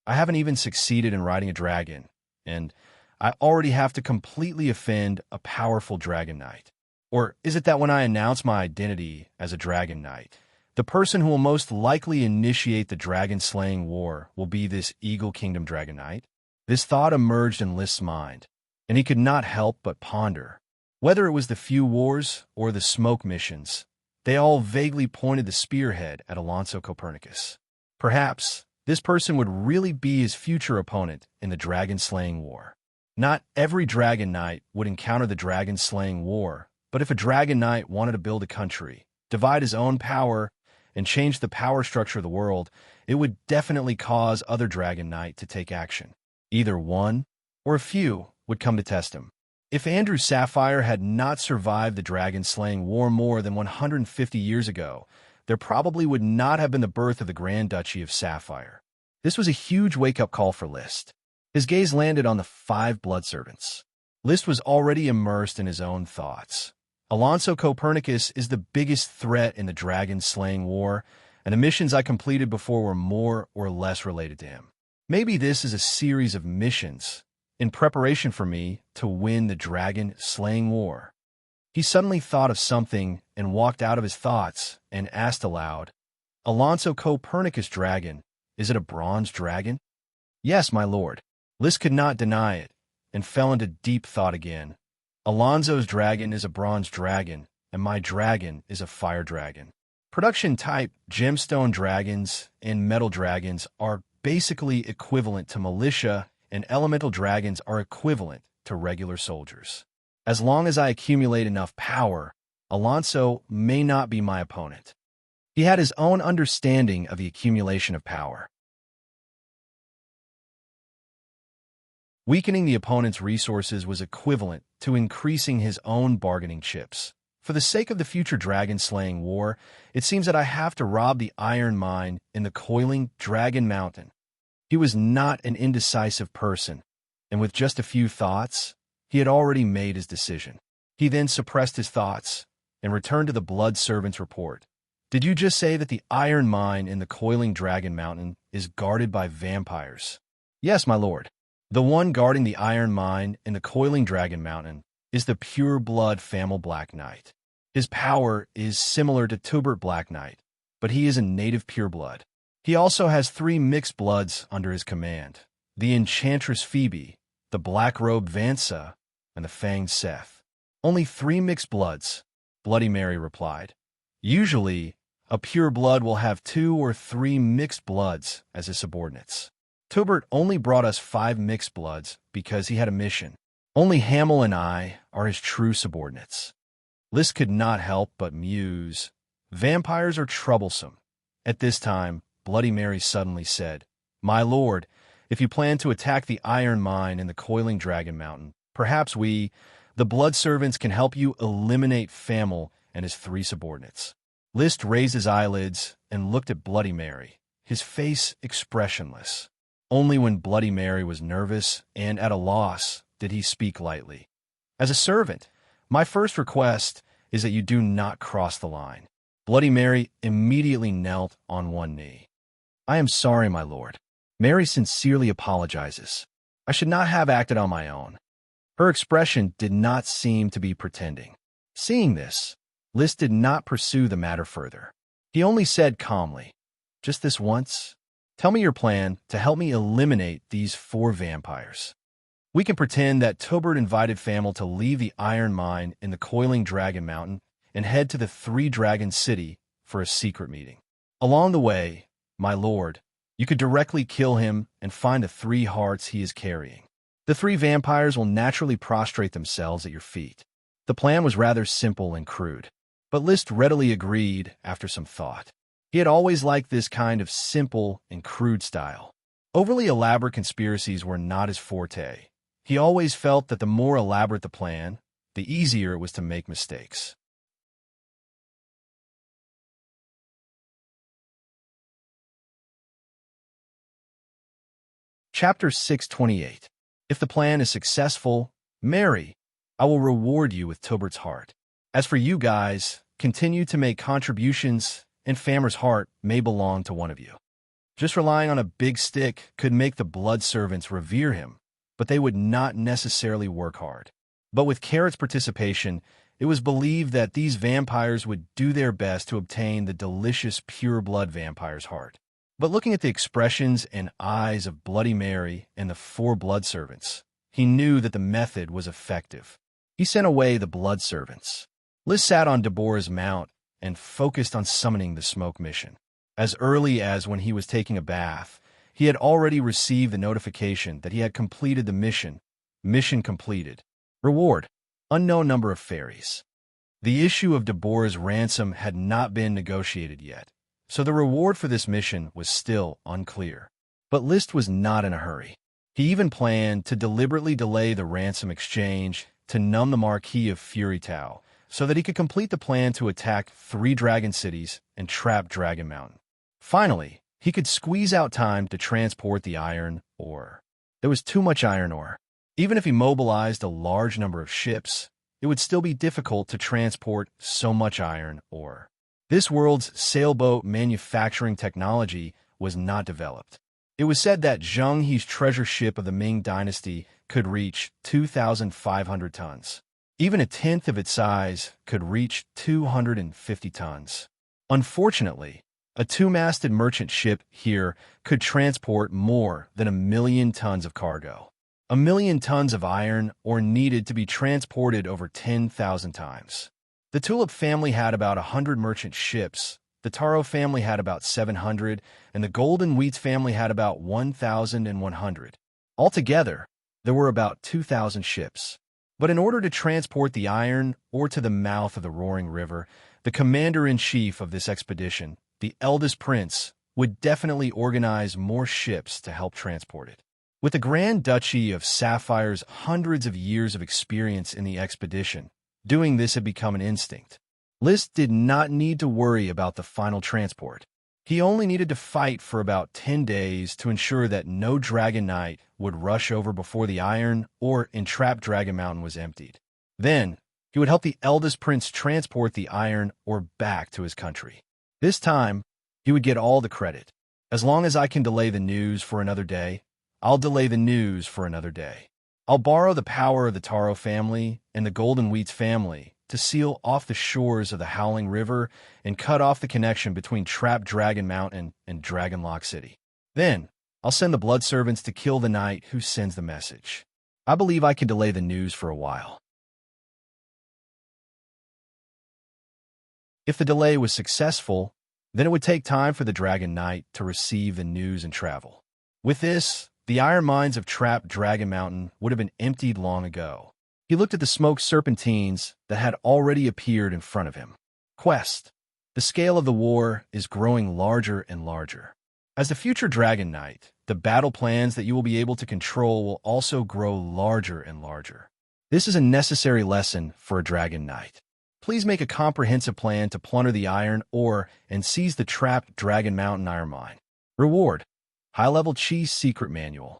I haven't even succeeded in riding a dragon, and I already have to completely offend a powerful Dragon Knight. Or is it that when I announce my identity as a Dragon Knight, the person who will most likely initiate the dragon-slaying war will be this Eagle Kingdom Dragon Knight? This thought emerged in Liszt's mind, and he could not help but ponder. Whether it was the few wars or the smoke missions, they all vaguely pointed the spearhead at Alonso Copernicus. Perhaps this person would really be his future opponent in the dragon-slaying war. Not every Dragon Knight would encounter the dragon-slaying war, but if a Dragon Knight wanted to build a country, divide his own power, and change the power structure of the world, it would definitely cause other Dragon Knight to take action. Either one or a few would come to test him. If Andrew Sapphire had not survived the dragon-slaying war more than 150 years ago, there probably would not have been the birth of the Grand Duchy of Sapphire. This was a huge wake-up call for Liszt. His gaze landed on the 5 blood servants. Liszt was already immersed in his own thoughts. Alonso Copernicus is the biggest threat in the dragon-slaying war, and the missions I completed before were more or less related to him. Maybe this is a series of missions in preparation for me to win the dragon-slaying war. He suddenly thought of something and walked out of his thoughts and asked aloud, "Alonso Copernicus dragon, is it a bronze dragon?" "Yes, my lord." Liszt could not deny it and fell into deep thought again. Alonso's dragon is a bronze dragon, and my dragon is a fire dragon. Production-type gemstone dragons and metal dragons are basically equivalent to militia, and elemental dragons are equivalent to regular soldiers. As long as I accumulate enough power, Alonso may not be my opponent. He had his own understanding of the accumulation of power. Weakening the opponent's resources was equivalent to increasing his own bargaining chips. For the sake of the future dragon-slaying war, it seems that I have to rob the iron mine in the coiling Dragon Mountain. He was not an indecisive person, and with just a few thoughts, he had already made his decision. He then suppressed his thoughts and returned to the blood servant's report. "Did you just say that the iron mine in the coiling Dragon Mountain is guarded by vampires?" "Yes, my lord." "The one guarding the iron mine in the coiling Dragon Mountain is the pure-blood Famil Black Knight. His power is similar to Tubert Black Knight, but he is a native pureblood. He also has 3 mixed bloods under his command, the Enchantress Phoebe, the Black-Robed Vansa, and the Fanged Seth." "Only 3 mixed bloods," Bloody Mary replied. "Usually, a pure blood will have 2 or 3 mixed bloods as his subordinates. Tubert only brought us 5 mixed bloods because he had a mission. Only Hamel and I are his true subordinates." Liszt could not help but muse. Vampires are troublesome. At this time, Bloody Mary suddenly said, "My lord, if you plan to attack the iron mine in the coiling Dragon Mountain, perhaps we, the blood servants, can help you eliminate Famil and his 3 subordinates." Liszt raised his eyelids and looked at Bloody Mary, his face expressionless. Only when Bloody Mary was nervous and at a loss did he speak lightly. "As a servant, my first request is that you do not cross the line." Bloody Mary immediately knelt on one knee. "I am sorry, my lord." Mary sincerely apologizes. "I should not have acted on my own." Her expression did not seem to be pretending. Seeing this, Liszt did not pursue the matter further. He only said calmly, "Just this once, tell me your plan to help me eliminate these 4 vampires. We can pretend that Tubert invited Famil to leave the iron mine in the coiling Dragon Mountain and head to the 3 Dragon City for a secret meeting. Along the way, my lord, you could directly kill him and find the 3 hearts he is carrying. The 3 vampires will naturally prostrate themselves at your feet." The plan was rather simple and crude, but Liszt readily agreed after some thought. He had always liked this kind of simple and crude style. Overly elaborate conspiracies were not his forte. He always felt that the more elaborate the plan, the easier it was to make mistakes. Chapter 628. If the plan is successful, marry. I will reward you with Tilbert's heart. As for you guys, continue to make contributions, and Famer's heart may belong to one of you. Just relying on a big stick could make the blood servants revere him, but they would not necessarily work hard. But with Carrot's participation, it was believed that these vampires would do their best to obtain the delicious pure-blood vampire's heart. But looking at the expressions and eyes of Bloody Mary and the 4 blood servants, he knew that the method was effective. He sent away the blood servants. Liz sat on Deborah's mount and focused on summoning the smoke mission. As early as when he was taking a bath, he had already received the notification that he had completed the mission. Mission completed. Reward: unknown number of fairies. The issue of Deborah's ransom had not been negotiated yet, so the reward for this mission was still unclear. But List was not in a hurry. He even planned to deliberately delay the ransom exchange to numb the Marquis of Fury Tau, so that he could complete the plan to attack 3 dragon cities and trap Dragon Mountain. Finally, he could squeeze out time to transport the iron ore. There was too much iron ore. Even if he mobilized a large number of ships, it would still be difficult to transport so much iron ore. This world's sailboat manufacturing technology was not developed. It was said that Zheng He's treasure ship of the Ming Dynasty could reach 2,500 tons. Even a tenth of its size could reach 250 tons. Unfortunately, a 2-masted merchant ship here could transport more than 1,000,000 tons of cargo. 1,000,000 tons of iron ore needed to be transported over 10,000 times. The Tulip family had about 100 merchant ships, the Taro family had about 700, and the Golden Wheat family had about 1,100. Altogether, there were about 2,000 ships. But in order to transport the iron ore to the mouth of the Roaring River, the commander-in-chief of this expedition, the eldest prince, would definitely organize more ships to help transport it. With the Grand Duchy of Sapphire's hundreds of years of experience in the expedition, doing this had become an instinct. List did not need to worry about the final transport. He only needed to fight for about 10 days to ensure that no Dragon Knight would rush over before the iron or entrapped Dragon Mountain was emptied. Then, he would help the eldest prince transport the iron ore back to his country. This time, he would get all the credit. As long as I can delay the news for another day, I'll delay the news for another day. I'll borrow the power of the Taro family and the Golden Wheats family to seal off the shores of the Howling River and cut off the connection between trapped Dragon Mountain and Dragonlock City. Then, I'll send the blood servants to kill the knight who sends the message. I believe I can delay the news for a while. If the delay was successful, then it would take time for the Dragon Knight to receive the news and travel. With this, the iron mines of trapped Dragon Mountain would have been emptied long ago. He looked at the smoke serpentines that had already appeared in front of him. Quest. The scale of the war is growing larger and larger. As the future Dragon Knight, the battle plans that you will be able to control will also grow larger and larger. This is a necessary lesson for a Dragon Knight. Please make a comprehensive plan to plunder the iron ore and seize the trapped Dragon Mountain iron mine. Reward. High-level cheese secret manual.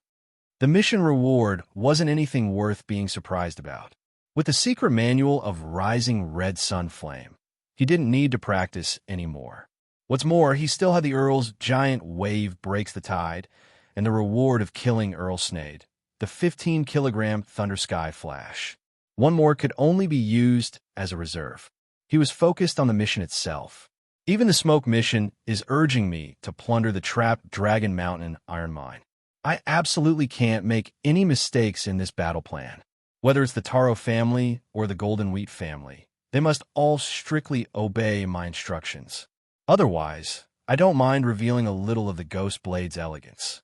The mission reward wasn't anything worth being surprised about. With the secret manual of Rising Red Sun Flame, he didn't need to practice anymore. What's more, he still had the Earl's giant wave breaks the tide and the reward of killing Earl Snade, the 15-kilogram Thunder Sky Flash. One more could only be used as a reserve. He was focused on the mission itself. Even the smoke mission is urging me to plunder the trapped Dragon Mountain iron mine. I absolutely can't make any mistakes in this battle plan. Whether it's the Taro family or the Golden Wheat family, they must all strictly obey my instructions. Otherwise, I don't mind revealing a little of the Ghost Blade's elegance.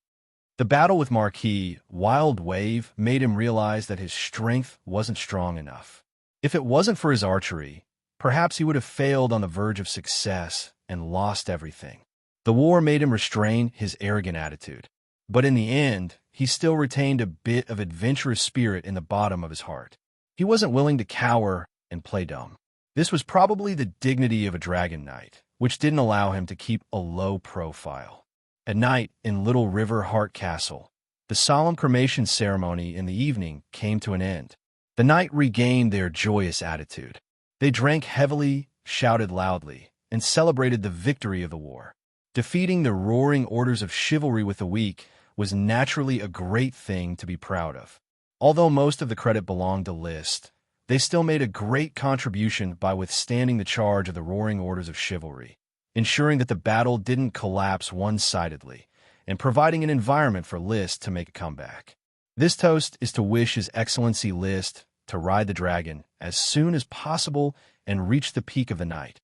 The battle with Marquis Wild Wave made him realize that his strength wasn't strong enough. If it wasn't for his archery, perhaps he would have failed on the verge of success and lost everything. The war made him restrain his arrogant attitude. But in the end, he still retained a bit of adventurous spirit in the bottom of his heart. He wasn't willing to cower and play dumb. This was probably the dignity of a dragon knight, which didn't allow him to keep a low profile. At night, in Little River Heart Castle, the solemn cremation ceremony in the evening came to an end. The knight regained their joyous attitude. They drank heavily, shouted loudly, and celebrated the victory of the war. Defeating the roaring orders of chivalry with the weak was naturally a great thing to be proud of. Although most of the credit belonged to List, they still made a great contribution by withstanding the charge of the roaring orders of chivalry, ensuring that the battle didn't collapse one-sidedly, and providing an environment for List to make a comeback. This toast is to wish His Excellency List to ride the dragon as soon as possible and reach the peak of the night.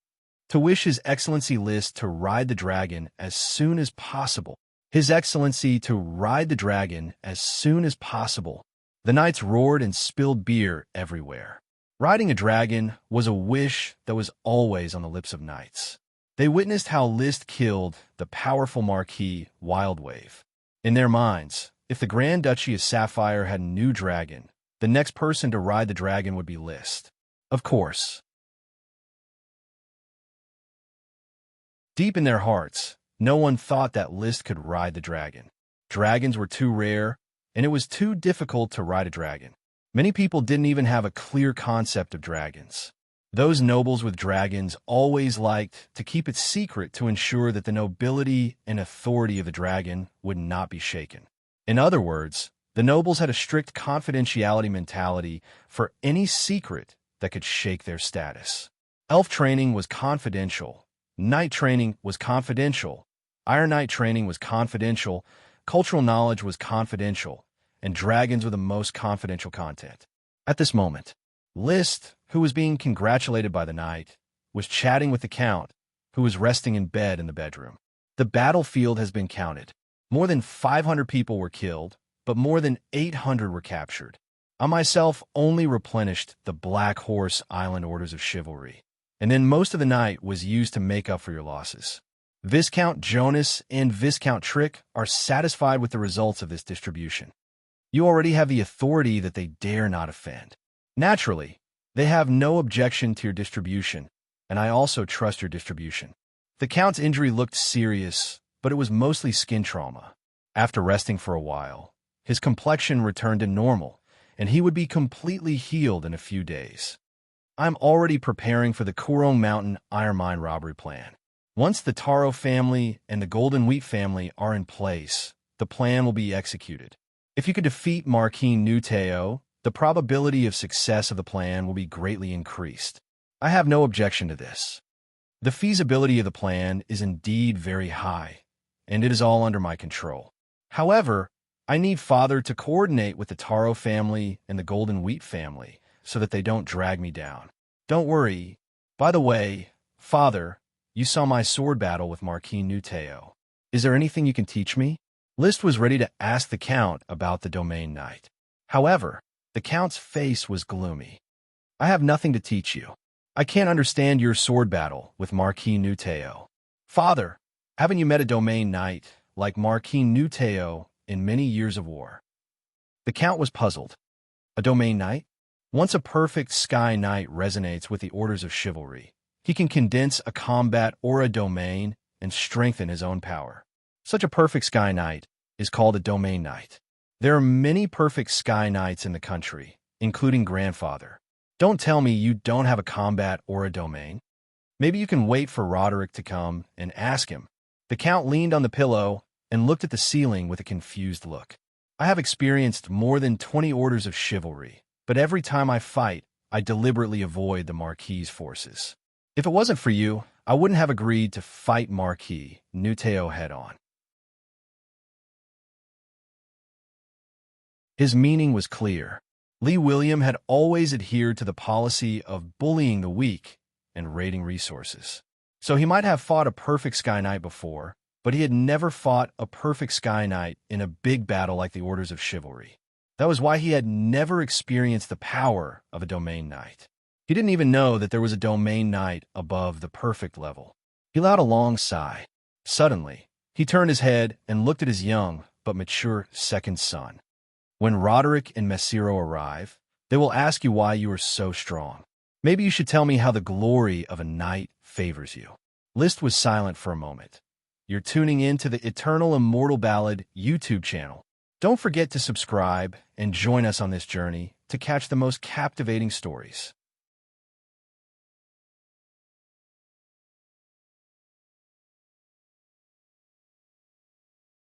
To wish His Excellency List to ride the dragon as soon as possible. His Excellency to ride the dragon as soon as possible. The knights roared and spilled beer everywhere. Riding a dragon was a wish that was always on the lips of knights. They witnessed how List killed the powerful Marquis Wildwave. In their minds, if the Grand Duchy of Sapphire had a new dragon, the next person to ride the dragon would be List. Of course. Deep in their hearts, no one thought that List could ride the dragon. Dragons were too rare, and it was too difficult to ride a dragon. Many people didn't even have a clear concept of dragons. Those nobles with dragons always liked to keep it secret to ensure that the nobility and authority of the dragon would not be shaken. In other words, the nobles had a strict confidentiality mentality for any secret that could shake their status. Elf training was confidential. Knight training was confidential. Iron Knight training was confidential. Cultural knowledge was confidential, and dragons were the most confidential content. At this moment, List, who was being congratulated by the knight, was chatting with the count, who was resting in bed in the bedroom. The battlefield has been counted. More than 500 people were killed, but more than 800 were captured. I myself only replenished the Black Horse Island orders of chivalry, and then most of the night was used to make up for your losses. Viscount Jonas and Viscount Trick are satisfied with the results of this distribution. You already have the authority that they dare not offend. Naturally, they have no objection to your distribution, and I also trust your distribution. The Count's injury looked serious, but it was mostly skin trauma. After resting for a while, his complexion returned to normal, and he would be completely healed in a few days. I'm already preparing for the Kurong Mountain iron mine robbery plan. Once the Taro family and the Golden Wheat family are in place, the plan will be executed. If you could defeat Marquis Nuteo, the probability of success of the plan will be greatly increased. I have no objection to this. The feasibility of the plan is indeed very high, and it is all under my control. However, I need Father to coordinate with the Taro family and the Golden Wheat family so that they don't drag me down. Don't worry. By the way, Father, you saw my sword battle with Marquis Nuteo. Is there anything you can teach me? List was ready to ask the Count about the Domain Knight. However, the Count's face was gloomy. I have nothing to teach you. I can't understand your sword battle with Marquis Nuteo. Father, haven't you met a Domain Knight like Marquis Nuteo in many years of war? The Count was puzzled. A Domain Knight? Once a perfect Sky Knight resonates with the orders of chivalry, he can condense a combat or a domain and strengthen his own power. Such a perfect Sky Knight is called a Domain Knight. There are many perfect Sky Knights in the country, including Grandfather. Don't tell me you don't have a combat or a domain. Maybe you can wait for Roderick to come and ask him. The Count leaned on the pillow and looked at the ceiling with a confused look. I have experienced more than 20 orders of chivalry, but every time I fight, I deliberately avoid the Marquis's forces. If it wasn't for you, I wouldn't have agreed to fight Marquis Nuteo head-on. His meaning was clear. Lee William had always adhered to the policy of bullying the weak and raiding resources. So he might have fought a perfect Sky Knight before, but he had never fought a perfect Sky Knight in a big battle like the Orders of Chivalry. That was why he had never experienced the power of a Domain Knight. He didn't even know that there was a Domain Knight above the perfect level. He let out a long sigh. Suddenly, he turned his head and looked at his young, but mature second son. When Roderick and Messiro arrive, they will ask you why you are so strong. Maybe you should tell me how the glory of a knight favors you. List was silent for a moment. You're tuning in to the Eternal Immortal Ballad YouTube channel. Don't forget to subscribe and join us on this journey to catch the most captivating stories.